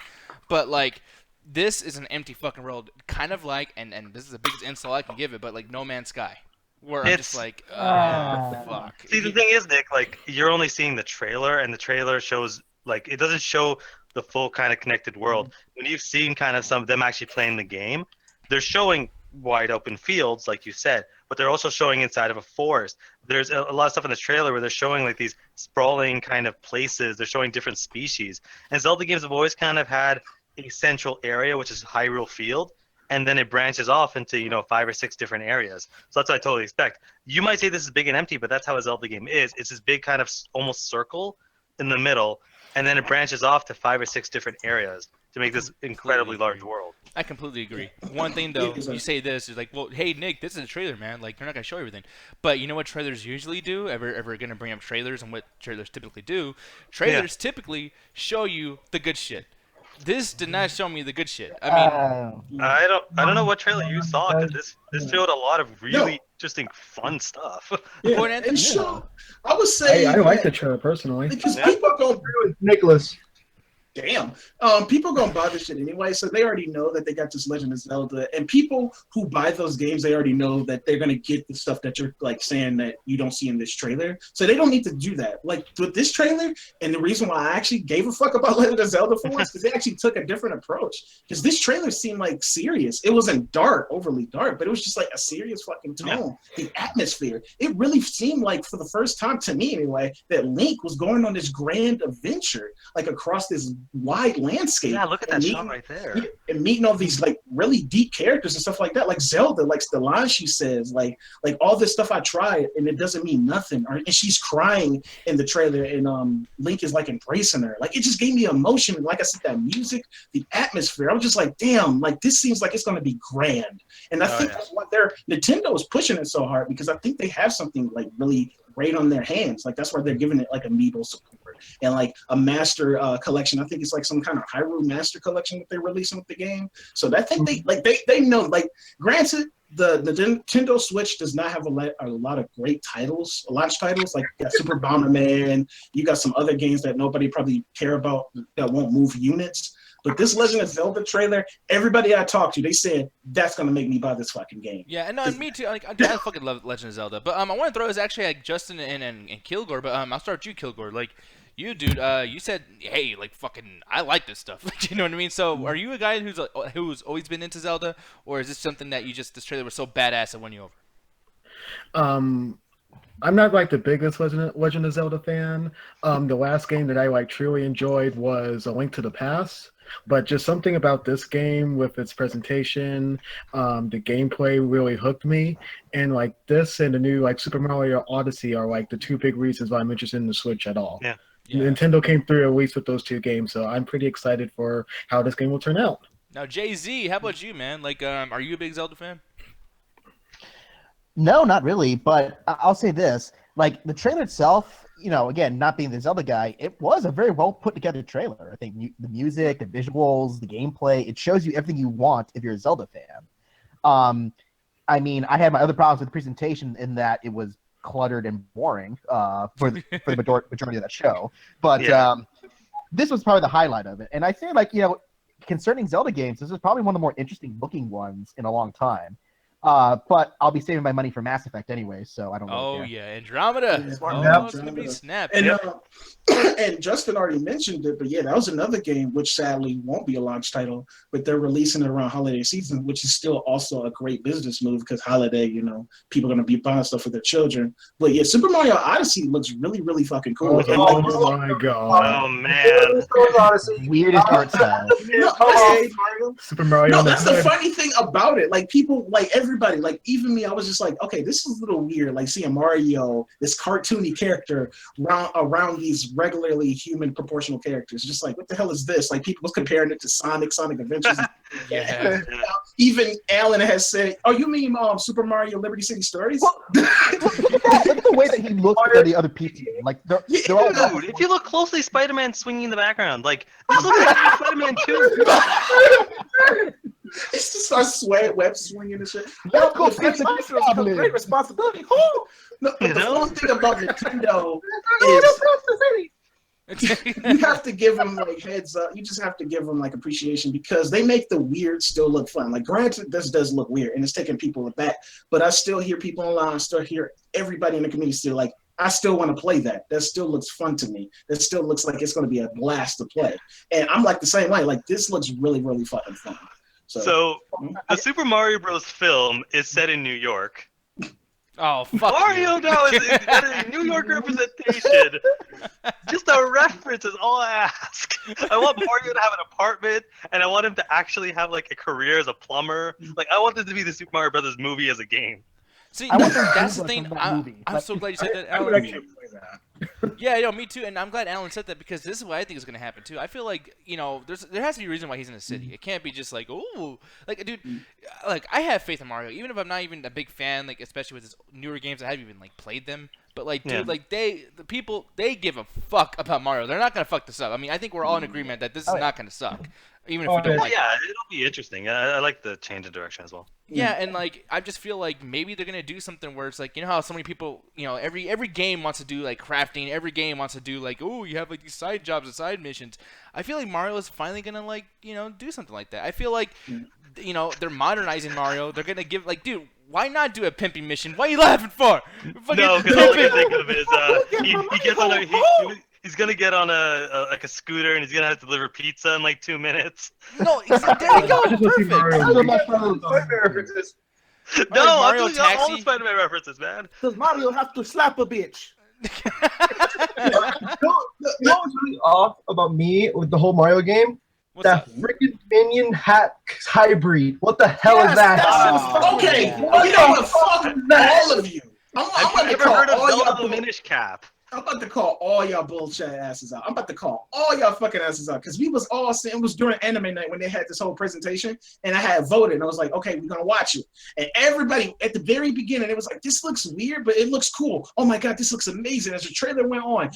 E: But like, this is an empty fucking world, kind of like, and this is the biggest insult I can give it, but like No Man's Sky, where I'm just like, fuck.
F: See, the thing is, Nick, like, you're only seeing the trailer, and the trailer shows, like, it doesn't show the full kind of connected world. When you've seen kind of some of them actually playing the game, they're showing wide open fields, like you said, but they're also showing inside of a forest. There's a lot of stuff in the trailer where they're showing like these sprawling kind of places. They're showing different species. And Zelda games have always kind of had a central area, which is Hyrule Field, and then it branches off into 5 or 6 different areas. So that's what I totally expect. You might say this is big and empty, but that's how a Zelda game is. It's this big kind of almost circle in the middle, and then it branches off to 5 or 6 different areas to make this incredibly large world.
E: I completely agree. One thing though, you say this is like, well, hey Nick, this is a trailer, man. Like, they're not gonna show everything. But you know what trailers usually do? Ever gonna bring up trailers and what trailers typically do? Trailers typically show you the good shit. This did not show me the good shit. I mean,
F: I don't know what trailer you saw, because this showed a lot of really interesting, fun stuff.
G: And so I would say
L: I like the trailer personally.
G: Because people go through
J: Nicholas.
G: Damn. People gonna buy this shit anyway, so they already know that they got this Legend of Zelda. And people who buy those games, they already know that they're gonna get the stuff that you're like saying that you don't see in this trailer. So they don't need to do that. Like with this trailer, and the reason why I actually gave a fuck about Legend of Zelda for once, because they actually took a different approach. Because this trailer seemed like serious. It wasn't dark, overly dark, but it was just like a serious fucking tone. The atmosphere. It really seemed like, for the first time to me anyway, that Link was going on this grand adventure, like across this wide landscape.
F: Yeah, look at that shot right there.
G: And meeting all these like really deep characters and stuff like that. Like Zelda, like the line she says, like all this stuff I tried and it doesn't mean nothing. And she's crying in the trailer, and Link is like embracing her. Like, it just gave me emotion. And like I said, that music, the atmosphere. I was just like, damn, like this seems like it's gonna be grand. And I think that's what Nintendo is pushing it so hard, because I think they have something like really great on their hands. Like that's why they're giving it like amiibo support and like a master collection. I think it's like some kind of Hyrule Master Collection that they're releasing with the game. So I think they know. Like, granted, the Nintendo Switch does not have a lot of great titles, launch titles. Like you got Super Bomberman, you got some other games that nobody probably care about that won't move units. But this Legend of Zelda trailer, everybody I talked to, they said that's gonna make me buy this fucking game.
E: Yeah, and no, and me too. Like, I fucking love Legend of Zelda. But I want to throw this actually like Justin and Kilgore. But I'll start with you, Kilgore. Like, you dude, you said, hey, like fucking, I like this stuff. Like, you know what I mean? So, are you a guy who's always been into Zelda, or is this something that this trailer was so badass it won you over?
L: I'm not like the biggest Legend of Zelda fan. The last game that I like truly enjoyed was A Link to the Past. But just something about this game with its presentation, the gameplay really hooked me. And like this and the new like Super Mario Odyssey are like the two big reasons why I'm interested in the Switch at all.
F: Yeah.
L: Nintendo came through at least with those two games, so I'm pretty excited for how this game will turn out.
E: Now, Jay-Z, how about you, man? Like, are you a big Zelda fan?
K: No, not really. But I'll say this: like the trailer itself, you know, again, not being the Zelda guy, it was a very well put together trailer. I think the music, the visuals, the gameplay, it shows you everything you want if you're a Zelda fan. I mean, I had my other problems with the presentation in that it was cluttered and boring for the majority of that show. But this was probably the highlight of it. And I say, like, you know, concerning Zelda games, this is probably one of the more interesting looking ones in a long time. But I'll be saving my money for Mass Effect anyway, so I don't know.
E: Oh, yeah, Andromeda.
G: Yeah,
E: It's going to be snapped.
G: And, and Justin already mentioned it, but yeah, that was another game which sadly won't be a launch title, but they're releasing it around holiday season, which is still also a great business move because holiday, you know, people are going to be buying stuff for their children. But yeah, Super Mario Odyssey looks really, really fucking cool.
L: Oh my god.
F: Oh man.
K: Weirdest art style.
L: Super Mario.
G: No, that's the funny thing about it. Like people, like everybody, like even me, I was just like, okay, this is a little weird. Like seeing Mario, this cartoony character around these regularly human proportional characters. Just like, what the hell is this? Like people was comparing it to Sonic Adventures.
E: Yeah.
G: Even Alan has said, "Oh, you mean Super Mario Liberty City Stories?"
K: Look at the way that he looks at the other people. Like they're all.
F: Dude, if you look closely, Spider-Man swinging in the background. Like, this looks like Spider-Man 2.
G: It's just our web swinging and shit.
A: That's cool. Great responsibility.
G: No, but the whole thing about Nintendo is you have to give them like heads up. You just have to give them like appreciation because they make the weird still look fun. Like granted, this does look weird and it's taking people aback, but I still hear people online, I still hear everybody in the community still like, I still want to play that. That still looks fun to me. That still looks like it's going to be a blast to play. And I'm like the same way. Like this looks really, really fucking fun.
F: So the Super Mario Bros. Film is set in New York.
E: Oh, fuck
F: Mario now is a New York representation. Just a reference is all I ask. I want Mario to have an apartment, and I want him to actually have like a career as a plumber. Like I want this to be the Super Mario Brothers movie as a game.
E: See, that's the thing. I'm so glad you said that, Alan.
G: I would actually play that.
E: Yeah, yo, me too. And I'm glad Alan said that because this is what I think is going to happen too. I feel like, you know, there has to be a reason why he's in the city. It can't be just like, ooh, like, dude, like I have faith in Mario, even if I'm not even a big fan, like especially with his newer games. I haven't even like played them, but like, dude, like the people give a fuck about Mario. They're not going to fuck this up. I mean, I think we're all in agreement that this is not going to suck. Even if we don't like
F: yeah, it'll be interesting. I like the change of direction as well.
E: Yeah, and like I just feel like maybe they're gonna do something where it's like, you know how so many people, you know, every game wants to do like crafting, every game wants to do like, oh, you have like these side jobs and side missions. I feel like Mario is finally gonna like, you know, do something like that. I feel like, you know, they're modernizing Mario. They're gonna give like, dude, why not do a pimping mission? What are you laughing for?
F: No, because all I can think of is he gets on a he's gonna get on a scooter and he's gonna have to deliver pizza in like 2 minutes.
E: No, there you go, perfect.
F: No,
E: Mario
F: I'm doing all
E: Taxi?
F: the Spider-Man references, man.
A: Does Mario have to slap a bitch?
J: You know what's really off about me with the whole Mario game?
E: What's
J: that freaking minion hat hybrid. What the hell is that?
G: Okay, you know what? Fuck all of you.
F: I've never heard of Zelda the Minish Cap.
G: I'm about to call all y'all bullshit asses out. I'm about to call all y'all fucking asses out because we was all saying it was during anime night when they had this whole presentation, and I had voted, and I was like, okay, we're gonna watch it. And everybody at the very beginning, it was like, this looks weird, but it looks cool. Oh my god, this looks amazing. As the trailer went on,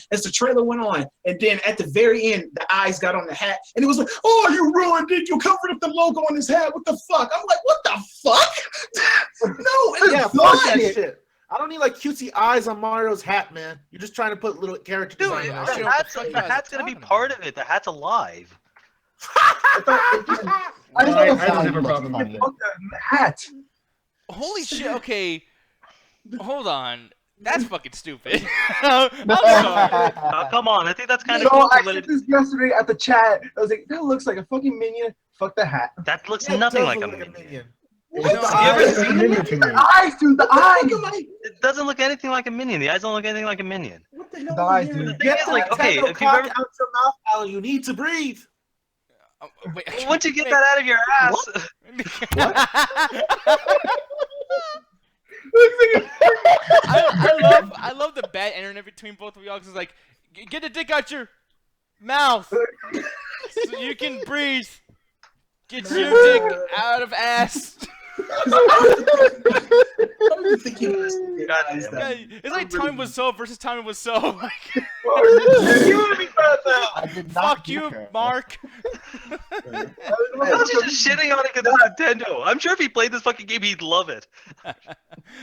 G: and then at the very end, the eyes got on the hat, and it was like, oh, you ruined it. You covered up the logo on his hat. What the fuck? I'm like, what the fuck? No, it's
A: fuck that
G: shit.
A: shit. I don't need like cutesy eyes on Mario's hat, man. You're just trying to put little character design in that shit.
F: The hat's gonna be part of it. The hat's alive.
J: I don't have a problem with it. Hat.
E: Holy shit! Okay, hold on. That's fucking stupid. I'm sorry.
F: Come on, I think that's kind of
J: So
F: cool.
J: I said this yesterday at the chat. I was like, that looks like a fucking minion. Fuck the hat.
F: That looks nothing like a minion.
J: What? Have you ever seen it? The eyes, dude. The eyes.
F: It doesn't look anything like a minion. The eyes don't look anything like a minion.
G: What the hell?
J: The eyes, dude.
F: The thing is, like, okay, if you've
A: cock
F: ever,
A: out your mouth, Alan, you need to breathe.
F: once you get that out of your ass,
E: I love the bad internet between both of y'all because it's like, get the dick out your mouth so you can breathe. Get your dick out of ass. It's like Tommy was so versus Tommy was so. Fuck you, Mark.
F: I was just shitting on it because it's Nintendo. I'm sure if he played this fucking game, he'd love it.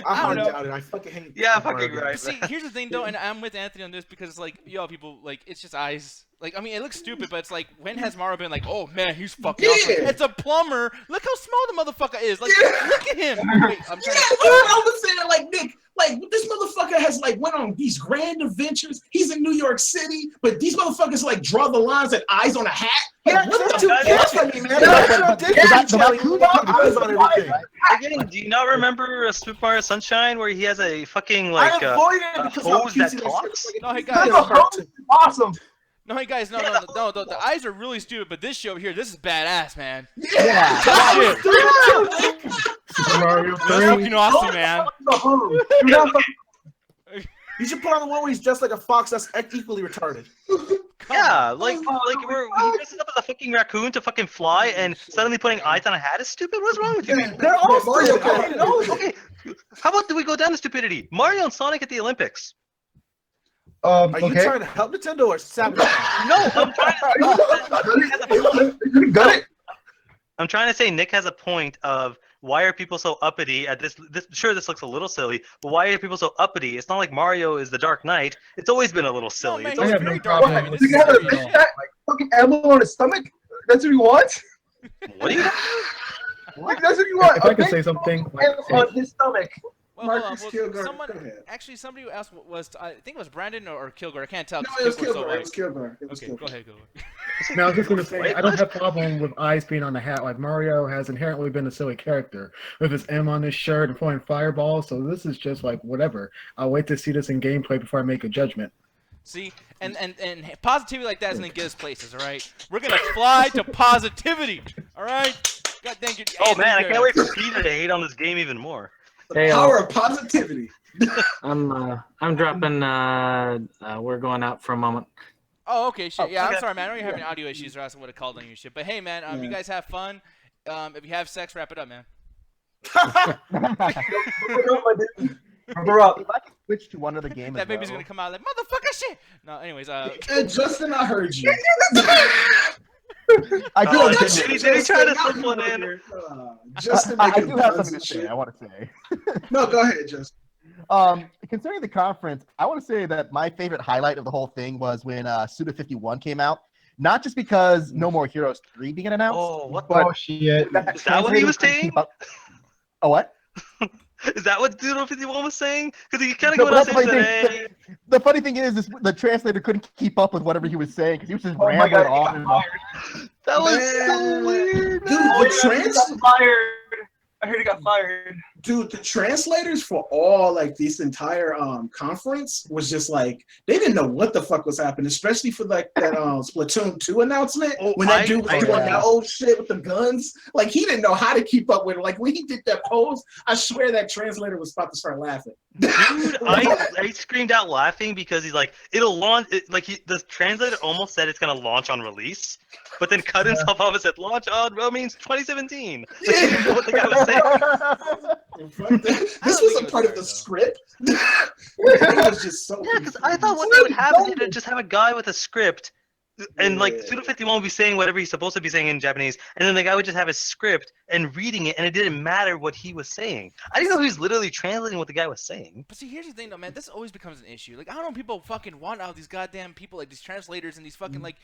A: I don't doubt it. I fucking hate.
F: Yeah, fucking right.
E: See, here's the thing though, and I'm with Anthony on this because it's like, yo, people, like, it's just eyes. Like, I mean, it looks stupid, but it's like, when has Mario been like, oh man, he's fucking awesome. It's a plumber. Look how small the motherfucker is. Like, look at him. Wait, I'm trying
G: I was saying, like, Nick, like, this motherfucker has, like, went on these grand adventures. He's in New York City, but these motherfuckers, like, draw the lines and eyes on a hat. Like, what the
F: Again, do you not remember Super Mario Sunshine where he has a fucking, like,
A: I avoided it because how
F: hose that
A: cutesy
F: talks?
E: No, hey guys.
J: Awesome.
E: No, hey guys, no, the eyes are really stupid, but this shit over here, this is badass, man.
J: Yeah.
L: Super Mario 3.
E: That's fucking awesome, man.
A: You should put on the one where he's just like a fox that's equally retarded.
F: Yeah, like we're dressing up as a fucking raccoon to fucking fly, and suddenly putting eyes on a hat is stupid. What's wrong with you?
A: They're all stupid.
F: Okay, how about do we go down to stupidity? Mario and Sonic at the Olympics.
A: Are you trying to help Nintendo or sabotage?
F: No, I'm trying to. I'm trying to say Nick has a point of why are people so uppity at this? Sure, this looks a little silly, but why are people so uppity? It's not like Mario is the Dark Knight. It's always been a little silly.
E: Man,
F: It's always
E: he's
F: been
E: very dark. I mean, this
J: You
E: is
J: got a
E: very-
J: fucking ammo on his stomach? That's what he wants?
F: What do you?
J: Like, that's what he wants.
L: If I can say something.
J: On his stomach.
E: Well, hold on.
G: Marcus
E: Well,
G: Kilgore,
E: someone,
G: go ahead.
E: actually, somebody asked what was I think it was Brandon or Kilgore. I can't tell.
G: No,
E: 'cause
G: it was
E: Kilgore's so
G: Kilgore.
E: white.
G: It was Kilgore. It was
E: Okay,
G: Kilgore.
E: go ahead, Kilgore.
L: Now, I was just going to say, I don't have a problem with eyes being on the hat. Like, Mario has inherently been a silly character with his M on his shirt and throwing fireballs, so this is just like, whatever. I'll wait to see this in gameplay before I make a judgment.
E: See, and positivity like that is gonna get us places. All right, we're gonna fly to positivity. All right. God dang it.
F: Oh man, I can't wait for Peter to hate on this game even more.
G: The power of positivity.
M: I'm dropping. We're going out for a moment.
E: Oh, okay, shit. Yeah, I'm
F: okay.
E: sorry, man. I know you're having audio issues, or else I would have called on you, shit. But hey, man, you guys have fun. If you have sex, wrap it up, man.
J: Cover up.
K: If I could switch to one other game,
E: That baby's gonna come out like motherfucker shit. No, anyways,
G: Justin, I heard you.
K: I do.
F: Oh,
K: have
F: did
K: something-
F: he try to slip one in?
G: Justin,
K: I
G: making
K: do have
G: puns
K: something
G: and
K: to say.
G: shit.
K: I want to say.
G: No, go ahead, Justin.
K: Concerning the conference, I want to say that my favorite highlight of the whole thing was when Suda 51 came out. Not just because No More Heroes 3 being announced.
F: Oh, what?
K: But
J: Oh, shit.
F: Is that what he was saying?
K: Oh, what?
F: Is that what Doodle 51 was saying? Because he kind of
K: No,
F: going
K: but
F: on
K: that's the
F: saying
K: funny
F: today.
K: thing. The funny thing is the translator couldn't keep up with whatever he was saying because he was just
J: Oh my
K: rambling
J: God, he
K: on
J: got
K: and on.
F: That was
G: Man.
F: so weird.
G: Dude, the trans.
J: fired. I heard he got fired.
G: Dude, the translators for all like this entire conference was just like they didn't know what the fuck was happening, especially for like that Splatoon 2 announcement when that dude was doing that old shit with the guns. Like he didn't know how to keep up with it. Like when he did that pose, I swear that translator was about to start laughing.
F: Dude, I screamed out laughing because he's like, it'll launch. The translator almost said it's gonna launch on release, but then cut himself off and said launch on means 2017. Like, he didn't know what the guy was saying.
G: This was a part of the script. It was just so.
F: Yeah, because I thought what would happen is to just have a guy with a script, and like Suda51 would be saying whatever he's supposed to be saying in Japanese, and then the guy would just have his script and reading it, and it didn't matter what he was saying. I didn't know he was literally translating what the guy was saying.
E: But see, here's the thing, though, man. This always becomes an issue. Like, I don't know, people fucking want all these goddamn people, like these translators and these fucking like,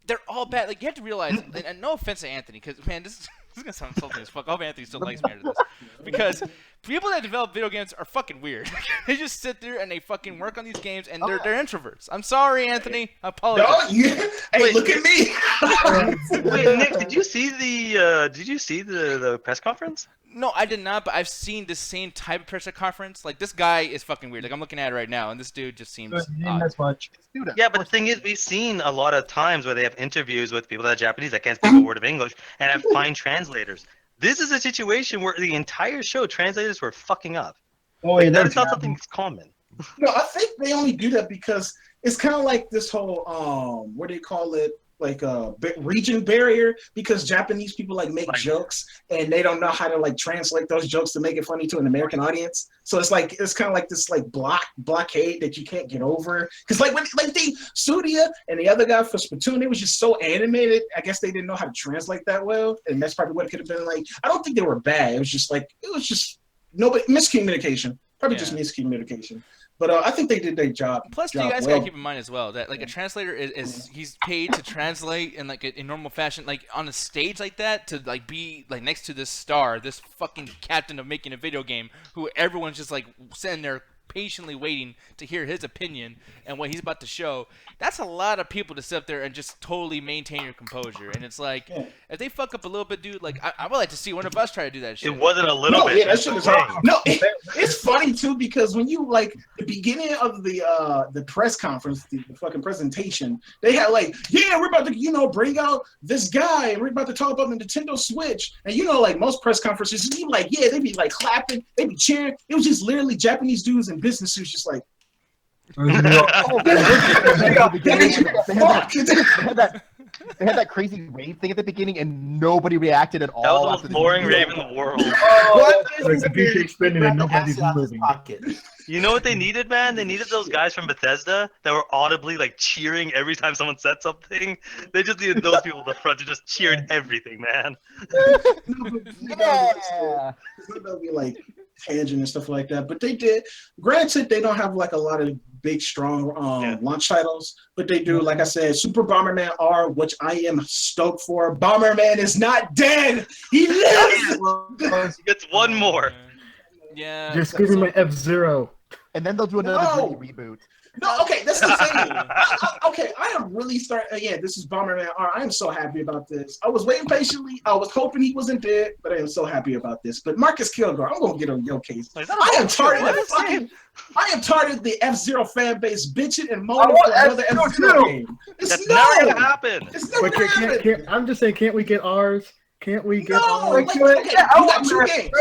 E: they're all bad. Like, you have to realize, and no offense to Anthony, because man, this is gonna sound insulting as fuck. I hope Anthony still likes me after this, because people that develop video games are fucking weird. They just sit there and they fucking work on these games, and they're introverts. I'm sorry, Anthony. I apologize.
G: No, hey, look at me.
F: Wait, Nick, did you see the press conference?
E: No, I did not, but I've seen the same type of press conference. Like, this guy is fucking weird. Like, I'm looking at it right now, and this dude just seems odd.
J: As much.
F: Yeah, but the thing is, we've seen a lot of times where they have interviews with people that are Japanese that can't speak a word of English and have fine translators. This is a situation where the entire show translators were fucking up.
J: Oh, yeah,
F: that's not something that's common.
G: No, I think they only do that because it's kind of like this whole what do you call it? Like a region barrier, because Japanese people like make jokes and they don't know how to like translate those jokes to make it funny to an American audience. So it's kind of like this like blockade that you can't get over. Because like when like Sudia and the other guy for Splatoon, they was just so animated. I guess they didn't know how to translate that well, and that's probably what it could have been like. I don't think they were bad. It was just miscommunication. Probably just miscommunication. But I think they did their job.
E: Plus, you guys gotta keep in mind as well that like a translator is he's paid to translate in like in normal fashion, like on a stage like that, to like be like next to this star, this fucking captain of making a video game, who everyone's just like sitting there patiently waiting to hear his opinion and what he's about to show. That's a lot of people to sit up there and just totally maintain your composure. And it's like, if they fuck up a little bit, dude, like I would like to see one of us try to do that shit.
F: It wasn't a little bit.
G: Yeah, that shit is hard. No, it's funny too, because when you like the beginning of the press conference, the fucking presentation, they had like, yeah, we're about to bring out this guy, and we're about to talk about the Nintendo Switch, and like most press conferences, you like, yeah, they'd be like clapping, they'd be cheering. It was just literally Japanese dudes in business suits, just like.
K: They had that crazy rave thing at the beginning, and nobody reacted at all.
F: That was the most boring rave in the world. You know what they needed, man? They needed those guys from Bethesda that were audibly like cheering every time someone said something. They just needed those people at the front to just cheer everything, man.
G: Yeah. They'll be like tangent and stuff like that, but they did. Granted, they don't have like a lot of big, strong launch titles, but they do. Like I said, Super Bomberman R, which I am stoked for. Bomberman is not dead. He lives.
F: He gets one more.
E: Yeah.
L: Just give me my F-Zero.
K: And then they'll do another reboot.
G: No, okay, that's the thing. I am really starting. Yeah, this is Bomberman R. I am so happy about this. I was waiting patiently. I was hoping he wasn't dead, but I am so happy about this. But Marcus Kilgore, I'm gonna get on your case. I am tired of the F-Zero fan base bitching and moaning for another F-Zero game.
F: That's never gonna happen.
G: It's never gonna happen.
L: I'm just saying, can't we get ours? Can't we get
G: ours?
L: ours?
G: Okay, you got 2 games.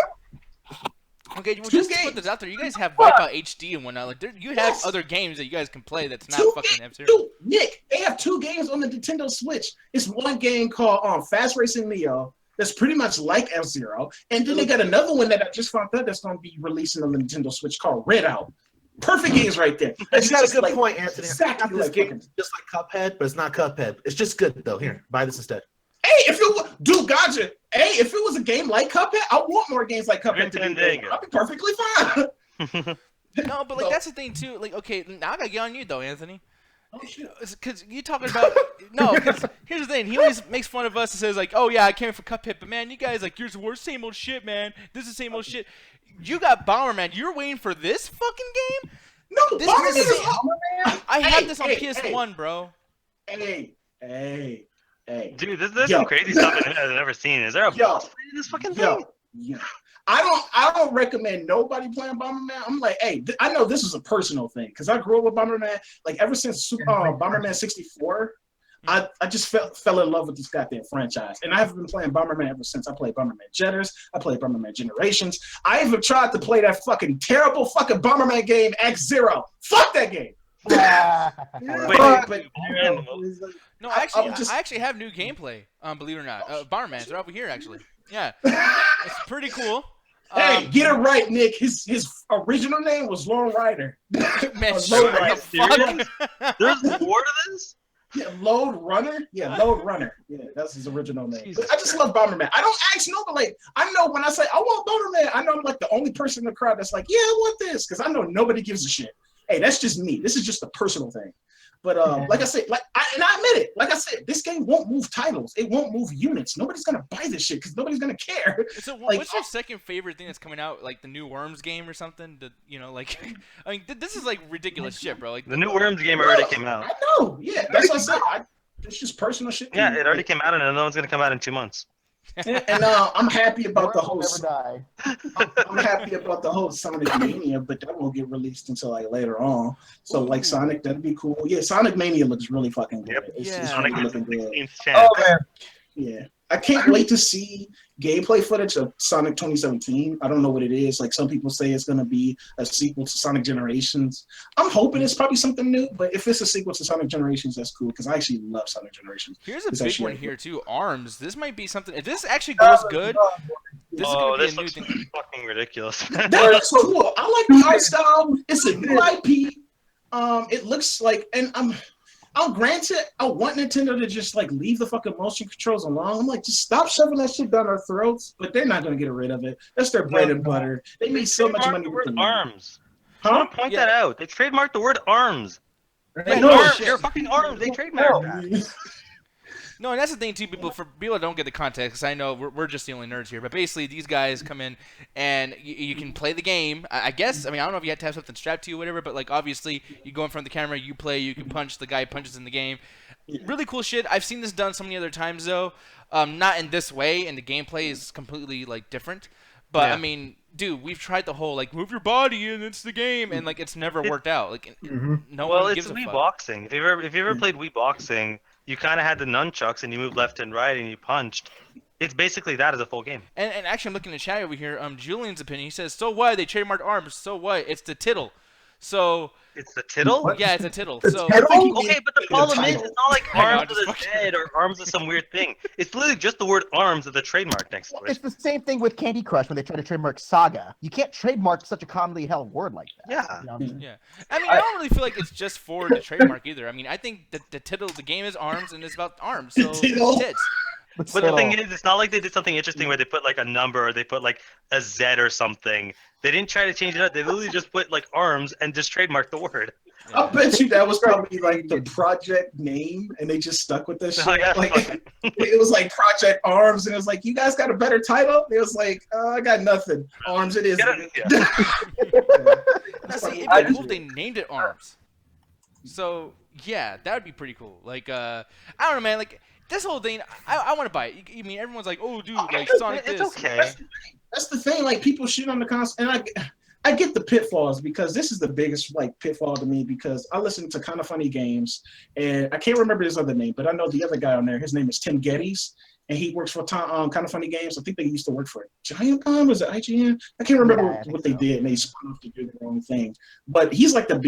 E: Okay, well, just put this out there. You guys have Wipeout HD and whatnot. Like, you have other games that you guys can play that's not fucking F-Zero.
G: Dude, Nick, they have 2 games on the Nintendo Switch. It's one game called Fast Racing Neo that's pretty much like F-Zero. And then they got another one that I just found out that's going to be releasing on the Nintendo Switch called Red Out. Perfect games right there.
A: You got a good point, Anthony.
G: Exactly
A: this game just like Cuphead, but it's not Cuphead. It's just good, though. Here, buy this instead.
G: Hey, gotcha. Hey, if it was a game like Cuphead, I want more games like Cuphead to be there. I'd be perfectly fine.
E: No, but like that's the thing too. Like, okay, now I gotta get on you though, Anthony. Oh shit. Because you talking about because here's the thing. He always makes fun of us and says like, oh yeah, I came for Cuphead, but man, you guys like yours worse, same old shit, man. This is the same old shit. You got Bomberman. You're waiting for this fucking game?
G: No, this is Bomberman.
E: I have this on PS1, bro.
G: Hey.
F: Dude, there's some crazy stuff I've never seen. Is there a boss fight in this fucking thing?
G: Yeah. I don't recommend nobody playing Bomberman. I'm like, hey, I know this is a personal thing because I grew up with Bomberman. Like ever since Bomberman 64, I just fell in love with this goddamn franchise, and I have been playing Bomberman ever since. I played Bomberman Jetters, I played Bomberman Generations. I even tried to play that fucking terrible fucking Bomberman game X Zero. Fuck that game.
E: No, I actually have new gameplay. Believe it or not, Bomberman, they're over here actually. Yeah, it's pretty cool.
G: Hey, get it right, Nick. His original name was Lone Rider.
E: Man,
G: Lone Rider.
F: There's more to this?
G: Yeah, Load Runner. Yeah, Load Runner. Yeah, that's his original name. But I just love Bomberman. I don't actually know, but like I know when I say I want Bomberman, I know I'm like the only person in the crowd that's like, yeah, I want this, because I know nobody gives a shit. Hey, that's just me. This is just a personal thing. But like I said, I admit it. Like I said, this game won't move titles. It won't move units. Nobody's gonna buy this shit because nobody's gonna care.
E: So,
G: like,
E: what's your second favorite thing that's coming out? Like the new Worms game or something? Like, I mean, this is like ridiculous shit, bro. Like
F: the new Worms game already came out.
G: I know. Yeah, that's what I said. It's just personal shit.
F: Yeah, it already came out, and another one's gonna come out in 2 months.
G: And I'm happy about the whole. I'm happy about the whole Sonic Mania, but that won't get released until like later on. So like Sonic, that'd be cool. Yeah, Sonic Mania looks really fucking good.
F: Yep.
G: It's
F: Sonic
G: really looking good.
F: Oh
G: man. Yeah, I can't wait to see gameplay footage of Sonic 2017. I don't know what it is. Like some people say it's gonna be a sequel to Sonic Generations. I'm hoping it's probably something new, but if it's a sequel to Sonic Generations, that's cool because I actually love Sonic Generations.
E: Here's a big one here too. ARMS. This might be something. If this actually goes good, this is gonna be a new thing.
F: Fucking ridiculous.
G: That's cool. I like the art style. It's a new IP. It looks like, and I'll grant it. I want Nintendo to just like leave the fucking motion controls alone. I'm like, just stop shoving that shit down our throats. But they're not gonna get rid of it. That's their bread and butter. They made so much money with the
F: ARMS.
G: Huh?
F: Point that out. They trademarked the word ARMS.
E: Yeah,
F: They're fucking ARMS. They trademarked that.
E: No, and that's the thing too. People that don't get the context, because I know we're just the only nerds here. But basically, these guys come in and you can play the game. I guess. I mean, I don't know if you have to have something strapped to you, or whatever. But like, obviously, you go in front of the camera, you play, you can punch. The guy punches in the game. Really cool shit. I've seen this done so many other times though. Not in this way, and the gameplay is completely like different. But I mean, dude, we've tried the whole like move your body and it's the game, and like it's never worked out. Like no one gives a fuck.
F: Well, it's Wii Boxing. If you ever played Wii Boxing, you kind of had the nunchucks and you moved left and right and you punched. It's basically that as a full game.
E: And actually, I'm looking at the chat over here. Julian's opinion. He says, "So what? They trademarked ARMS. So what? It's the tittle." So
F: it's the tittle?
E: What? Yeah, it's a tittle.
F: So okay, but the problem is, it's not like arms with a Z or arms with some weird thing. It's literally just the word arms with a trademark next to it.
K: It's the same thing with Candy Crush when they try to trademark Saga. You can't trademark such a commonly held word like that.
F: Yeah.
K: You know what I mean?
E: Yeah. I mean, I don't really feel like it's just for the trademark either. I mean, I think that the game is ARMS and it's about arms. So tits.
F: But the thing is, it's not like they did something interesting where they put like a number or they put like a Z or something. They didn't try to change it up. They literally just put like arms and just trademarked the word.
G: I'll bet you that was probably like the project name, and they just stuck with this shit. Like it was like Project Arms, and it was like, you guys got a better title? It was like, I got nothing. Arms it is.
E: Now, see, it'd be cool if they named it ARMS. So yeah, that would be pretty cool. Like I don't know, man. Like this whole thing, I want to buy it. I mean, everyone's like, oh, dude, like Sonic this.
F: It's okay.
G: That's the thing. Like people shit on the console, and I get the pitfalls because this is the biggest like pitfall to me because I listen to Kind of Funny Games, and I can't remember his other name, but I know the other guy on there. His name is Tim Geddes, and he works for Kind of Funny Games. I think they used to work for Giant Bomb. Was it IGN? I can't remember what they did, and they spun off to do the wrong thing. But he's like the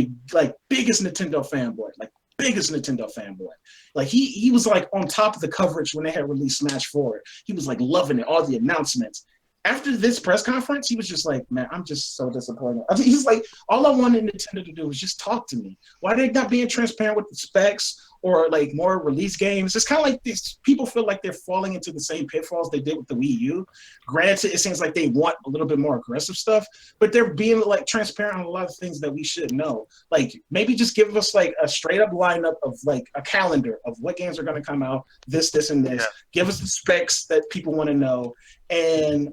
G: biggest Nintendo fanboy, like biggest Nintendo fanboy. Like he was like on top of the coverage when they had released Smash 4. He was like loving it, all the announcements. After this press conference, he was just like, man, I'm just so disappointed. I mean, he's like, all I wanted Nintendo to do was just talk to me. Why are they not being transparent with the specs or like more release games? It's kind of like these people feel like they're falling into the same pitfalls they did with the Wii U. Granted, it seems like they want a little bit more aggressive stuff, but they're being like transparent on a lot of things that we should know. Like maybe just give us like a straight up lineup of like a calendar of what games are going to come out, this, and this. Yeah. Give us the specs that people want to know. And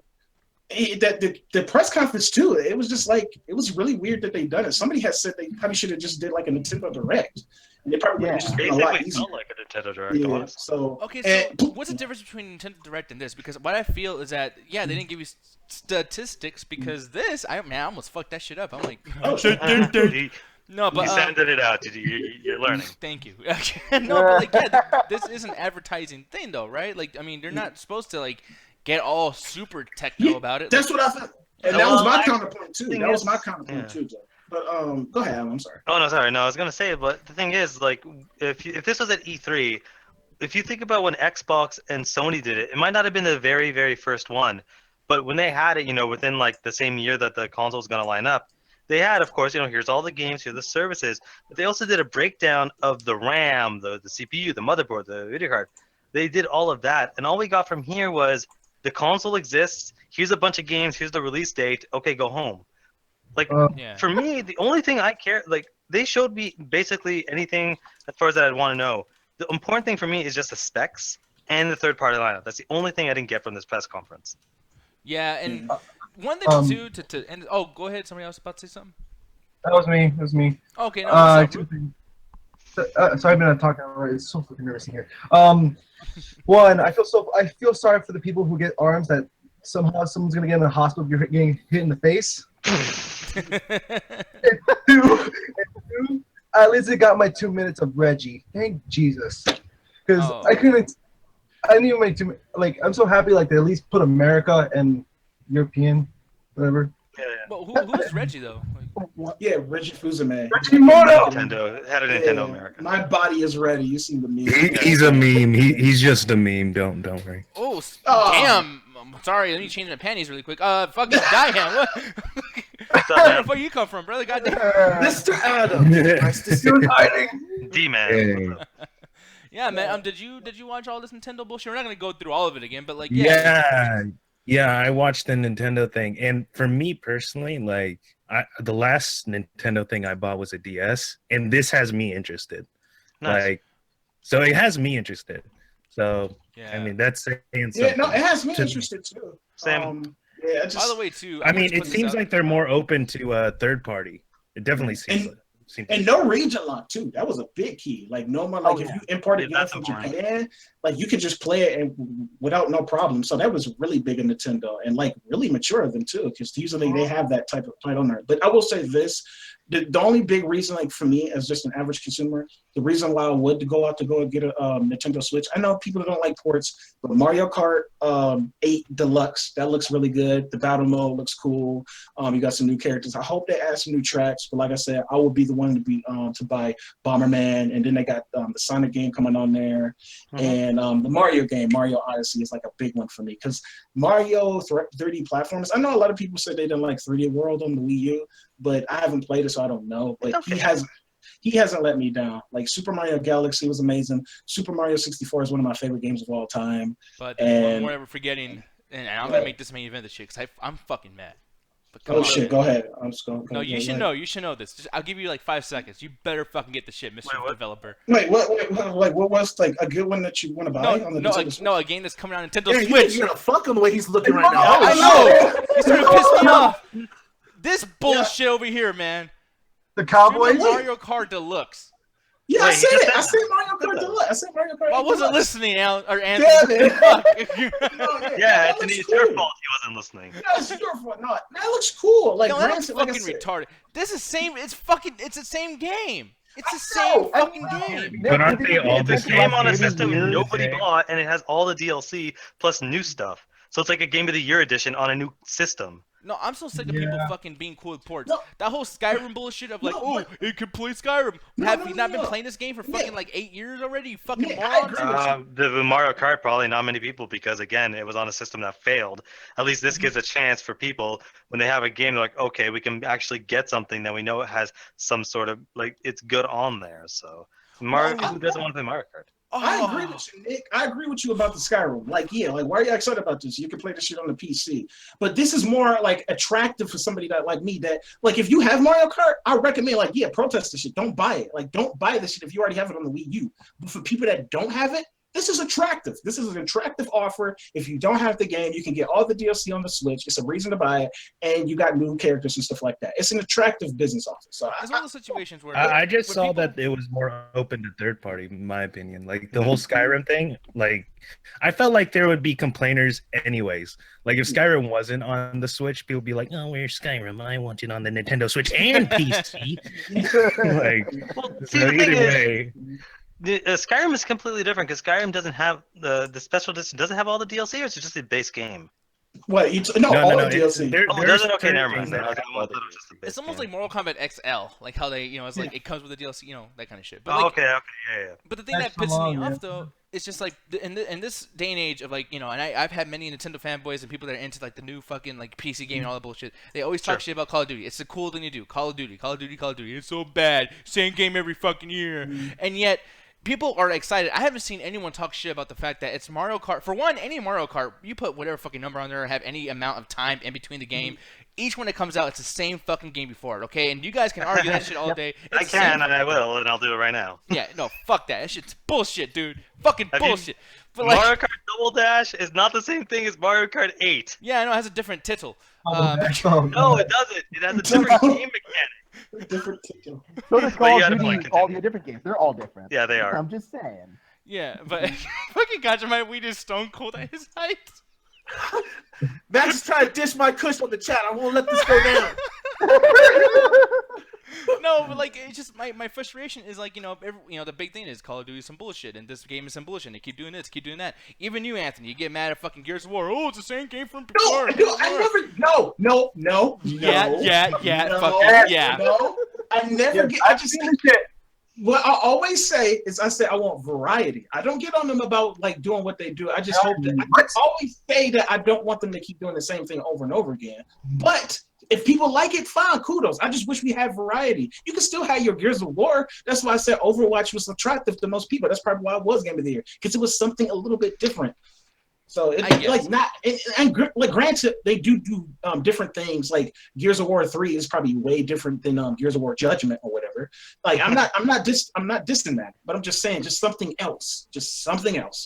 G: The press conference too. It was just like it was really weird that they done it. Somebody had said they probably should have just did like a Nintendo Direct, and they probably would have just been a lot
F: Basically
G: easier.
F: felt like a Nintendo Direct.
G: Yeah.
F: Honestly.
G: So
E: Okay, so what's the difference between Nintendo Direct and this? Because what I feel is that they didn't give you statistics because this, I almost fucked that shit up. I'm like, no, but
F: you sounded it out. You're learning.
E: Thank you. No, but like, this is an advertising thing, though, right? Like, I mean, they're not supposed to like get all super techno about it.
G: That's what I thought, and that was my counterpoint too. That was my counterpoint too, Joe. But go ahead, Alan, I'm sorry.
F: Oh no, sorry. No, I was gonna say, but the thing is, like, if this was at E3, if you think about when Xbox and Sony did it, it might not have been the very, very first one, but when they had it, within like the same year that the console was gonna line up, they had, of course, here's all the games, here's the services, but they also did a breakdown of the RAM, the CPU, the motherboard, the video card. They did all of that, and all we got from here was the console exists. Here's a bunch of games. Here's the release date. Okay, go home. Like, for me, the only thing I care, like, they showed me basically anything as far as that I'd want to know. The important thing for me is just the specs and the third-party lineup. That's the only thing I didn't get from this press conference.
E: Yeah, and one thing too to end. Oh, go ahead. Somebody else about to say something.
J: That was me. That was me.
E: Okay. No,
J: two things. Sorry, I've been talking already. It's so fucking nervous in here. One, I feel sorry for the people who get arms that somehow someone's gonna get in the hospital if you're getting hit in the face. and two, I at least got my 2 minutes of Reggie. Thank Jesus, because I didn't even make too. Like, I'm so happy. Like, they at least put America and European, whatever.
E: But who's Reggie though?
G: Yeah, Reggie Fils-Aimé.
F: Nintendo had a Nintendo America.
G: My body is ready. You seen the meme?
N: He's a meme. He's just a meme. Don't worry.
E: Oh, damn! I'm sorry. Let me change my panties really quick. Fucking Diane. What? Where the fuck you come from, brother? Goddamn.
A: Mr. Adam. Nice to see you hiding.
F: D-man.
E: Yeah, man. Did you watch all this Nintendo bullshit? We're not gonna go through all of it again, but like,
N: yeah, I watched the Nintendo thing, and for me personally, like, the last Nintendo thing I bought was a DS, and this has me interested.
F: Nice.
N: Like, so it has me interested. So I mean, that's saying something.
G: Yeah, no, it has me interested too.
F: Same.
G: Yeah,
E: by the way, too.
N: I mean, it seems like they're more open to third party. It definitely seems.
G: And no region lock too. That was a big key. Like, no more, like, if you imported games from Japan, like, you could just play it and without no problem. So that was really big in Nintendo, and like really mature of them too, because usually they have that type of title on there. But I will say this: the only big reason, like, for me as just an average consumer, the reason why I would go out to go and get a Nintendo Switch. I know people don't like ports, but Mario Kart 8 Deluxe, that looks really good. The battle mode looks cool. You got some new characters. I hope they add some new tracks. But like I said, I would be the one to buy Bomberman, and then they got the Sonic game coming on there, and the Mario game, Mario Odyssey, is like a big one for me because Mario 3D platformers. I know a lot of people said they didn't like 3D World on the Wii U, but I haven't played it, so I don't know. But he hasn't let me down. Like, Super Mario Galaxy was amazing. Super Mario 64 is one of my favorite games of all time.
E: But one more ever forgetting, and I'm gonna make this main event this shit because I'm fucking mad.
G: Oh shit! Go ahead. I'm just going.
E: No, you should know. You should know this. I'll give you like 5 seconds. You better fucking get the shit, Mr. Developer.
G: Wait, what was like a good one that you want to buy on the Nintendo Switch?
E: No, a game that's coming out on Nintendo Switch.
A: You're gonna fuck him the way he's looking right now.
E: I know. He's trying to piss me off. This bullshit over here, man.
J: The Cowboys.
E: Super Mario Kart Deluxe.
G: Yeah, I said it. I said Mario Kart Deluxe. I said Mario Kart.
E: I wasn't listening, Alan or Anthony.
F: Yeah, Anthony, it's your fault he wasn't listening.
G: No, it's your fault. No, that looks cool. Like,
E: no, that's fucking retarded. This is same. It's the same game. It's the same fucking game.
N: But aren't they all the
F: It's a
N: same?
F: game on a system nobody bought, and it has all the DLC plus new stuff. So it's like a Game of the Year edition on a new system.
E: No, I'm so sick of people fucking being cool with ports. That whole Skyrim bullshit of like, it can play Skyrim. Have you not been playing this game for fucking like 8 years already? You fucking morons.
F: The Mario Kart, probably not many people, because again, it was on a system that failed. At least this gives a chance for people when they have a game, they're like, okay, we can actually get something that we know it has some sort of, like, it's good on there. So Mario, who doesn't want to play Mario Kart?
G: I agree with you, Nick. I agree with you about the Skyrim. Like, yeah, like, why are you excited about this? You can play this shit on the PC. But this is more, like, attractive for somebody that, like me, that, like, if you have Mario Kart, I recommend, like, protest this shit. Don't buy it. Like, don't buy this shit if you already have it on the Wii U. But for people that don't have it, this is attractive. This is an attractive offer. If you don't have the game, you can get all the DLC on the Switch. It's a reason to buy it, and you got new characters and stuff like that. It's an attractive business offer. So
E: it's one of those situations where
N: I just saw that it was more open to third party, in my opinion. Like the whole Skyrim thing, like I felt like there would be complainers anyways. Like if Skyrim wasn't on the Switch, people would be like, "Oh, where's Skyrim? I want it on the Nintendo Switch and PC." Like,
F: well,
N: so either way.
F: Skyrim is completely different because Skyrim doesn't have the special edition. Doesn't have all the DLC, or it's just a base game.
G: What? No, DLC.
F: Doesn't. Okay, never mind.
E: It's almost like Mortal Kombat XL, like how they, it's like it comes with the DLC, that kind of shit. But
F: okay, yeah.
E: But the thing that pisses me off though, it's just like in this day and age of like and I've had many Nintendo fanboys and people that are into like the new fucking like PC game and all that bullshit. They always talk shit about Call of Duty. It's the cool thing to do. Call of Duty. It's so bad. Same game every fucking year, and yet. People are excited. I haven't seen anyone talk shit about the fact that it's Mario Kart. For one, any Mario Kart, you put whatever fucking number on there, have any amount of time in between the game. Each one that comes out, it's the same fucking game before it, okay? And you guys can argue that shit all day.
F: I can, and I will, and I'll do it right now.
E: Yeah, no, fuck that. That shit's bullshit, dude. Fucking bullshit.
F: But Mario Kart Double Dash is not the same thing as Mario Kart 8.
E: Yeah, I know, it has a different title.
F: No, it doesn't. It has a different game mechanic.
G: Different title.
K: So does Call of Duty, all the different games. They're all different.
F: Yeah, they are.
K: I'm just saying.
E: Yeah, but fucking gotcha, my weed is stone cold at his height.
A: Max is trying to dish my kush on the chat. I won't let this go down.
E: No, but like it's just my frustration is like the big thing is Call of Duty is some bullshit and this game is some bullshit. And they keep doing this, keep doing that. Even you, Anthony, you get mad at fucking Gears of War. Oh, it's the same game from before.
G: No, I never. No.
E: Yeah.
G: No, I never get. I just. What I always say is, I want variety. I don't get on them about like doing what they do. I just hope that I always say that I don't want them to keep doing the same thing over and over again. But if people like it, fine, kudos. I just wish we had variety. You can still have your Gears of War. That's why I said Overwatch was attractive to most people. That's probably why it was Game of the Year, because it was something a little bit different. So it's like not, and like granted, they do different things. Like Gears of War 3 is probably way different than Gears of War Judgment or whatever. Like I'm not dissing that, but I'm just saying just something else.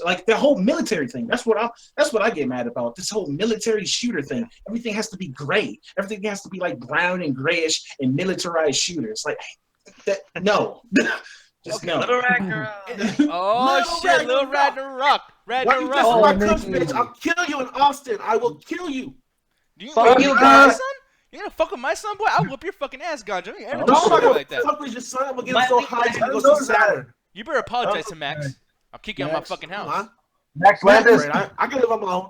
G: Like the whole military thing. That's what I get mad about. This whole military shooter thing. Everything has to be gray. Everything has to be like brown and grayish and militarized shooters. Like that. No. Just no.
F: Little Ragnarok.
E: Oh shit, Little Ragnarok.
A: Why you dissing my kush, bitch? I'll kill you in Austin. I will kill you.
E: Fuck you, guys. You gonna fuck with my son, boy? I'll whoop your fucking ass, Ganja.
A: I'm not gonna like that. Fuck with your son. I'm gonna get him so high he's gonna go see Saturn.
E: You better apologize to Max. I'll kick you out of my fucking house.
J: Max Landis.
A: I can live on my own.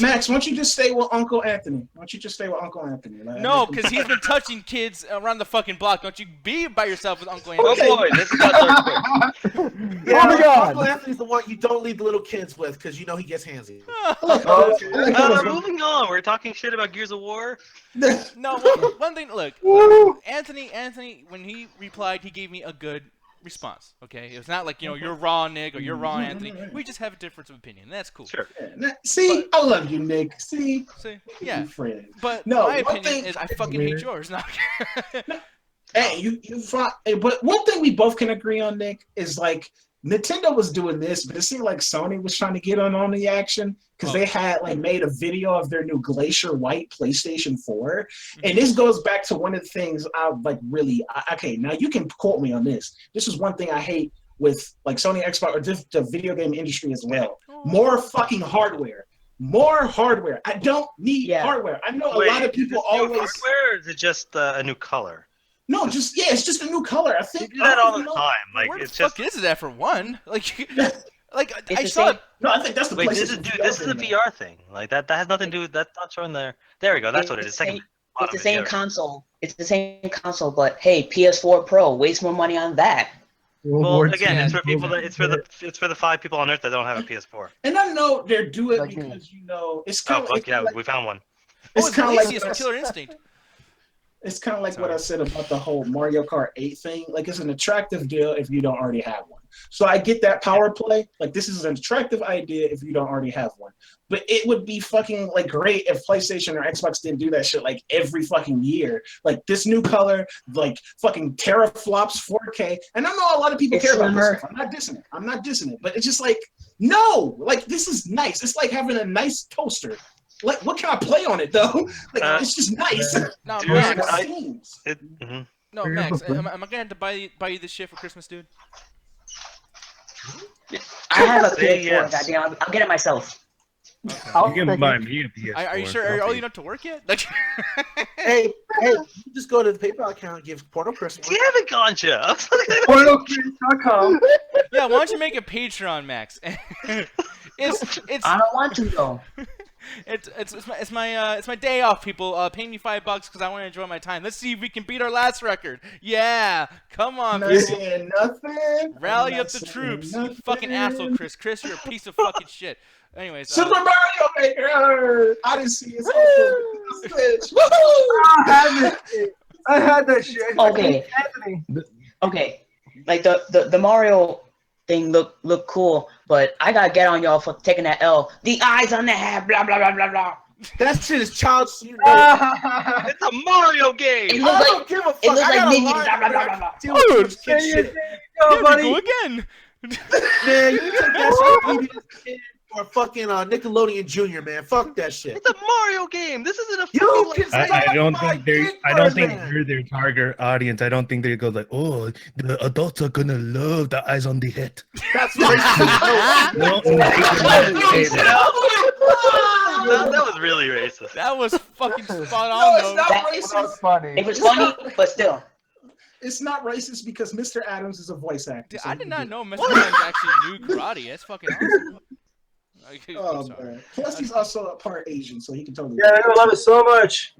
G: Max, why don't you just stay with Uncle Anthony? Like,
E: no, because he's been touching kids around the fucking block. Don't you be by yourself with Uncle Anthony.
F: Oh boy, this is not
A: yeah, oh my God. Uncle Anthony's the one you don't leave the little kids with because you know he gets handsy.
F: Moving on, we're talking shit about Gears of War.
E: No, one thing. Look, Anthony, when he replied, he gave me a good response. Okay, it was not like you're raw Nick or you're raw Anthony. We just have a difference of opinion. That's cool.
F: Sure.
G: See, I love you, Nick. See,
E: yeah.
G: Friends.
E: But my opinion is I fucking hate yours. Not.
G: Hey, you fought. But one thing we both can agree on, Nick, is like Nintendo was doing this, but it seemed like Sony was trying to get on the action because they had like made a video of their new Glacier White PlayStation 4. And this goes back to one of the things I like really, okay, now you can quote me on this. This is one thing I hate with like Sony, Xbox, or just the video game industry as well. More fucking hardware. More hardware. I don't need hardware. I know a lot of people always.
F: Hardware, or is it just a new color?
G: No, it's just a new color. I think
F: you do that all the time. Like
E: where
F: it's
E: the fuck
F: just
E: is that for one? Like I
G: it's
E: saw it.
G: No, I think that's the
F: wait.
G: PlayStation
F: This is a VR thing. Like that has nothing to do with that's not showing there. There we go. That's what it is. Second.
O: It's the same console. It's the same console, but hey, PS4 Pro, waste more money on that.
F: Well, again, it's for people that it's for the 5 people on Earth that don't have a PS4.
G: And I know they're doing it because it's kind of
F: we found one.
G: It's kind of like
E: Killer Instinct.
G: It's kind of like what
E: Sorry.
G: I said about the whole Mario Kart 8 thing. Like, it's an attractive deal if you don't already have one. So I get that power play. Like, this is an attractive idea if you don't already have one. But it would be fucking like great if PlayStation or Xbox didn't do that shit like every fucking year. Like this new color, like fucking teraflops 4K. And I know a lot of people care about this stuff. I'm not dissing it. But it's just like, no, like this is nice. It's like having a nice toaster. Like, what can I play on it though? Like, it's just nice.
E: No,
F: Dude,
E: Max. No,
F: Here's
E: Max.
F: the thing.
E: Am I gonna have to buy you this shit for Christmas, dude?
O: I have a
F: Say
O: PS4.
F: yes.
O: Goddamn, I'm getting it myself.
N: You can buy me a PS4.
E: Are you sure? Are you old enough to work yet? Like,
A: Hey, you just go to the PayPal account and give Portal Christmas.
F: You haven't gone yet.
J: PortalChris.com.
E: yeah, why don't you make a Patreon, Max? it's
O: I don't want to though.
E: It's my day off, people. Pay me $5 because I want to enjoy my time. Let's see if we can beat our last record. Yeah, come on,
G: I'm not
E: people.
G: saying nothing.
E: Rally
G: I'm
E: up
G: not
E: the
G: saying
E: troops. You
G: nothing.
E: fucking asshole, Chris. Chris, you're a piece of fucking shit. Anyways,
G: Super Mario Maker Odyssey is also Switch.
J: I had that shit.
O: Okay.
J: Anthony.
O: Okay, like the Mario thing look cool, but I gotta get on y'all for taking that L. The eyes on the head, blah blah blah blah blah.
A: That shit is childish. You know.
F: It's a Mario game.
O: It
A: I
O: looks
A: don't
O: like
A: give a fuck.
O: it looks
A: I
O: like
A: got a
O: Minion,
A: line
O: blah blah
A: where
O: blah
A: I
O: blah.
A: deal with too much kid shit.
E: here
J: buddy.
E: we go again.
A: Man, you take that shit to PBS Kid or fucking Nickelodeon Junior, man. Fuck that shit.
F: It's a Mario game. This isn't a
A: You
F: fucking
A: can
N: I don't
A: my
N: think they're.
A: dick,
N: I don't think
A: Birdman.
N: they're their target audience. I don't think they go like, "Oh, the adults are gonna love the eyes on the head."
A: That's racist.
N: No, they cannot say that.
F: that was really racist.
E: That was fucking spot
G: No,
E: on,
G: it's
E: though.
G: not
O: That-
G: racist.
K: funny.
O: It was funny, but still.
G: It's not racist because Mr. Adams is a voice actor.
E: Dude,
G: so
E: I
G: he
E: did
G: can
E: not
G: do
E: know
G: it.
E: Mr. Adams actually knew karate. That's fucking awesome. Okay, I'm
G: Oh
E: sorry.
G: man! Plus, he's also a part Asian, so he can totally.
J: Yeah, I love it so much.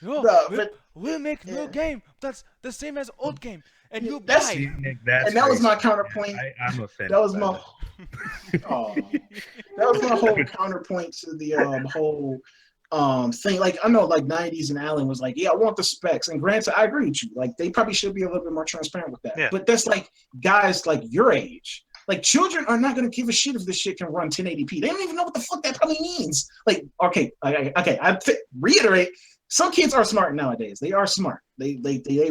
E: Yo,
G: No,
E: we'll make new game that's the same as old game, and you
G: That's-
E: buy.
N: See, Nick, that's
G: And that was my
N: racist.
G: counterpoint.
N: I'm offended.
G: That was
N: by
G: my.
N: that.
G: Oh, that was my whole counterpoint to the whole thing. Like I know, like '90s and Alan was like, "Yeah, I want the specs." And granted, I agree with you. Like they probably should be a little bit more transparent with that.
F: Yeah.
G: But that's like guys like your age. Like children are not gonna give a shit if this shit can run 1080p. They don't even know what the fuck that probably means. Like, okay, reiterate. Some kids are smart nowadays. They are smart. They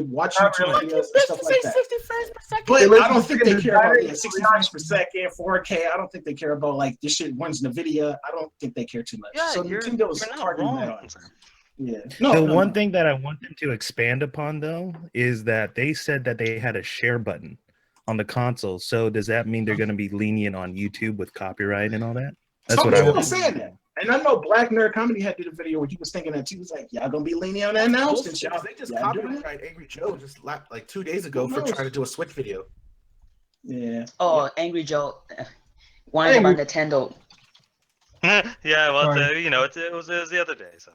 G: watch YouTube videos and stuff like that.
A: 60 frames per second.
G: But
J: They
G: I don't think they
J: listen to
G: care about
J: the
G: 60 frames per second, 4K. I don't think they care about like this shit runs NVIDIA. I don't think they care too much.
F: Yeah,
G: So
F: you're
G: Nintendo is
F: not
G: targeting that
F: wrong.
G: on. Yeah. No.
N: The
G: no,
N: one
G: no.
N: thing that I want them to expand upon, though, is that they said that they had a share button on the console. So does that mean they're going to be lenient on YouTube with copyright and all that? That's
G: Some
N: what I
G: people
N: want.
G: were saying that. And I know Black Nerd Comedy had did a video where he was thinking that too. He was like, "Y'all gonna be lenient on that now?"
A: Bullshit,
G: Since y'all,
A: they just
G: y'all doing it?
A: copyrighted Angry Joe just like 2 days ago
G: Who
A: for
G: knows?
A: trying to do a Switch video.
G: Yeah.
O: Oh, Angry Joe whining about Nintendo.
F: Yeah, well,
J: Sorry.
F: you know, it was the other day, so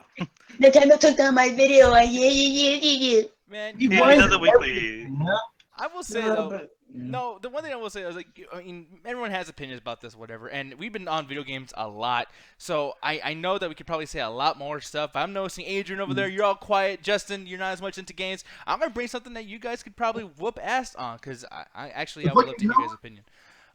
O: Nintendo took down my video. Yeah.
E: Man,
F: he
J: whined
F: does it weekly.
E: I will say
G: Yeah,
E: though.
G: but-
E: No, the one thing I will say is like, I mean, everyone has opinions about this, whatever, and we've been on video games a lot, so I know that we could probably say a lot more stuff. I'm noticing Adrian over there, you're all quiet. Justin, you're not as much into games. I'm gonna bring something that you guys could probably whoop ass on, because I would love to hear your guys' opinion.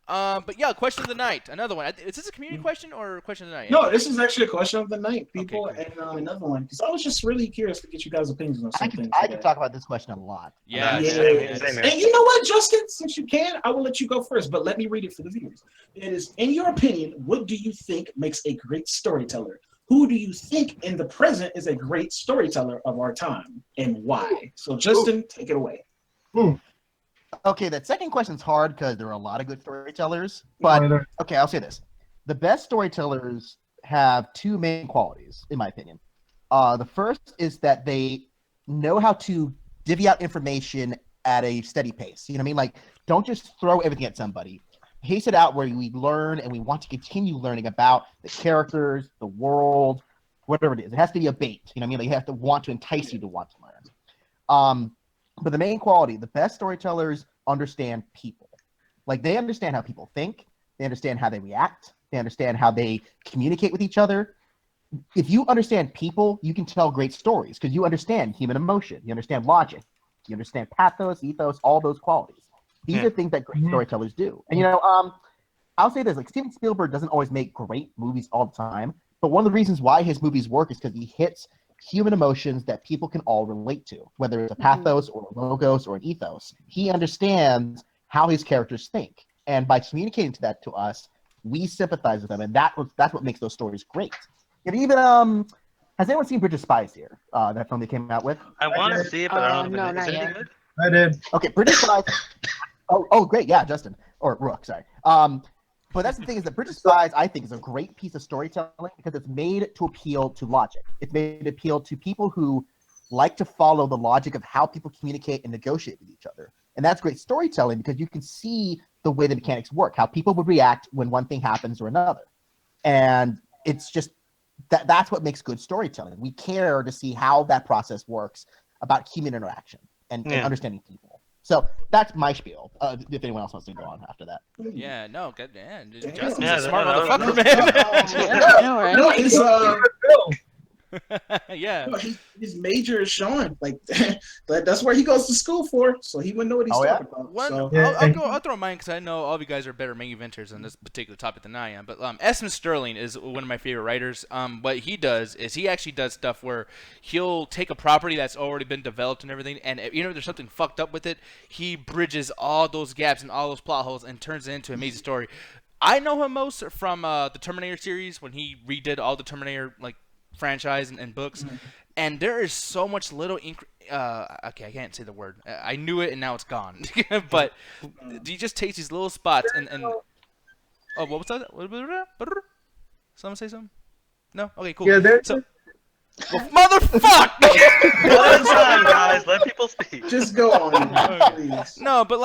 E: But yeah, question of the night, another one. Is this a community question or a question of the night?
G: No, this is actually a question of the night, people,
E: Okay,
G: and another one because I was just really curious to get you guys' opinions on
K: I
G: something.
K: could
G: today.
K: talk about this question a lot.
E: Yeah,
F: Yeah,
E: same
F: same
E: here.
F: here.
G: And you know what, Justin? Since you can, I will let you go first, but let me read it for the viewers. It is, in your opinion, what do you think makes a great storyteller? Who do you think in the present is a great storyteller of our time, and why? So, Justin, take it away.
K: Okay, that second question's hard because there are a lot of good storytellers. But okay, I'll say this: the best storytellers have two main qualities, in my opinion. The first is that they know how to divvy out information at a steady pace. You know what I mean? Like, don't just throw everything at somebody. Pace it out where we learn and we want to continue learning about the characters, the world, whatever it is. It has to be a bait. You know what I mean? Like, you have to want to entice you to want to learn. But the main quality, the best storytellers understand people. Like, they understand how people think. They understand how they react. They understand how they communicate with each other. if you understand people, you can tell great stories because you understand human emotion, you understand logic, you understand pathos, ethos, all those qualities. These are things that great storytellers do. And I'll say this: like Steven Spielberg doesn't always make great movies all the time, but one of the reasons why his movies work is because he hits human emotions that people can all relate to, whether it's a pathos or a logos or an ethos. He understands how his characters think, and by communicating that to us, we sympathize with them, and that's what makes those stories great. And even has anyone seen Bridge of Spies here? That film they came out with.
F: I want to see it, but I don't know. Is it any good?
J: I did.
K: Okay, Bridge of Spies. Oh, great, yeah, Justin or Rook, sorry. But that's the thing is that Bridge of Spies, I think, is a great piece of storytelling because it's made to appeal to logic. It's made to appeal to people who like to follow the logic of how people communicate and negotiate with each other. And that's great storytelling because you can see the way the mechanics work, how people would react when one thing happens or another. And it's just that's what makes good storytelling. We care to see how that process works about human interaction and understanding people. So that's my spiel. If anyone else wants to go on after that.
E: Yeah, no, good man. Justin's a smart motherfucker, man.
G: No, he's
E: yeah.
G: No, his major is Sean. Like that's where he goes to school for, so he wouldn't know what he's talking about.
E: I'll throw mine because I know all of you guys are better main eventers on this particular topic than I am. But Esmond Sterling is one of my favorite writers. What he does is he actually does stuff where he'll take a property that's already been developed and everything, and there's something fucked up with it, he bridges all those gaps and all those plot holes and turns it into an amazing story. I know him most from the Terminator series when he redid all the Terminator franchise and books, and there is so much little okay, I can't say the word. I knew it and now it's gone. But he just takes these little spots and oh, what was that? Someone say something? No? Okay, cool.
J: Yeah,
E: motherfuck!
F: One at a time, guys. Let people speak.
G: Just go on, please.
E: No, but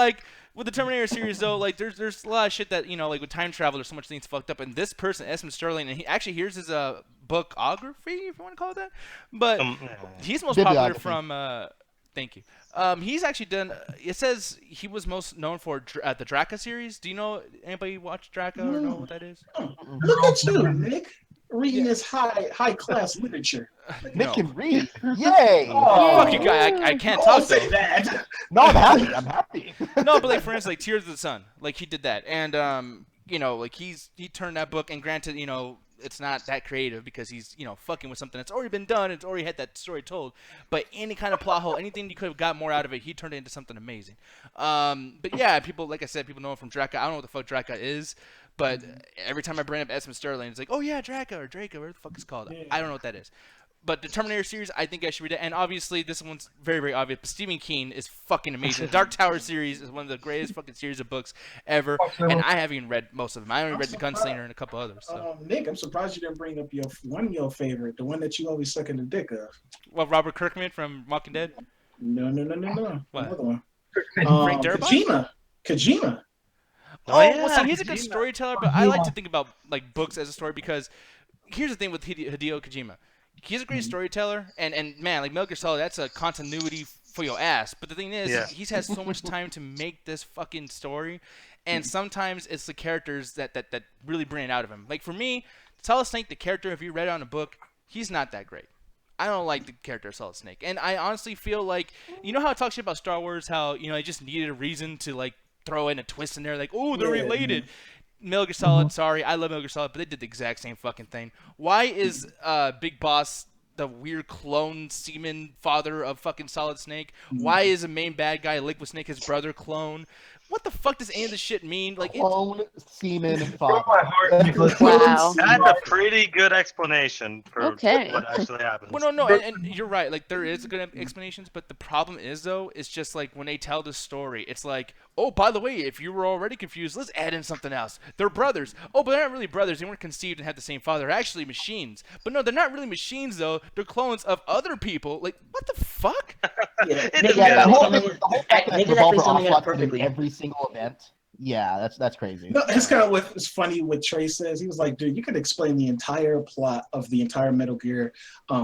E: with the Terminator series though, there's a lot of shit that with time travel, there's so much things fucked up. And this person, Esmond Sterling, and here's his bookography, if you want to call it that. But he's most popular from. Thank you. He's actually done. It says he was most known for the Draka series. Do you know anybody watch Draka or know what that is?
G: Look at you, Nick. Reading this high class literature.
K: Nick can read. Yay!
E: Fuck you, guy. I can't talk though.
G: Say that.
K: No, I'm happy. I'm happy.
E: No, but for instance, Tears of the Sun, he did that, and he turned that book, and granted, it's not that creative because he's fucking with something that's already been done. It's already had that story told. But any kind of plot hole, anything you could have got more out of it, he turned it into something amazing. But yeah, people, like I said, people know him from Draka. I don't know what the fuck Draka is. But every time I bring up Esmond Sterling, it's like, oh yeah, Draka or Draco, whatever the fuck it's called. I don't know what that is. But the Terminator series, I think I should read it. And obviously, this one's very, very obvious. But Stephen King is fucking amazing. The Dark Tower series is one of the greatest fucking series of books ever. And I haven't even read most of them. I only read The Gunslinger and a couple others. So.
G: Nick, I'm surprised you didn't bring up your favorite, the one that you always suck in the dick of.
E: What, Robert Kirkman from Walking Dead?
G: No.
E: What?
G: Another one.
E: Frank Darabont?
G: Kojima.
E: Well, see, he's a good storyteller, but I like to think about books as a story because here's the thing with Hideo Kojima. He's a great storyteller, and man, Metal Gear Solid, that's a continuity for your ass. But the thing is, he's had so much time to make this fucking story, and sometimes it's the characters that really bring it out of him. For me, Solid Snake, the character, if you read it on a book, he's not that great. I don't like the character of Solid Snake, and I honestly feel like, how it talks shit about Star Wars, how I just needed a reason to throw in a twist in there, they're related. Metal Gear Solid, sorry, I love Metal Gear Solid, but they did the exact same fucking thing. Why is Big Boss the weird clone semen father of fucking Solid Snake? Why is a main bad guy Liquid Snake his brother clone? What the fuck does any of this shit mean?
K: Clone semen father.
I: Wow.
F: That's a pretty good explanation for what actually happens.
E: Well, no, and you're right. There is good explanations, but the problem is, though, it's just when they tell the story, it's oh, by the way, if you were already confused, let's add in something else. They're brothers. Oh, but they're not really brothers. They weren't conceived and had the same father. They're actually machines. But no, they're not really machines, though. They're clones of other people. What the fuck?
K: The whole fact that Revolver Ocelot every single event. Yeah, that's crazy.
G: No, it's kind of what's funny what Trey says. He was like, dude, you could explain the entire plot of the entire Metal Gear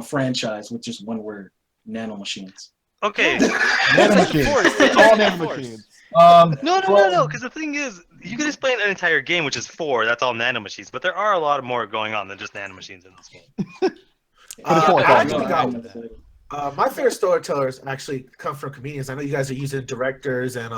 G: franchise with just one word: nanomachines.
F: Okay.
K: Nanomachines. All nanomachines.
F: No, because the thing is, you can explain an entire game, which is 4. That's all nanomachines, but there are a lot more going on than just nanomachines in this game.
A: My favorite storytellers actually come from comedians. I know you guys are using directors and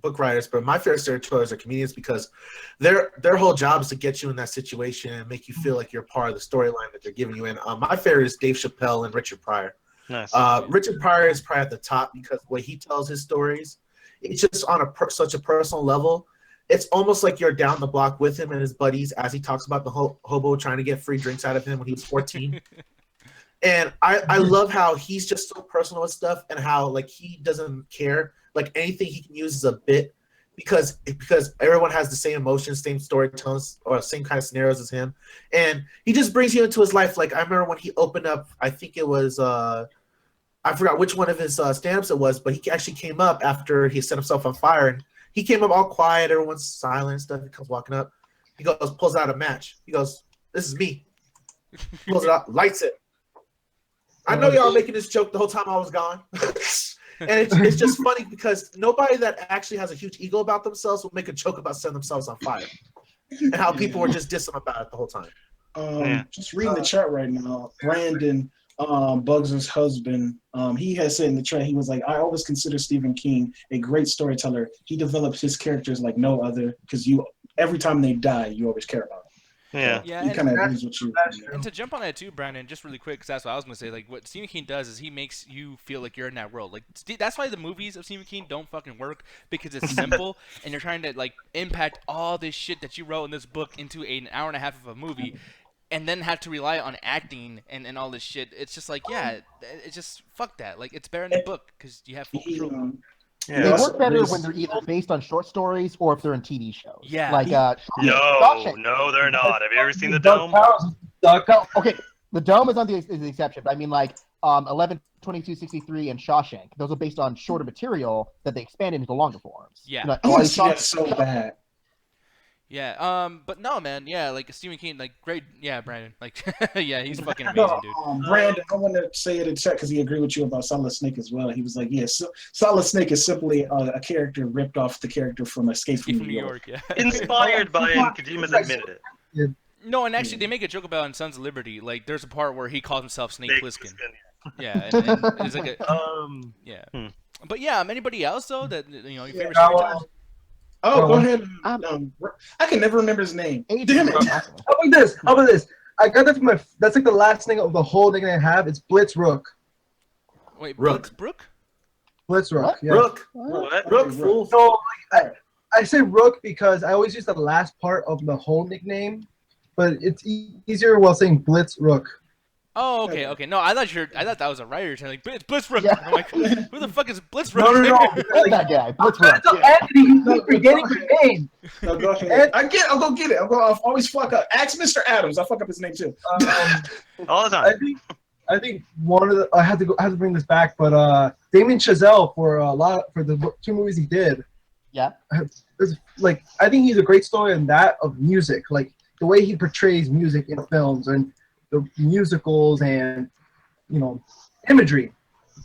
A: book writers, but my favorite storytellers are comedians because their whole job is to get you in that situation and make you feel like you're part of the storyline that they're giving you in. My favorite is Dave Chappelle and Richard Pryor.
F: Nice.
A: Richard Pryor is probably at the top because the way he tells his stories, it's just on such a personal level. It's almost like you're down the block with him and his buddies as he talks about the hobo trying to get free drinks out of him when he was 14. And I love how he's just so personal with stuff and how like he doesn't care. Like anything he can use is a bit because everyone has the same emotions, same storytelling, or same kind of scenarios as him. And he just brings you into his life. Like I remember when he opened up, I think it was I forgot which one of his stand-ups it was, but he actually came up after he set himself on fire, and he came up all quiet, everyone's silent and stuff. He comes walking up, he goes, pulls out a match. He goes, "This is me." Pulls it out, lights it. I know y'all making this joke the whole time I was gone. And it's just funny because nobody that actually has a huge ego about themselves will make a joke about setting themselves on fire. And how people were just dissing about it the whole time.
G: Just reading the chat right now, Brandon, Bugs' husband, he has said in the chat, he was like, I always consider Stephen King a great storyteller. He develops his characters like no other because every time they die, you always care about them.
F: Yeah,
G: he kind of agrees with you.
E: And to jump on that too, Brandon, just really quick, because that's what I was gonna say. Like, what Stephen King does is he makes you feel like you're in that world. Like, that's why the movies of Stephen King don't fucking work because it's simple, and you're trying to like impact all this shit that you wrote in this book into an hour and a half of a movie, and then have to rely on acting and all this shit. It's just like, yeah, it's just fuck that. Like, it's better in the book because you have full control.
K: They work better when they're either based on short stories or if they're in TV shows.
E: Yeah.
K: Like
F: No, they're not. Have you ever seen the Dome?
K: Okay, the Dome is the exception, but I mean like 11, 22, 63, and Shawshank. Those are based on shorter material that they expanded into longer forms.
E: Yeah.
K: Like,
G: That's so bad.
E: Yeah, but no, man, yeah, like Stephen King, like great, yeah, Brandon, like, yeah, he's fucking amazing, dude.
G: Brandon, I want to say it in chat because he agreed with you about Solid Snake as well. He was like, yes, Solid Snake is simply a character ripped off the character from Escape from New York.
E: Yeah.
F: Inspired by it, Kojima's admitted it.
E: No, and actually, they make a joke about it in Sons of Liberty. Like, there's a part where he calls himself Snake Plissken. Yeah, and it's like a, yeah. But yeah, anybody else though that your favorite storyteller?
G: Oh, go ahead. I can never remember his name. Damn it!
J: How about this? I got that from that's like the last thing of the whole thing I have. It's Blitz Rook.
E: Wait, Brooke?
J: Blitz Rook.
E: What?
J: Yeah.
A: Rook.
J: Rook. Fool. So I say Rook because I always use the last part of the whole nickname, but it's easier while saying Blitz Rook.
E: Oh, okay. No, I thought that was a writer. Like, it's Blitzrook. Yeah. I'm like, who the fuck is Blitzrook?
J: No. That guy, Blitzrook. Anthony, you keep forgetting your name.
G: No, go ahead. I'll go get it. I'll always fuck up. Ask Mr. Adams. I fuck up his name too.
F: All the time.
J: I think one of the I have to bring this back, but Damien Chazelle for the 2 movies he did.
K: Yeah.
J: Like I think he's a great story in that of music, like the way he portrays music in films and the musicals and imagery.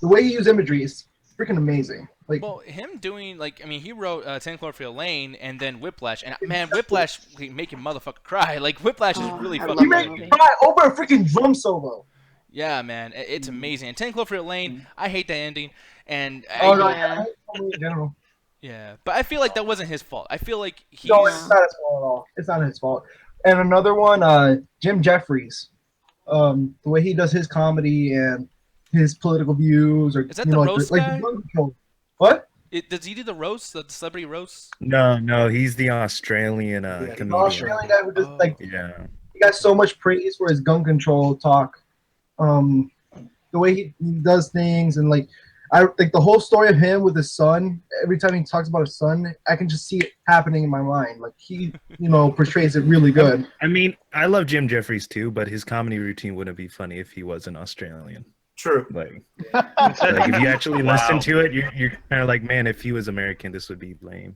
J: The way he used imagery is freaking amazing. Like,
E: well, him doing he wrote 10 Cloverfield Lane and then Whiplash, and man, Whiplash make your motherfucker cry. Like Whiplash is really fucking.
J: He made me cry over a freaking drum solo.
E: Yeah, man, it's amazing. And 10 Cloverfield Lane, I hate that ending, and yeah, but I feel like that wasn't his fault. I feel like
J: no, it's not his fault at all. It's not his fault. And another one, Jim Jeffries. The way he does his comedy and his political views, or
E: is that the roast guy?
J: What?
E: Does he do the roast, the celebrity roast?
N: No, he's the Australian comedian.
J: The Australian guy who just he got so much praise for his gun control talk, the way he does things, and like the whole story of him with his son. Every time he talks about his son, I can just see it happening in my mind. Like he, portrays it really good.
N: I mean, I love Jim Jeffries too, but his comedy routine wouldn't be funny if he wasn't Australian.
A: True.
N: Like if you actually listen to it, you're kind of like, man, if he was American, this would be lame.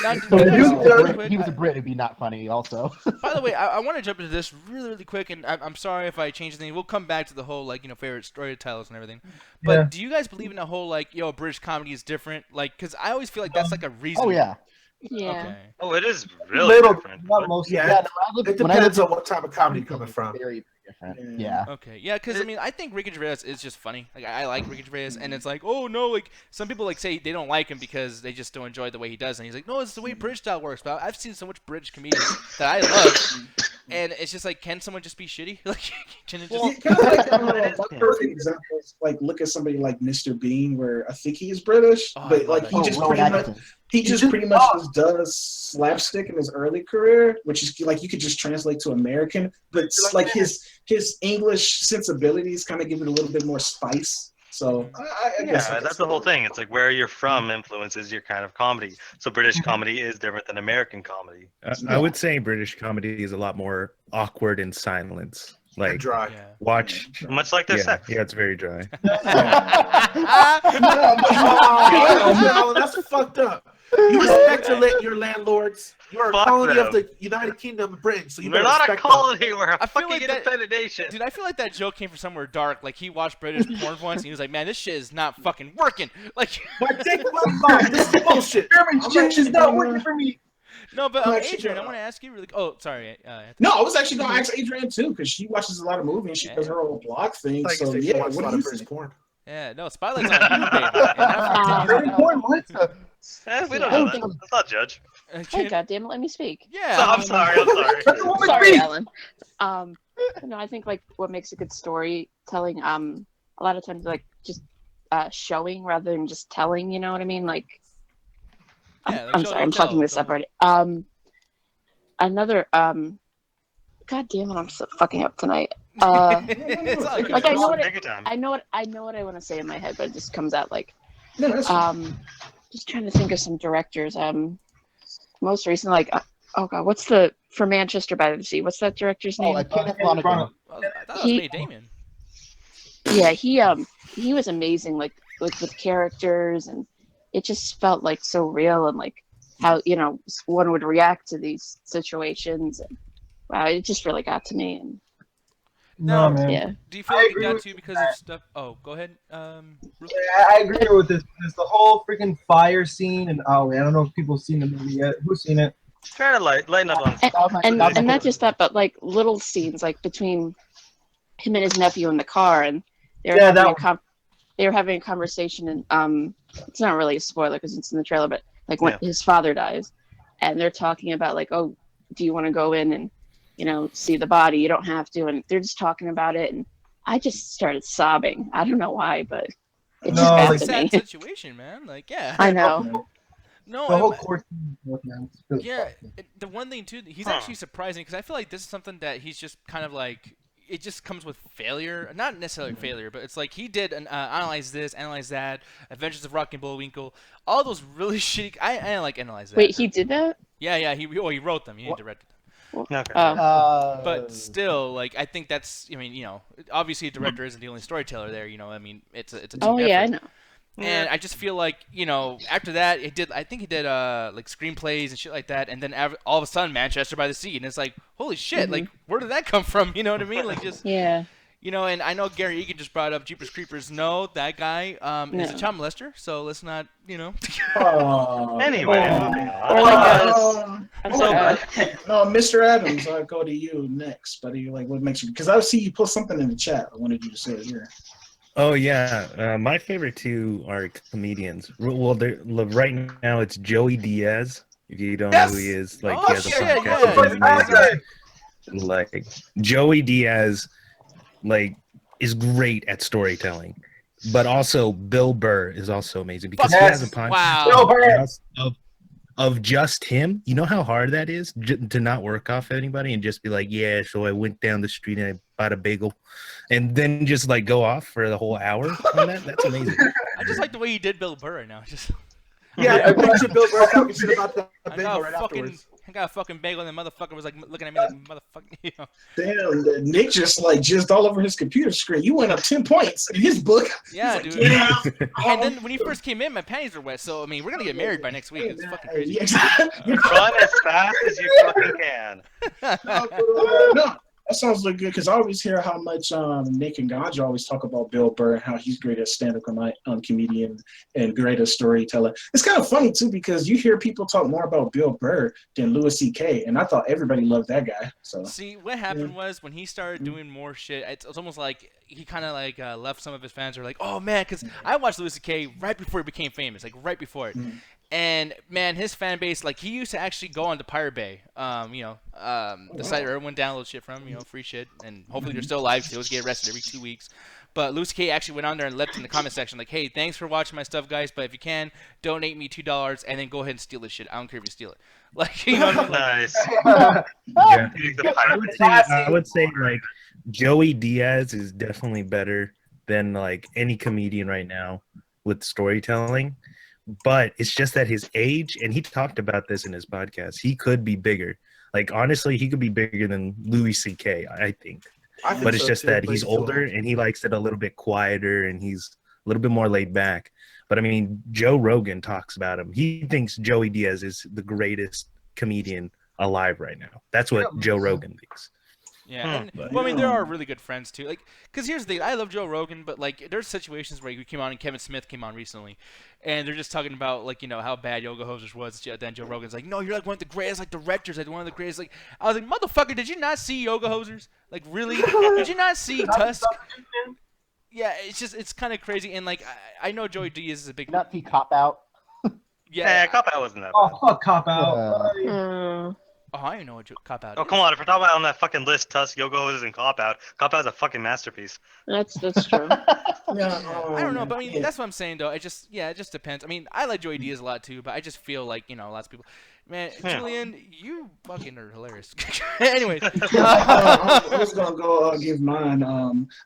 K: If he was a Brit, it'd be not funny also.
E: By the way, I want to jump into this really, really quick, and I'm sorry if I change anything. We'll come back to the whole, favorite storytellers and everything. But do you guys believe in the whole, British comedy is different? Like, because I always feel like that's like a reason.
K: Oh, yeah.
I: Yeah.
E: Okay.
F: Oh, it is really
J: Little,
F: different.
J: not most.
A: Yeah,
K: Yeah, no, I look,
A: it
K: when I
A: depends
K: look
A: on what type of comedy you're coming from.
K: very different. Yeah.
E: Okay, yeah, because I mean, I think Ricky Gervais is just funny. Like, I like Ricky Gervais, and it's like, oh no, like some people like say they don't like him because they just don't enjoy the way he does, and he's like, no, it's the way British style works. But I've seen so much British comedians that I love, and it's just like, can someone just be shitty? Like, can it just?
G: Kind of like one perfect example is like look at somebody like Mr. Bean, where I think he is British,
E: Oh, I
G: but
E: love
G: like
E: that.
G: he just pretty much just does slapstick in his early career, which is like you could just translate to American, but it's like his English sensibilities kind of give it a little bit more spice. So I guess
F: that's the whole thing. It's like where you're from influences your kind of comedy. So British comedy is different than American comedy.
N: I would say British comedy is a lot more awkward in silence. Like
A: dry.
N: Watch,
F: much like their sex.
N: Yeah, it's very dry.
A: Oh, that's fucked up. You respect your landlords. You're a
F: Fuck
A: colony
F: them.
A: of the United Kingdom of Britain, so you
F: We're
A: better
F: not a
A: respect them.
F: colony. We're a
E: I feel
F: fucking
E: like that,
F: independent nation.
E: dude. I feel like that joke came from somewhere dark. Like he watched British porn once, and he was like, "Man, this shit is not fucking working." Like,
A: this is bullshit.
J: German shit is not working for me.
E: no, but
G: Actually,
E: Adrian, I want to ask you really. Oh, sorry.
G: No, I was actually going to ask Adrian too, because she watches a lot of movies. She does her whole blog thing.
A: Like
G: So
A: you
G: yeah,
A: watch a
G: what
A: lot
G: do you
A: of British
G: think?
A: porn.
E: Yeah, no, Spotlight's on you, baby. And
F: We don't know that. Let's not judge.
I: Hey, goddamn, let me speak.
E: Yeah.
F: So, I'm sorry.
I: Sorry, Alan. No, I think like what makes a good storytelling, a lot of times like just showing rather than just telling. You know what I mean? Like,
E: Yeah, like
I: I'm
E: show
I: sorry,
E: and
I: I'm fucking
E: tell,
I: this up
E: don't-
I: already. Another God damn it, I'm so fucking up tonight.
E: It's all good.
I: Like I know what
F: Take your time.
I: I know what I want to say in my head, but it just comes out like
G: No, that's fine.
I: just trying to think of some directors. Most recent, like oh god, what's the for Manchester by the Sea? What's that director's name?
K: Kenneth Lonergan.
E: I thought it was May Damien.
I: Yeah, he was amazing, like with characters, and it just felt like so real, and like how one would react to these situations. And, wow, it just really got to me. And
J: No, man.
I: yeah,
E: Do you feel like it got to you because of stuff? Oh, go ahead. Ruth.
J: I agree with this. There's the whole freaking fire scene, and I don't know if people have seen the movie yet. Who's seen it?
F: Try to lighten up on
I: and not just that, but like little scenes, like between him and his nephew in the car, and they were having a conversation, and it's not really a spoiler because it's in the trailer, but like when his father dies, and they're talking about like, oh, do you want to go in and see the body? You don't have to, and they're just talking about it, and I just started sobbing. I don't know why, but it just got
E: It's a
I: to me.
E: sad situation, man. Like, yeah.
I: I know.
E: No,
J: The whole course. Man, it's really
E: yeah.
J: fucking-
E: The one thing too, he's actually surprising because I feel like this is something that he's just kind of like. It just comes with failure, not necessarily failure, but it's like he did an analyze this, analyze that, Adventures of Rocky and Bullwinkle, all those really shitty. I didn't like analyze that.
I: Wait, he did that?
E: Yeah. He wrote them. He didn't direct them.
F: Okay.
E: But still, like I think that's. I mean, obviously a director isn't the only storyteller there. I mean, it's a team
I: Oh yeah, I
E: effort.
I: know.
E: And I just feel like, after that, I think he did like screenplays and shit like that, and then all of a sudden, Manchester by the Sea, and it's like, holy shit, like, where did that come from? You know what I mean? Like, just,
I: Yeah.
E: and I know Gary Egan just brought up Jeepers Creepers. No, that guy is a
I: No.
E: child molester, so let's not,
F: Anyway,
I: Or like I'm sorry,
G: No, Mr. Adams, I'll go to you next, buddy. Like, what makes you? Because I see you put something in the chat. I wanted you to say it here.
N: Oh yeah, my favorite two are comedians. Well, right now it's Joey Diaz. If you don't know who he is, like he has a podcast. Like Joey Diaz, like is great at storytelling, but also Bill Burr is also amazing because he has a podcast
J: Bill Burr.
N: of just him. You know how hard that is to not work off anybody and just be like, yeah, so I went down the street and I bought a bagel, and then just like go off for the whole hour on that. That's amazing.
E: I just like the way he did Bill Burr right now. Just
A: Yeah, I picture Bill Burr talking shit about the
E: I
A: bingo
E: got
A: right
E: a fucking,
A: afterwards.
E: I got a fucking bagel, and the motherfucker was like looking at me like motherfucking.
G: Damn, Nick just like jizzed all over his computer screen. You went up 10 points in his book.
E: Yeah,
G: He's
E: dude.
G: like, yeah.
E: And then when he first came in, my panties were wet. So I mean, we're gonna get married by next week. It's fucking crazy.
F: run as fast as you fucking can.
G: No, That sounds like good because I always hear how much Nick and Ganja always talk about Bill Burr and how he's great as stand-up comedian and great as storyteller. It's kind of funny too because you hear people talk more about Bill Burr than Louis C.K. and I thought everybody loved that guy. So
E: see, what happened was when he started doing more shit, it's almost like he kind of like left some of his fans are like, oh man, because I watched Louis C.K. right before he became famous, like right before it. And man, his fan base, like he used to actually go on to Pirate Bay, the site where everyone downloads shit from, free shit, and hopefully they're still alive. They always get arrested every 2 weeks. But Louis K actually went on there and left in the comment section like, "Hey, thanks for watching my stuff, guys. But if you can, donate me $2 and then go ahead and steal this shit. I don't care if you steal it." Like, you know what I mean?
F: Nice.
N: Yeah. I would say like Joey Diaz is definitely better than like any comedian right now with storytelling. But it's just that his age, and he talked about this in his podcast, he could be bigger. Like, honestly, he could be bigger than Louis C.K., I think. But it's just that he's older and he likes it a little bit quieter and he's a little bit more laid back. But, I mean, Joe Rogan talks about him. He thinks Joey Diaz is the greatest comedian alive right now. That's what Joe Rogan thinks.
E: Yeah, and, well, I mean, there are really good friends too. Like, because here's the thing: I love Joe Rogan, but like, there's situations where he came on and Kevin Smith came on recently, and they're just talking about like how bad Yoga Hosers was. Then Joe Rogan's like, "No, you're like one of the greatest like directors, like one of the greatest." Like, I was like, "Motherfucker, did you not see Yoga Hosers? Like, really? Did you not see Tusk?" Yeah, it's kind of crazy, and like I know Joey Diaz is a big.
K: Not the Cop Out.
F: Yeah, Cop Out wasn't that bad.
J: Oh, fuck Cop Out.
E: Oh, I didn't know what Cop Out.
F: Oh, come on! If we're talking about on that fucking list, Tusk, Yoga Hosers, and Cop Out's a fucking masterpiece.
I: That's true.
E: I don't know, but I mean, that's what I'm saying though. It just depends. I mean, I like Joey Diaz a lot too, but I just feel like lots of people. Man, Julian, you fucking are hilarious. Anyways,
G: I was gonna go give mine.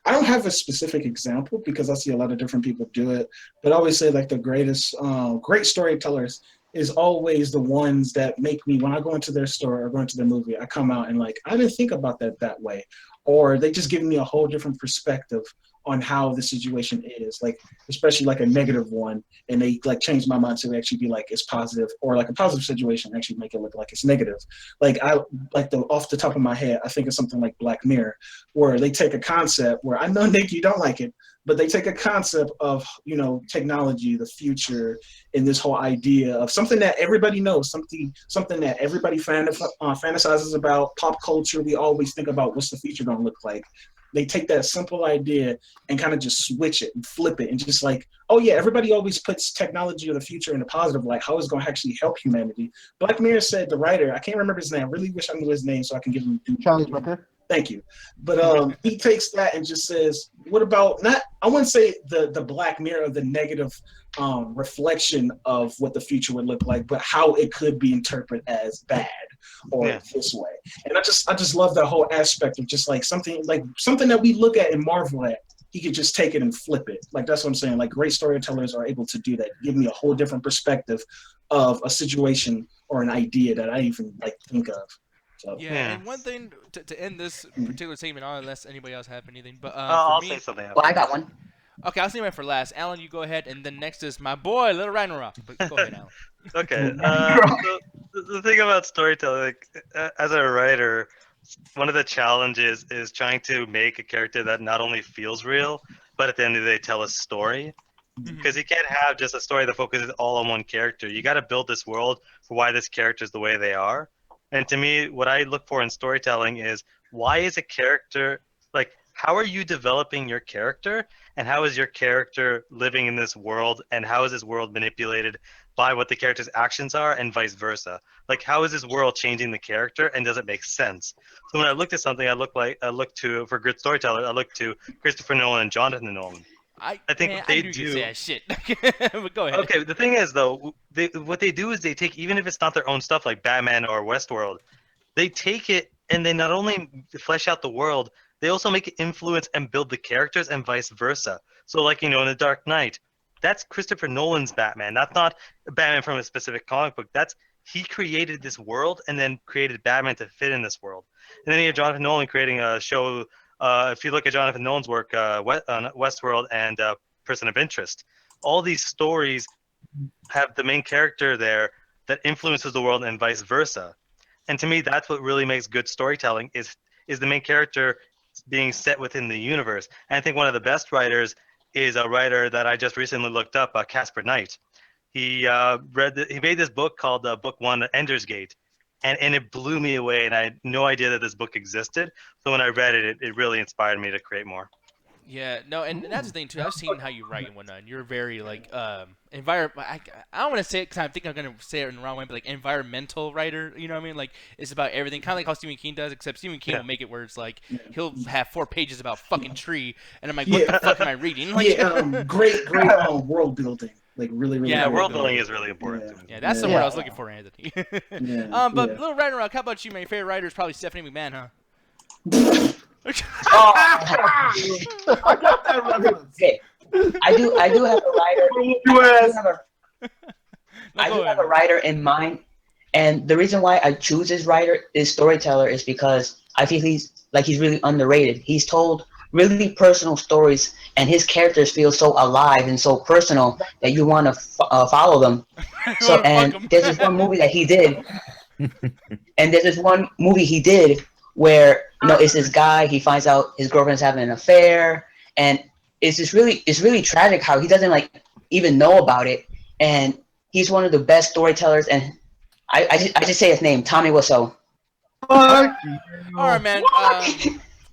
G: I don't have a specific example because I see a lot of different people do it, but I always say like the greatest, great storytellers is always the ones that make me, when I go into their store or go into their movie, I come out and like, I didn't think about that way. Or they just give me a whole different perspective on how the situation is, like, especially like a negative one, and they like change my mind to actually be like, it's positive, or like a positive situation actually make it look like it's negative. Like off the top of my head, I think of something like Black Mirror, where they take a concept where I know, Nick, you don't like it, but they take a concept of, technology, the future, and this whole idea of something that everybody knows, something that everybody fantasizes about, pop culture. We always think about what's the future going to look like. They take that simple idea and kind of just switch it and flip it and just like, oh yeah, everybody always puts technology or the future in a positive light. How is it going to actually help humanity? Black Mirror said, the writer, I can't remember his name. I really wish I knew his name so I can give him
K: Charlie Brooker.
G: Thank you. But he takes that and just says, what about I wouldn't say the Black Mirror, the negative reflection of what the future would look like, but how it could be interpreted as bad or this way. And I just love that whole aspect of just like something that we look at and marvel at. He could just take it and flip it. Like, that's what I'm saying. Like, great storytellers are able to do that. Give me a whole different perspective of a situation or an idea that I even think of. So,
E: and one thing to end this particular segment on, unless anybody else have anything, but
F: I'll
E: for me,
F: say something.
O: Well, I got one.
E: Okay, I'll say mine for last. Alan, you go ahead, and then next is my boy, Little Ragnarok. But go ahead, Alan.
F: Okay. So the thing about storytelling, as a writer, one of the challenges is trying to make a character that not only feels real, but at the end of the day, tell a story. Because you can't have just a story that focuses all on one character. You got to build this world for why this character is the way they are. And to me, what I look for in storytelling is, why is a character, like, how are you developing your character, and how is your character living in this world, and how is this world manipulated by what the character's actions are, and vice versa? Like, how is this world changing the character, and does it make sense? So when I looked at something, I look to, for good storyteller, I look to Christopher Nolan and Jonathan Nolan. I think what they do.
E: Say that shit. But go ahead.
F: Okay, the thing is though, what they do is they take, even if it's not their own stuff like Batman or Westworld, they take it and they not only flesh out the world, they also make it influence and build the characters and vice versa. So like, in The Dark Knight, that's Christopher Nolan's Batman. That's not Batman from a specific comic book. He created this world and then created Batman to fit in this world. And then you have Jonathan Nolan creating a show. If you look at Jonathan Nolan's work, Westworld and Person of Interest, all these stories have the main character there that influences the world and vice versa. And to me, that's what really makes good storytelling, is is the main character being set within the universe. And I think one of the best writers is a writer that I just recently looked up, Casper Knight. He he made this book called Book One, Ender's Gate, and it blew me away. And I had no idea that this book existed. So when I read it, it really inspired me to create more.
E: Yeah, no, and that's the thing too. I've seen how you write and whatnot. And you're very like environment. I don't want to say it because I think I'm gonna say it in the wrong way, but like environmental writer. You know what I mean? Like it's about everything, kind of like how Stephen King does. Except Stephen King will make it where it's like he'll have 4 pages about fucking tree, and I'm like, what the fuck am I reading? Like,
G: great world building. Like really.
F: Yeah, world building is really important.
E: Yeah, that's the word I was looking for, Anthony. But little writer rock. How about you, man? Your favorite writer is probably Stephanie McMahon, huh?
O: I got that reference. Okay. I do have a writer. I do have a writer in mind, and the reason why I choose this writer, this storyteller, is because I feel he's really underrated. He's told really personal stories, and his characters feel so alive and so personal that you want to follow them. So, and there's this one movie that he did, where it's this guy. He finds out his girlfriend's having an affair, and it's really tragic how he doesn't like even know about it. And he's one of the best storytellers. And I just say his name, Tommy Wiseau.
J: Fuck you.
E: All right, man.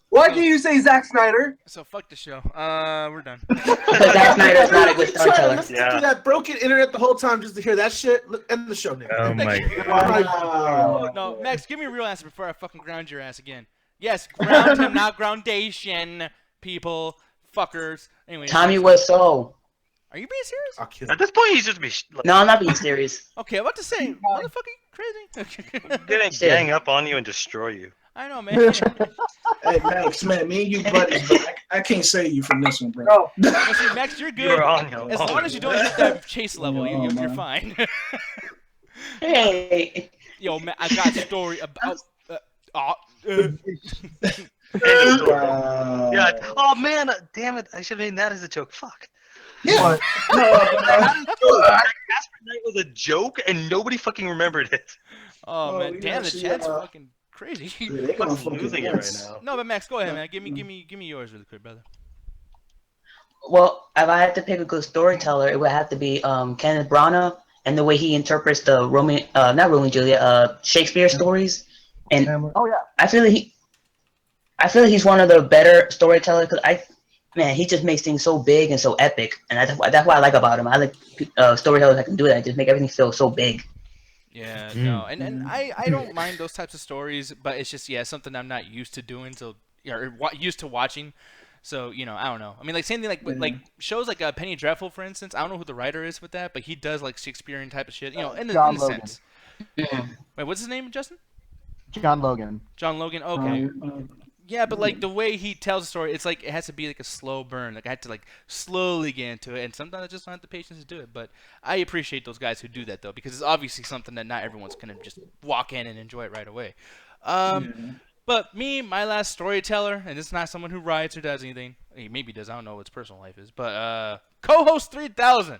J: Why can't you say Zack Snyder?
E: So fuck the show. We're done.
O: Because Zack Snyder's not a good storyteller.
A: Listen to that broken internet the whole time just to hear that shit. End the show, Nick.
N: Oh my god.
E: No, Max, give me a real answer before I fucking ground your ass again. Yes, ground him, not groundation, people, fuckers. Anyway.
O: Tommy Wiseau.
E: Are you being serious?
F: At this point, he's just
O: No, I'm not being serious.
E: Okay, I'm about to say, motherfucking crazy.
F: gonna gang up on you and destroy you.
E: I know, man.
G: Hey, Max, man, me and you buddies, but I can't save you from this one, bro.
E: Listen, Max, you're good.
F: You're on your
E: as
F: own.
E: long as you don't hit that chase level, you're fine.
O: Hey.
E: Yo, man, I got a story about.
F: Yeah. Oh man, damn it! I should have made that as a joke. Fuck.
G: Yeah.
F: Casper Knight was a joke, and nobody fucking remembered it.
E: Oh man, damn, the chat's fucking crazy.
G: They're gonna fucking
F: losing it right now.
E: No, but Max, go ahead, man. Give me yours really quick, brother.
O: Well, if I had to pick a good storyteller, it would have to be Kenneth Branagh, and the way he interprets the not Romeo and Juliet, Shakespeare stories. And I feel like he's one of the better storytellers because he just makes things so big and so epic, and that's what I like about him. I like storytellers that can do that, just make everything feel so big.
E: Yeah, no, and I don't mind those types of stories, but it's just something I'm not used to doing, used to watching. So I don't know. I mean, like same thing like shows like Penny Dreadful, for instance. I don't know who the writer is with that, but he does like Shakespearean type of shit. In a sense.
O: Yeah.
E: Wait, what's his name, Justin?
K: John Logan.
E: John Logan. Okay. Yeah, but like the way he tells the story, it's like it has to be like a slow burn. Like I had to like slowly get into it, and sometimes I just don't have the patience to do it. But I appreciate those guys who do that though, because it's obviously something that not everyone's gonna just walk in and enjoy it right away. But my last storyteller, and it's not someone who writes or does anything. He maybe does. I don't know what his personal life is, but co-host 3000.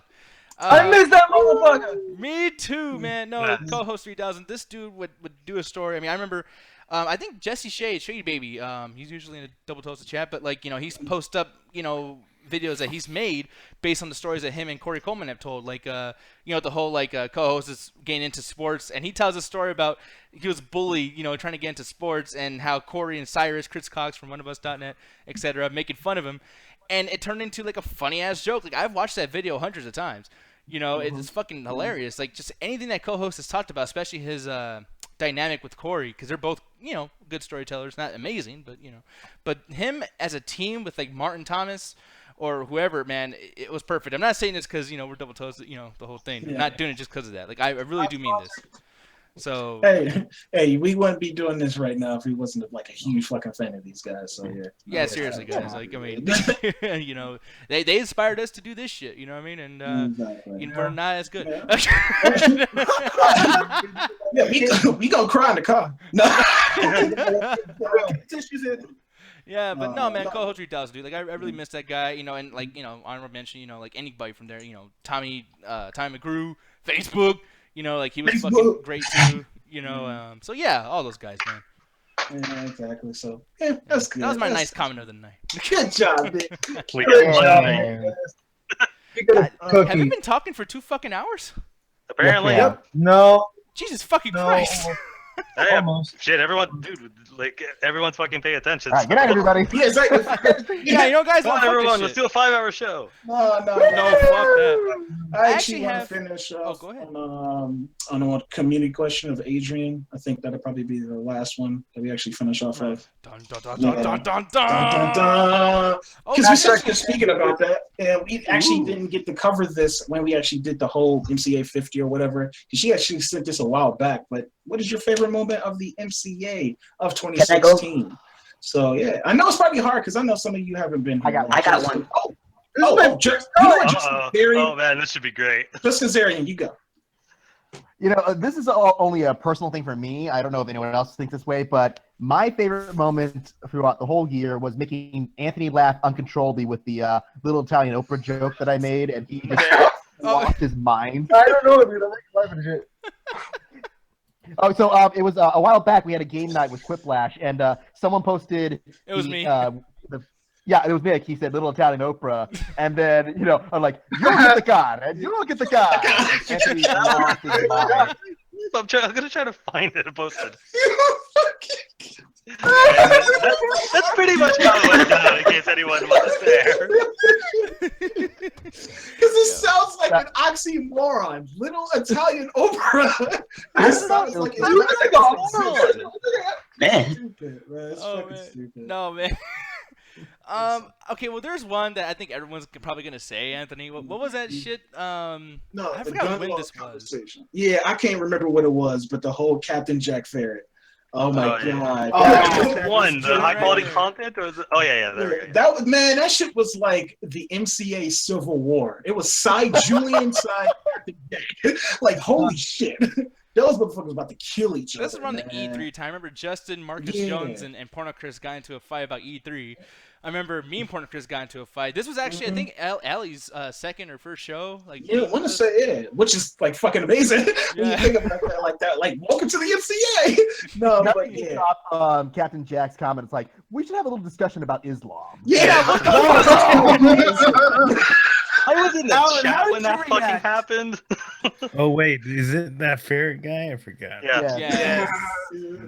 J: I missed that motherfucker.
E: Me too, man. No, co-host 3000. This dude would do a story. I mean, I remember. I think Jesse Shady Baby. He's usually in a double toasted chat, but like he's post up videos that he's made based on the stories that him and Corey Coleman have told. Like the whole co-host is getting into sports, and he tells a story about he was bullied, trying to get into sports, and how Corey and Cyrus, Chris Cox from oneofus.net, etc., making fun of him, and it turned into like a funny ass joke. Like I've watched that video hundreds of times. It's fucking hilarious. Like just anything that co-host has talked about, especially his dynamic with Corey, because they're both good storytellers, not amazing, but him as a team with like Martin Thomas or whoever, man, it was perfect. I'm not saying this because we're double toasted, the whole thing. I'm not doing it just because of that. Like I really do mean this. So
G: hey, we wouldn't be doing this right now if we wasn't like a huge fucking fan of these guys. So
E: yeah, seriously, guys. Like I mean, they inspired us to do this shit. You know what I mean? And we're not as good.
G: We gonna cry in the car. No.
E: Yeah, but no, man, co-host 3000, dude. Like I really miss that guy. And like honorable mention. Like anybody from there. Tommy McGrew, Facebook. Like he was fucking great too. So yeah, all those guys, man.
G: Yeah, exactly. So yeah, that's good.
E: That was my
G: That's
E: nice comment of the night.
G: Good job, Nick.
J: Good job, man.
E: God, have we been talking for 2 fucking hours?
F: Apparently.
J: Yep. No.
E: Jesus fucking
J: No.
E: Christ.
F: Hey,
J: Almost.
F: shit, everyone, dude, like everyone's fucking paying attention.
K: All right, good night, everybody.
G: Yeah, exactly.
E: Yeah, you know, guys,
F: Come on,
E: fuck this
F: everyone,
E: shit.
F: let's do a 5-hour show.
G: No,
E: No, fuck that.
G: I
E: I
G: actually want
E: have-
G: to finish
E: Oh,
G: off
E: go ahead.
G: on a community question of Adrian. I think that'll probably be the last one that we actually finish off of.
E: Dun, dun, dun,
G: Yeah.
E: dun, dun, dun,
G: Dun, dun,
E: dun.
G: dun.
E: Oh,
G: Because we
E: shit.
G: started speaking about that, and we actually didn't get to cover this when we actually did the whole MCA 50 or whatever. She actually sent this a while back. But what is your favorite moment of the MCA of 2016? So yeah, I know it's probably hard because I know some of you haven't been here.
O: I got one.
G: You know what, Justin Zarian?
F: Oh man, this should be great.
G: Justin Zarian, you go.
K: You know, this is only a personal thing for me. I don't know if anyone else thinks this way, but my favorite moment throughout the whole year was making Anthony laugh uncontrollably with the little Italian Oprah joke that I made, and he just lost his mind.
J: I don't know, dude. I'm like laughing at shit.
K: Oh, so it was a while back. We had a game night with Quiplash, and someone posted.
E: It was me.
K: Yeah, it was Nick. He said "Little Italian Oprah," and then I'm like, "You don't get the card, and you don't get the card." Anthony lost his mind.
F: I'm gonna try to find it and post it. That's pretty much how it went down, in case anyone wasn't there.
G: Because it sounds like an oxymoron. Little Italian Oprah. It sounds like
O: Man.
G: stupid, man. It's
E: Oh,
G: fucking
E: man.
G: stupid.
E: No, man. Okay, well, there's one that I think everyone's probably gonna say, Anthony. What was that shit?
G: No,
E: I
G: the
E: forgot
G: gun
E: when
G: law
E: this was.
G: conversation. Yeah, I can't remember what it was, but the whole Captain Jack Ferret. Oh my
F: Oh, yeah.
G: god.
F: Which one? The high quality content or the? Oh yeah, there we go.
G: That was, man, that shit was like the MCA Civil War. It was side Julian, side Captain Jack. Like holy shit. Those motherfuckers about to kill each other.
E: This is around the
G: man.
E: E3 time. I remember Justin, Marcus
G: Yeah.
E: Jones, and Porno Chris got into a fight about E3. I remember me and Porno Chris got into a fight. This was actually, I think, Allie's second or first show. Like,
G: Yeah, I want to say it, which is like fucking amazing when you
E: Yeah.
G: think about that like that. Like, welcome to the MCA. No, but
K: Nothing
G: yeah.
K: off Captain Jack's comment. It's like we should have a little discussion about Islam.
G: Yeah.
F: I was in the
A: Alan, how
F: chat
A: did
F: when
A: you
F: that fucking
A: react?
F: happened.
N: Oh wait, is it that ferret guy? I forgot.
F: Yeah.
E: Yeah.
N: Yeah,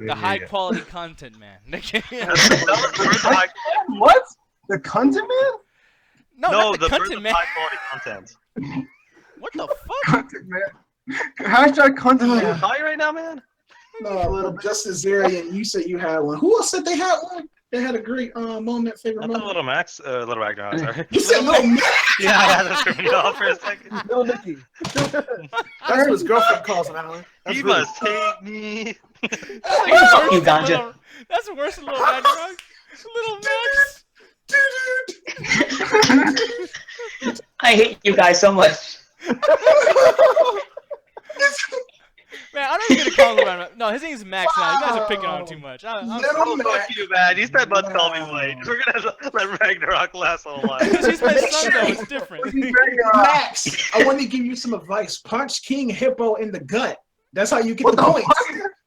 E: The high
N: yeah.
E: quality content, man.
F: That was the first high,
J: What? The content man?
E: No,
F: no,
E: not the
F: the
E: content,
F: first
E: man.
F: high quality content.
E: What the fuck?
J: Content man. Hashtag content
F: Are you
J: man.
F: high right now, man?
G: No, but Justice Zarian, you said you had one. Who else said they had one? They had a great moment, favorite
F: I thought
G: moment.
F: Little Max, Little Ragnar, I'm sorry.
G: You said Little Max.
F: Yeah, I had to scream it off for a second.
J: No, Nicky.
A: That's what his girlfriend calls him, Alan. That's
F: He
A: rude.
F: must hate me.
O: Fuck you, Ganja.
E: That's worse than Little Ragnarok. Little Max.
O: I hate you guys so much.
E: Man, I'm not even gonna call him Little Ragnarok. No, his name's Max now. You guys are picking on him too much.
G: Little
F: Fuck you, man. You said let's call me white. We're gonna let Ragnarok last a little while.
E: Because he's my son, though. It's different.
G: Max, I want to give you some advice. Punch King Hippo in the gut. That's how you get the points.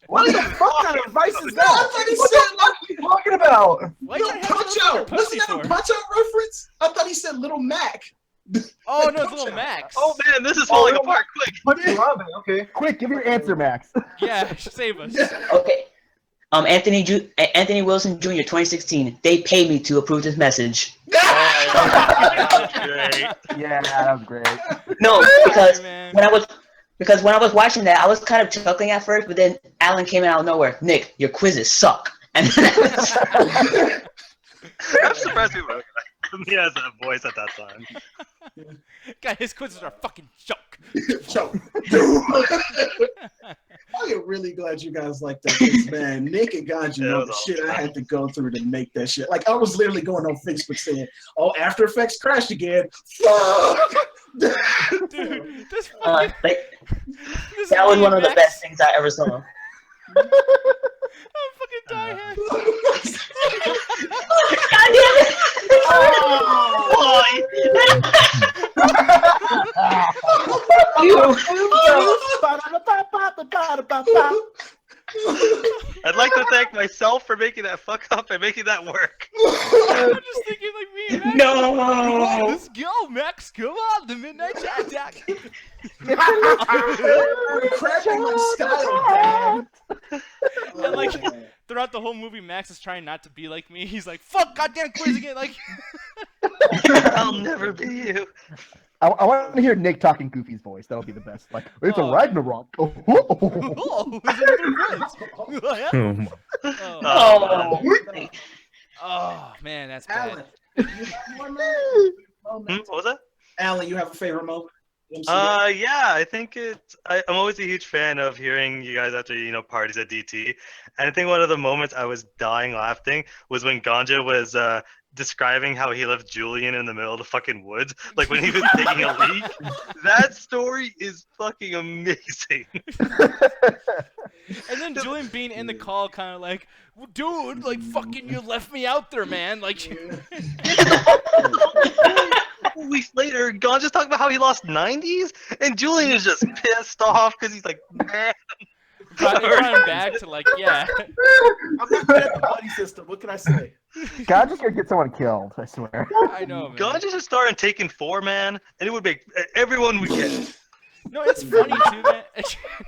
A: What the fuck kind of advice is
G: I
A: that?
G: thought he said
J: What are you talking about?
E: Why
G: Yo,
E: you gotta have
G: Punch
E: to look
G: Out.
E: at pussy
G: Wasn't that
E: for?
G: a Punch Out reference? I thought he said Little Mac.
E: Oh, no, it's Little Max.
F: Oh man, this is falling apart quick.
J: What are you loving? Okay.
K: Quick, give your answer, Max.
E: Yeah, save us.
O: Okay. Anthony Wilson Jr. 2016. They paid me to approve this message.
F: That's great.
K: Yeah, that was great.
O: No, because
E: man.
O: when I was watching that, I was kind of chuckling at first, but then Alan came out of nowhere. Nick, your quizzes suck. And then
F: I'm surprised people he has that voice at that time.
E: God, his quizzes are fucking joke.
G: Choke. I am really glad you guys like that. 'Cause, man, Nick and Ganji know the shit I had to go through to make that shit. Like, I was literally going on Facebook saying, oh, After Effects crashed again. Fuck!
E: Dude, this fucking... this
O: that was one of the
E: Max-
O: best things I ever saw.
E: I'm fucking dying.
O: God damn it!
F: I'd like to thank myself for making that fuck up and making that work.
E: I'm just thinking like me and Max.
G: No!
E: Oh, let's go, Max. Come on, the Midnight Chat Attack.
G: Crapping my style, man.
E: And like throughout the whole movie, Max is trying not to be like me. He's like, "Fuck, goddamn quiz again!" Like,
F: I'll never be you.
K: I want to hear Nick talking Goofy's voice. That'll be the best. Like, it's a Ragnarok.
E: oh, there's another quiz. Oh man, that's bad.
F: What was that?
G: Alan, you have a favorite moment?
F: Yeah, I think I'm always a huge fan of hearing you guys after parties at DT, and I think one of the moments I was dying laughing was when Ganja was describing how he left Julian in the middle of the fucking woods, like when he was taking a leak. That story is fucking amazing.
E: And then Julian being in the call, kind of like, well, dude, like fucking, you left me out there, man. Like.
F: Weeks later, Ganja's talking about how he lost 90s, and Julian is just pissed off because he's like, man.
E: Brought him back to like, yeah.
A: I'm not good at the buddy system. What can I say?
K: God just gonna get someone killed, I swear.
E: I know, man.
F: Ganja should start in Taken 4, man, and it would make everyone would get it.
E: No, it's funny too, man.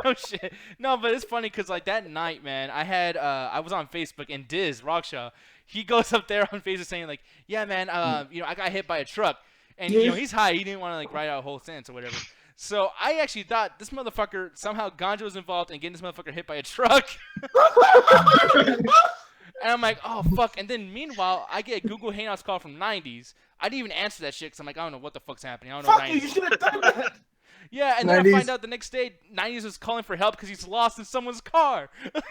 E: No shit. No, but it's funny because like that night, man, I was on Facebook and Diz Rockshaw, he goes up there on Facebook saying like, yeah, man, I got hit by a truck. And, he's high. He didn't want to, like, write out a whole sentence or whatever. So I actually thought this motherfucker, somehow Ganja was involved in getting this motherfucker hit by a truck. And I'm like, oh, fuck. And then, meanwhile, I get a Google Hangouts call from 90s. I didn't even answer that shit because I'm like, I don't know what the fuck's happening. I don't know.
A: Fuck you, you should have done that.
E: Yeah, and then I find out the next day, 90s was calling for help because he's lost in someone's car.
O: Damn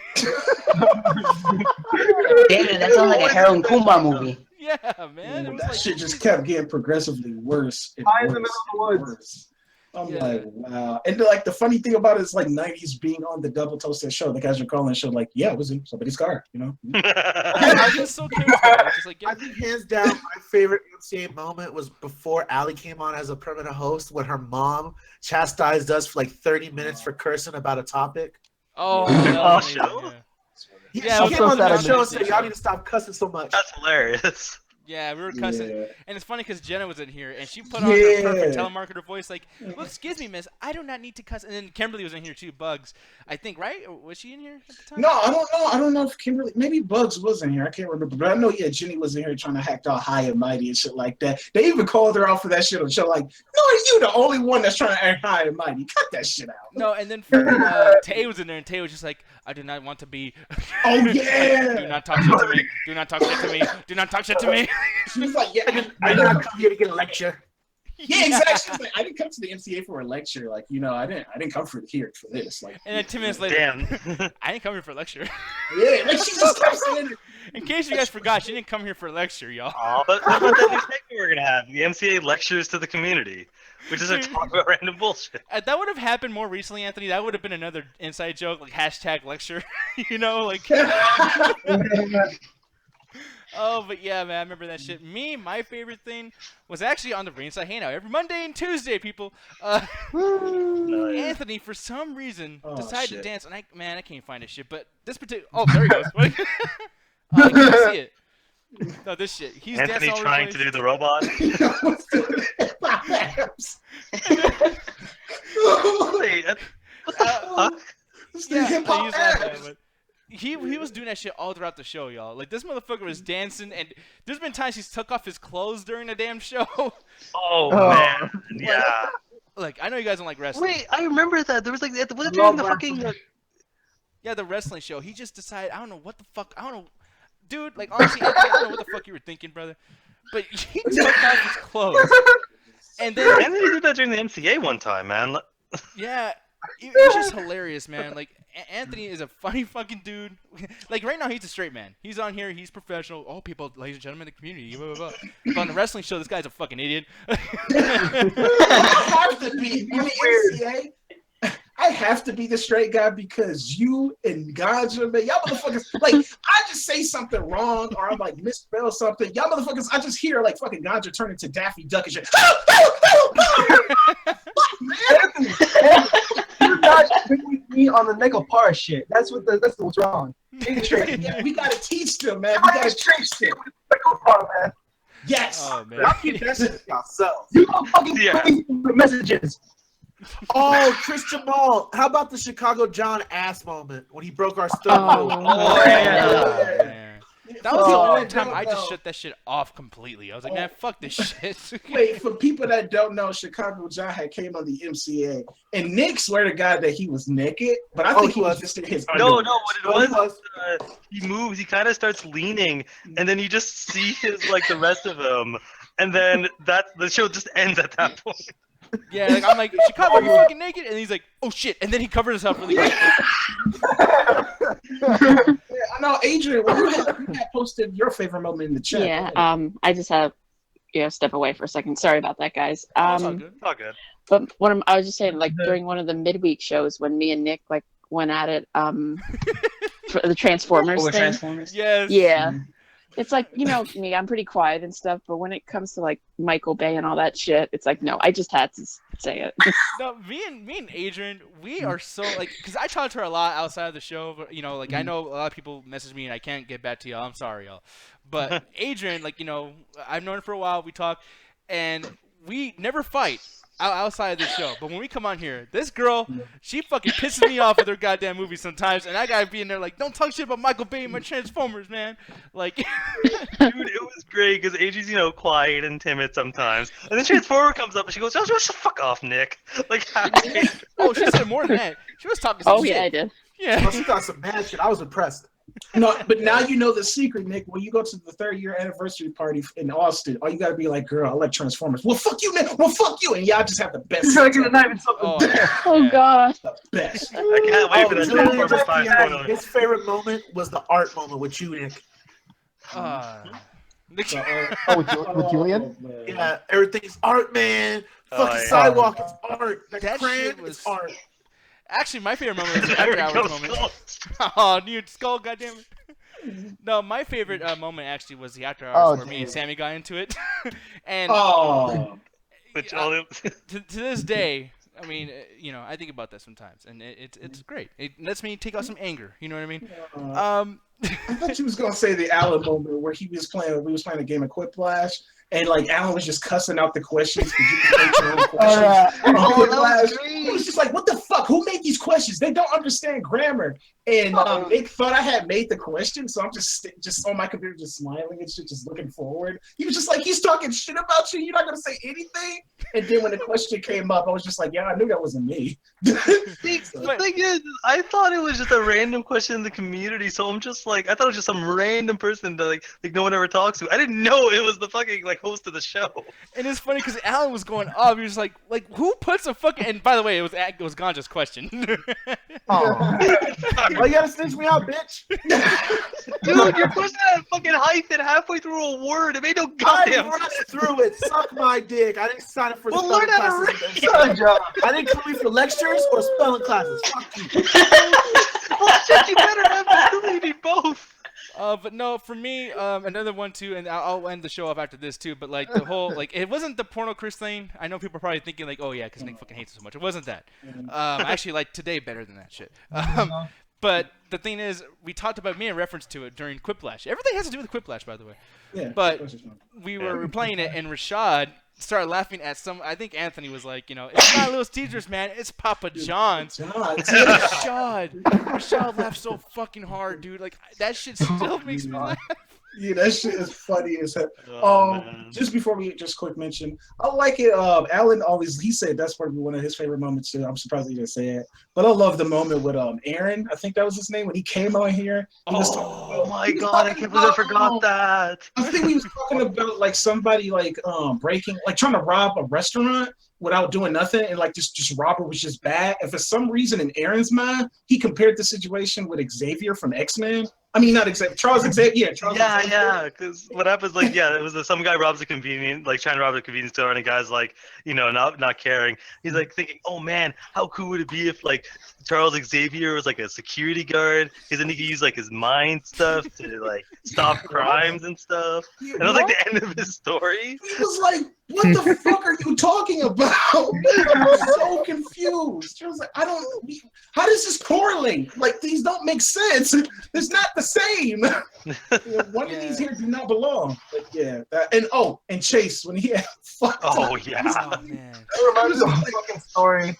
O: it, that sounds like a Harold Kumar movie.
E: Yeah, man. It was
G: That
E: like,
G: shit just kept getting progressively worse. And
J: High in the
G: worse
J: middle of the
G: and
J: woods.
G: worse. I'm like, wow. And like the funny thing about it is like 90s being on the Double Toasted show, the guys are calling the show like, yeah, it was in somebody's car,
E: I was just so curious about it. Just like,
A: I think hands down, my favorite MCA moment was before Allie came on as a permanent host when her mom chastised us for like 30 minutes for cursing about a topic.
E: Oh,
A: yeah, she came on the show and said, y'all need to stop cussing so much.
F: That's hilarious.
E: Yeah, we were cussing.
G: Yeah.
E: And it's funny because Jenna was in here, and she put on her perfect telemarketer voice, like, well, excuse me, miss, I do not need to cuss. And then Kimberly was in here, too, Bugs, I think, right? Or was she in here at the time?
G: No, I don't know. I don't know if Kimberly, maybe Bugs was in here. I can't remember. But I know, yeah, Jenny was in here trying to hack all high and mighty and shit like that. They even called her out for that shit on the show, like, no, you the only one that's trying to act high and mighty. Cut that shit out.
E: No, and then Tay was in there, and Tay was just like, I do not want to be.
G: Oh, yeah.
E: Do not talk shit to me. Do not talk shit to me. Do not talk shit to me.
G: She was like, yeah,
A: I did not come here to get a lecture.
G: Yeah, exactly. She was like, I didn't come to the MCA for a lecture. Like, I didn't come here for this. Like,
E: and then 10 minutes later, I didn't come here for a lecture.
G: Yeah, like she just kept saying it.
E: In case you guys forgot, she didn't come here for a lecture, y'all.
F: Oh, but what about that new segment we're gonna have? The MCA lectures to the community, which is a talk about random bullshit.
E: That would have happened more recently, Anthony. That would have been another inside joke, like hashtag lecture. Like. Oh, but yeah, man, I remember that shit. My favorite thing was actually on the Ringside Hangout every Monday and Tuesday, people. Anthony, for some reason, decided to dance, and I can't find this shit. But this particular, there he goes. I can't see it. No, this shit. He's
F: Anthony
E: dancing all
F: trying
E: over
F: to
E: the
F: do the robot. Wait,
E: He was doing that shit all throughout the show, y'all. Like, this motherfucker was dancing, and there's been times he's took off his clothes during the damn show.
F: Oh, man. Yeah.
E: Like, I know you guys don't like wrestling.
F: Wait, I remember that. There was like, was it during the fucking...
E: Yeah, the wrestling show. He just decided, I don't know what the fuck, I don't know. Dude, like, honestly, Anthony, I don't know what the fuck you were thinking, brother. But he took off his clothes. And then...
F: Anthony did that during the MCA one time, man.
E: Yeah. It's just hilarious, man. Like, Anthony is a funny fucking dude. Like, right now, he's a straight man. He's on here. He's professional. Oh, people, ladies and gentlemen in the community. Blah, blah, blah. But on the wrestling show, this guy's a fucking idiot.
G: I have to be in the MCA. I have to be the straight guy because you and Ganja, man, y'all motherfuckers, like, I just say something wrong or I'm like misspell something. Y'all motherfuckers, I just hear like fucking Ganja turn into Daffy Duck and shit. Fuck, man.
J: guys been with me on the Necopar shit. That's what's wrong.
G: Yeah, we gotta teach them, man. We gotta teach them.
J: Necopar, man.
G: Yes.
E: Oh man.
A: Y'all keep that shit to yourselves.
J: You don't fucking bring the messages.
A: Oh, Chris Jamal. How about the Chicago John ass moment when he broke our stuff?
E: Oh, man. That was the only time I just shut that shit off completely. I was like, man, fuck this shit.
G: Wait, for people that don't know, Chicago John had came on the MCA, and Nick swear to God that he was naked, but I think he was just in his
F: No, what it was, he moves, he kind of starts leaning, and then you just see his like the rest of him, and then the show just ends at that point.
E: Yeah, like, I'm like, Chicago, are you fucking naked? And he's like, oh shit, and then he covered himself really quick.
G: I know, Adrian. Well, you had posted your favorite moment in the chat.
I: Yeah. I just have step away for a second. Sorry about that, guys.
F: It's all good. It's all good.
I: But I was just saying, like during one of the midweek shows when me and Nick like went at it, for the Transformers thing.
O: Transformers.
E: Yes.
I: Yeah. It's like, me, I'm pretty quiet and stuff, but when it comes to like Michael Bay and all that shit, it's like, no, I just had to say it.
E: No, me and Adrian, we are so like, because I talk to her a lot outside of the show, but, like I know a lot of people message me and I can't get back to y'all. I'm sorry, y'all. But Adrian, like, I've known her for a while. We talk, and we never fight outside of the show. But when we come on here, this girl, she fucking pisses me off with her goddamn movies sometimes, and I gotta be in there like, don't talk shit about Michael Bay and my Transformers, man. Like,
F: dude, it was great because Adrian's quiet and timid sometimes, and then Transformer comes up and she goes, "Oh, just fuck off, Nick." Like,
E: oh, she said more than that. She was talking some shit.
I: Yeah, I did.
E: Yeah,
A: she got some bad shit. I was impressed.
G: No, but now you know the secret, Nick. When you go to the 3rd-year anniversary party in Austin, all you gotta be like, "Girl, I like Transformers." Well, fuck you, Nick. Well, fuck you, and y'all just have the best.
J: You gotta get a knife and something.
I: Oh god.
G: The best.
F: I can't wait for that
A: Julian
F: Transformers 5.0.
A: His favorite moment was the art moment with you, Nick.
K: With Julian?
A: Yeah, everything's art, man. Fucking
F: yeah.
A: sidewalk is art.
E: That
A: Cran
E: shit was
A: is art.
E: Actually, my favorite moment was the after hours moment. Oh, new skull, goddammit. No, my favorite moment actually was the after hours where me and Sammy got into it. And to this day, I mean, I think about that sometimes, and it's great. It lets me take out some anger. You know what I mean?
G: I thought you was gonna say the Alan moment where we was playing a game of Quiplash, and like Alan was just cussing out the questions because you could make your own questions. It was just like, what the fuck? Who made these questions? They don't understand grammar. And Nick thought I had made the question, so I'm just on my computer, just smiling and shit, just looking forward. He was just like, he's talking shit about you. You're not gonna say anything. And then when the question came up, I was just like, yeah, I knew that wasn't me.
F: The thing is, I thought it was just a random question in the community, so I'm just like, I thought it was just some random person that like no one ever talks to. I didn't know it was the fucking like host of the show.
E: And it's funny because Alan was going up. He was like who puts a fucking? And by the way, it was Ganja's question.
A: Oh, you gotta snitch me out, bitch.
F: Dude, your question had a fucking hyphen halfway through a word. It made no goddamn
A: I rushed through it. Suck my dick. I didn't sign up for
F: Well,
A: spelling
F: learn how to
A: classes.
F: read.
A: I didn't come here for lectures or spelling classes. Fuck you.
F: Oh shit, you better have ability both.
E: But no, for me, another one too, and I'll end the show off after this too. But like the whole, like it wasn't the porno Chris thing. I know people are probably thinking like, oh yeah, because Nick fucking hates it so much. It wasn't that. I actually like today better than that shit. But the thing is, we talked about me in reference to it during Quiplash. Everything has to do with Quiplash, by the way.
G: Yeah.
E: But we were playing it, and Rashad started laughing at I think Anthony was like, it's not Little Caesars, man. It's Papa John's. Rashad laughed so fucking hard, dude. Like, that shit still makes me laugh.
G: Yeah, that shit is funny as hell. Just before we just quick mention, I like it. Alan he said that's probably one of his favorite moments too. I'm surprised he didn't say it, but I love the moment with Aaron. I think that was his name when he came on here.
F: Oh my god, I can't believe I forgot that.
G: I think he was talking about like somebody like breaking, like trying to rob a restaurant without doing nothing, and like just Robert was just bad. And for some reason in Aaron's mind, he compared the situation with Xavier from X-Men. I mean, not Xavier, Charles Xavier. Yeah, Charles Xavier.
F: Yeah, because what happens, like, it was some guy robs a convenience, like trying to rob a convenience store, and the guy's like, not caring. He's like thinking, oh man, how cool would it be if like Charles Xavier was like a security guard? Because then he could use like his mind stuff to like stop crimes and stuff. And that was like the end of his story.
G: He was like, what the fuck are you talking about? I'm so confused. She was like, how does this correlate? Like, these don't make sense. It's not the same. One of these here do not belong. But yeah, and Chase, when he had fucked up.
F: Oh, yeah.
E: Oh, man.
J: That reminds me of a fucking story.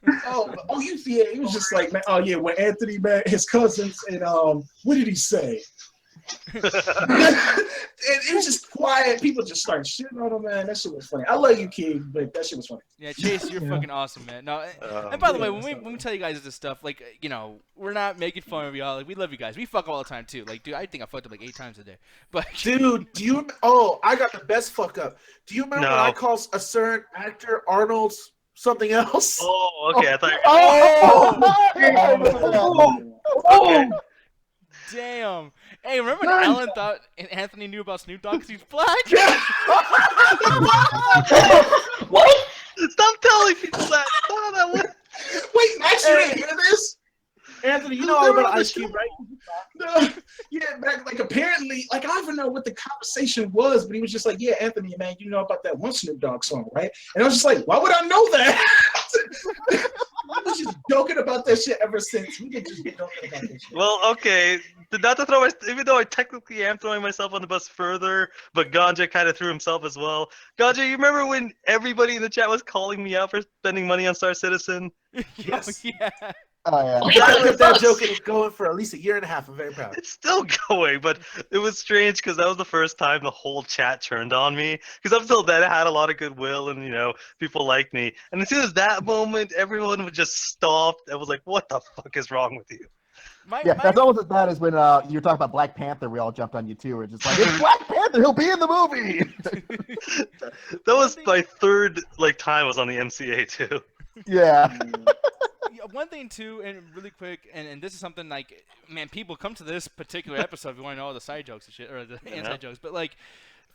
G: He was just like, man, when Anthony met his cousins, and what did he say? And it was just quiet. People just started shitting on him, man. That shit was funny. I love you, King, but that shit was funny.
E: Yeah, Chase, you're fucking awesome, man. No, and by the way, when we tell you guys this stuff, like, we're not making fun of y'all. Like, we love you guys. We fuck all the time too. Like, dude, I think I fucked up like 8 times a day. But
A: dude, do you? Oh, I got the best fuck up. Do you remember when I called a certain actor Arnold's something else?
F: Oh, okay. I thought.
E: Okay. Damn. Hey, remember when Alan thought Anthony knew about Snoop Dogg because he's black?
O: What?
F: Stop telling people that.
G: Wait, Max, you didn't hear this?
A: Anthony, you know all about Ice Cube, right?
G: No, yeah, back, like, apparently, like, I don't even know what the conversation was, but he was just like, yeah, Anthony, man, you know about that one Snoop Dogg song, right? And I was just like, why would I know that? I was just joking about that shit ever since. We could just be joking about this shit.
F: Well, okay. Not to throw even though I technically am throwing myself on the bus further, but Ganja kind of threw himself as well. Ganja, you remember when everybody in the chat was calling me out for spending money on Star Citizen?
A: Yes.
E: Yeah.
K: Oh, yeah.
A: I kept that joke going for at least a year and a half. I'm very proud.
F: It's still going, but it was strange because that was the first time the whole chat turned on me. Because up until then, I had a lot of goodwill and, people liked me. And as soon as that moment, everyone would just stop. I was like, what the fuck is wrong with you?
K: That's almost as bad as when you were talking about Black Panther. We all jumped on you too. We're just like, it's Black Panther. He'll be in the movie.
F: That was my third time was on the MCA too.
K: Yeah.
E: One thing too, and really quick, and this is something like, man, people come to this particular episode if you want to know all the side jokes and shit, or the inside jokes, but like,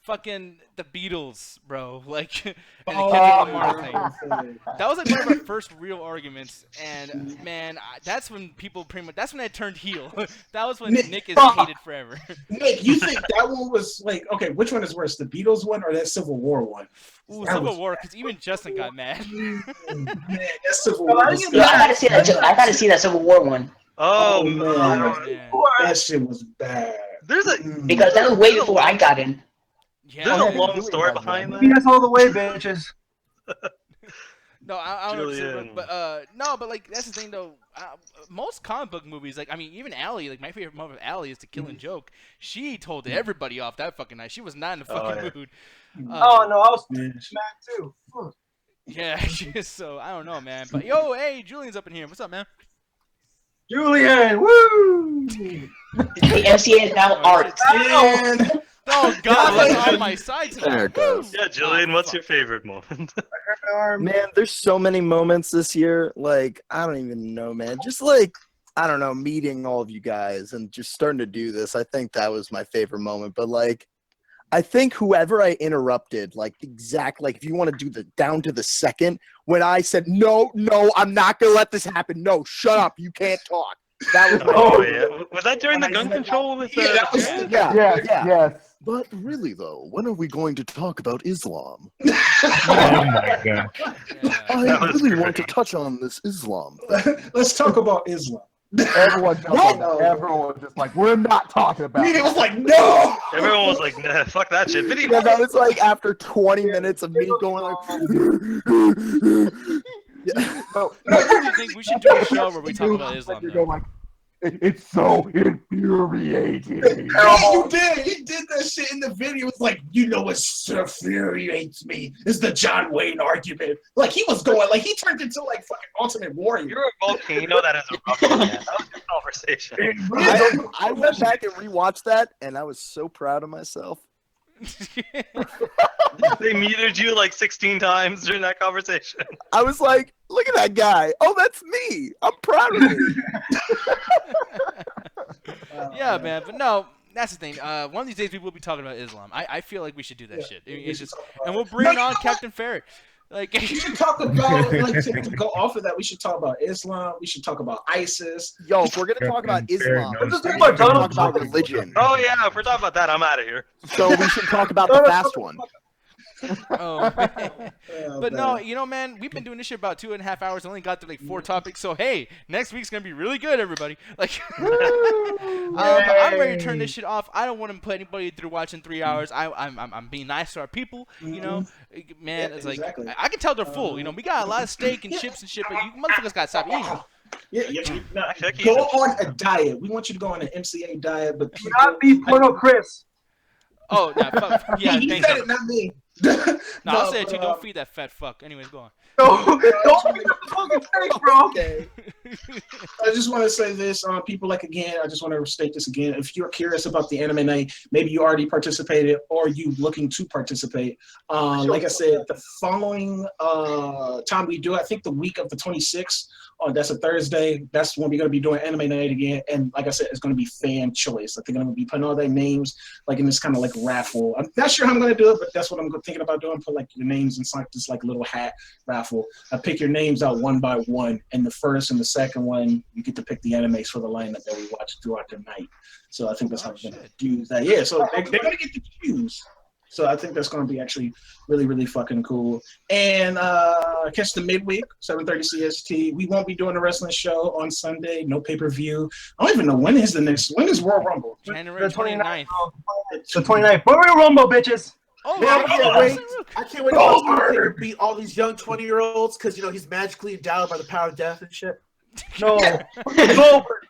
E: fucking the Beatles, bro, like, and the Kendrick Lamar thing. That was like one of our first real arguments, and man, that's when people that's when I turned heel. That was when Nick is hated forever.
G: Nick, you think that one was like, okay, which one is worse, the Beatles one or that Civil War one?
E: Ooh, Civil War, because even Justin got mad.
G: Man, that Civil War was
O: I gotta see that. I gotta see that Civil War one.
F: Oh,
G: man. That shit was bad.
O: Because that was way before I got in.
E: Yeah,
F: there's a long story behind that.
J: That's all the way, bitches.
E: No, I don't know, but like that's the thing though. Most comic book movies, like even Allie, like my favorite moment of Allie is the Killing Joke. She told everybody off that fucking night. She was not in the fucking mood.
J: Oh no, I was mad too.
E: Yeah, so I don't know, man. But yo, hey, Julian's up in here. What's up, man?
J: Julian, woo!
O: The MCA is now art.
E: Oh God, what's on my side today?
P: There it goes.
F: Yeah, Julian, what's your favorite moment?
P: Man, there's so many moments this year. Like, I don't even know, man. Just like, I don't know, meeting all of you guys and just starting to do this. I think that was my favorite moment. But like, I think whoever I interrupted, like if you want to do the down to the second, when I said, no, I'm not going to let this happen. No, shut up. You can't talk. That was
F: yeah. Was that during the gun control with
P: yeah. But really, though, when are we going to talk about Islam?
N: Oh my god!
P: I really want to touch on this Islam.
G: Let's talk about Islam.
K: Everyone was just like, we're not talking about it.
G: It was like, no!
F: Everyone was like, nah, fuck that shit. Video.
P: Yeah, that was like after 20 minutes of me going like...
E: No, I really think we should do a show where we talk about Islam.
K: It's so infuriating.
G: Yeah, you did. He did that shit in the video. It's like, what infuriates me is the John Wayne argument. Like, he was going, like, he turned into, like, fucking Ultimate Warrior.
F: You're a volcano that is erupting, man. That was your conversation.
P: I went back and rewatched that, and I was so proud of myself.
F: They muted you like 16 times during that conversation.
P: I was like, look at that guy. Oh, that's me. I'm proud of me.
E: Yeah, man. But no, that's the thing. One of these days we will be talking about Islam. I feel like we should do that shit. It's just, and we'll bring on Captain Ferret. Like,
G: we should talk about, like, to go off of that, we should talk about Islam. We should talk about ISIS.
P: Yo, if we're going to talk about Islam,
J: Let's just
P: we're
J: talk
P: going to talk about religion.
F: Oh, yeah, if we're talking about that, I'm out of here.
P: So we should talk about the fast one.
E: Oh, man. But no, you know, man, we've been doing this shit about 2.5 hours. Only got through like 4 topics. So hey, next week's gonna be really good, everybody. Like, I'm ready to turn this shit off. I don't want to put anybody through watching 3 hours. I'm being nice to our people. You know, man, it's like
G: exactly.
E: I can tell they're full. You know, we got a lot of steak and chips and shit, but you motherfuckers gotta stop eating.
G: Go on a diet. We want you to go on an MCA diet, but people,
J: not be porno Chris.
E: Oh, yeah,
G: he
E: thanks.
G: said it, not me.
E: No, I'll say it too. Don't feed that fat fuck. Anyways, go on.
J: Don't feed the fucking steak, bro.
G: I just want to say this, people. Like again, I just want to state this again. If you're curious about the anime night, maybe you already participated or you looking to participate. Like I said, the following time we do, I think the week of the 26th. That's a Thursday. That's when we're gonna be doing anime night again. And like I said, it's gonna be fan choice. Like they're gonna be putting all their names like in this kind of like raffle. I'm not sure how I'm gonna do it, but that's what I'm thinking about doing. Put like your names inside this like little hat raffle. I pick your names out one by one, and the first and the second one you get to pick the animes for the lineup that we watch throughout the night. So I think that's how we're gonna do that. Yeah. So they're gonna get to choose. So I think that's going to be actually really, really fucking cool. And catch the midweek, 7:30 CST. We won't be doing a wrestling show on Sunday. No pay-per-view. I don't even know when is Royal Rumble?
E: January 29th.
J: The 29th. Royal Rumble, bitches.
E: Oh,
A: man, I can't wait to beat all these young 20-year-olds because, you know, he's magically endowed by the power of death and shit.
J: No.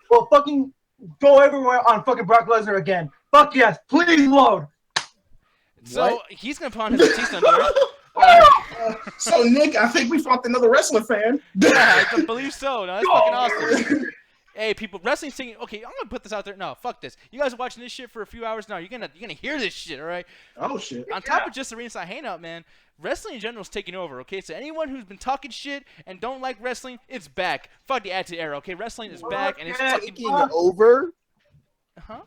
J: Well, fucking go everywhere on fucking Brock Lesnar again. Fuck yes. Please load.
E: So he's gonna put on his Batista underwear.
G: So Nick, I think we found another wrestling fan.
E: Yeah, I believe so. No, that's fucking awesome. Hey, people, wrestling singing. Okay, I'm gonna put this out there. No, fuck this. You guys are watching this shit for a few hours now. You're gonna hear this shit, all right?
G: Oh shit.
E: On top of just the ringside hangout, man, wrestling in general is taking over. Okay, so anyone who's been talking shit and don't like wrestling, it's back. Fuck the Attitude Era. Okay, wrestling is back and it's
P: taking over.
E: Huh?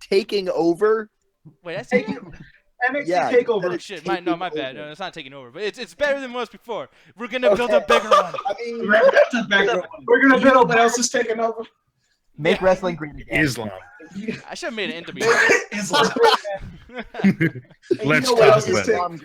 P: Taking over.
E: Wait, that's taking.
J: NXT takeover.
E: Oh, shit, my bad. No, it's not taking over, but it's better than it was before. We're gonna build a bigger one.
G: I mean, we're gonna build what else is taking over.
K: Make wrestling green again.
N: Islam.
E: I should have made an interview.
G: Islam.
N: Let's talk about it.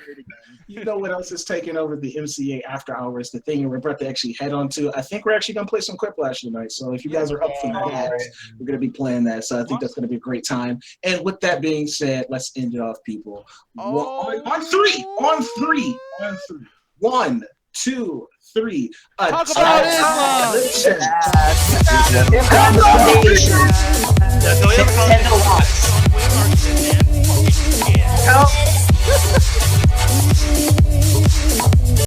G: You know what else is taking over the MCA after hours? The thing we're about to actually head on to. I think we're actually gonna play some Quiplash tonight. So if you guys are up for that, we're gonna be playing that. So I think that's gonna be a great time. And with that being said, let's end it off, people. On three. 1, 2, 3.
E: Talk about Islam.
J: Help.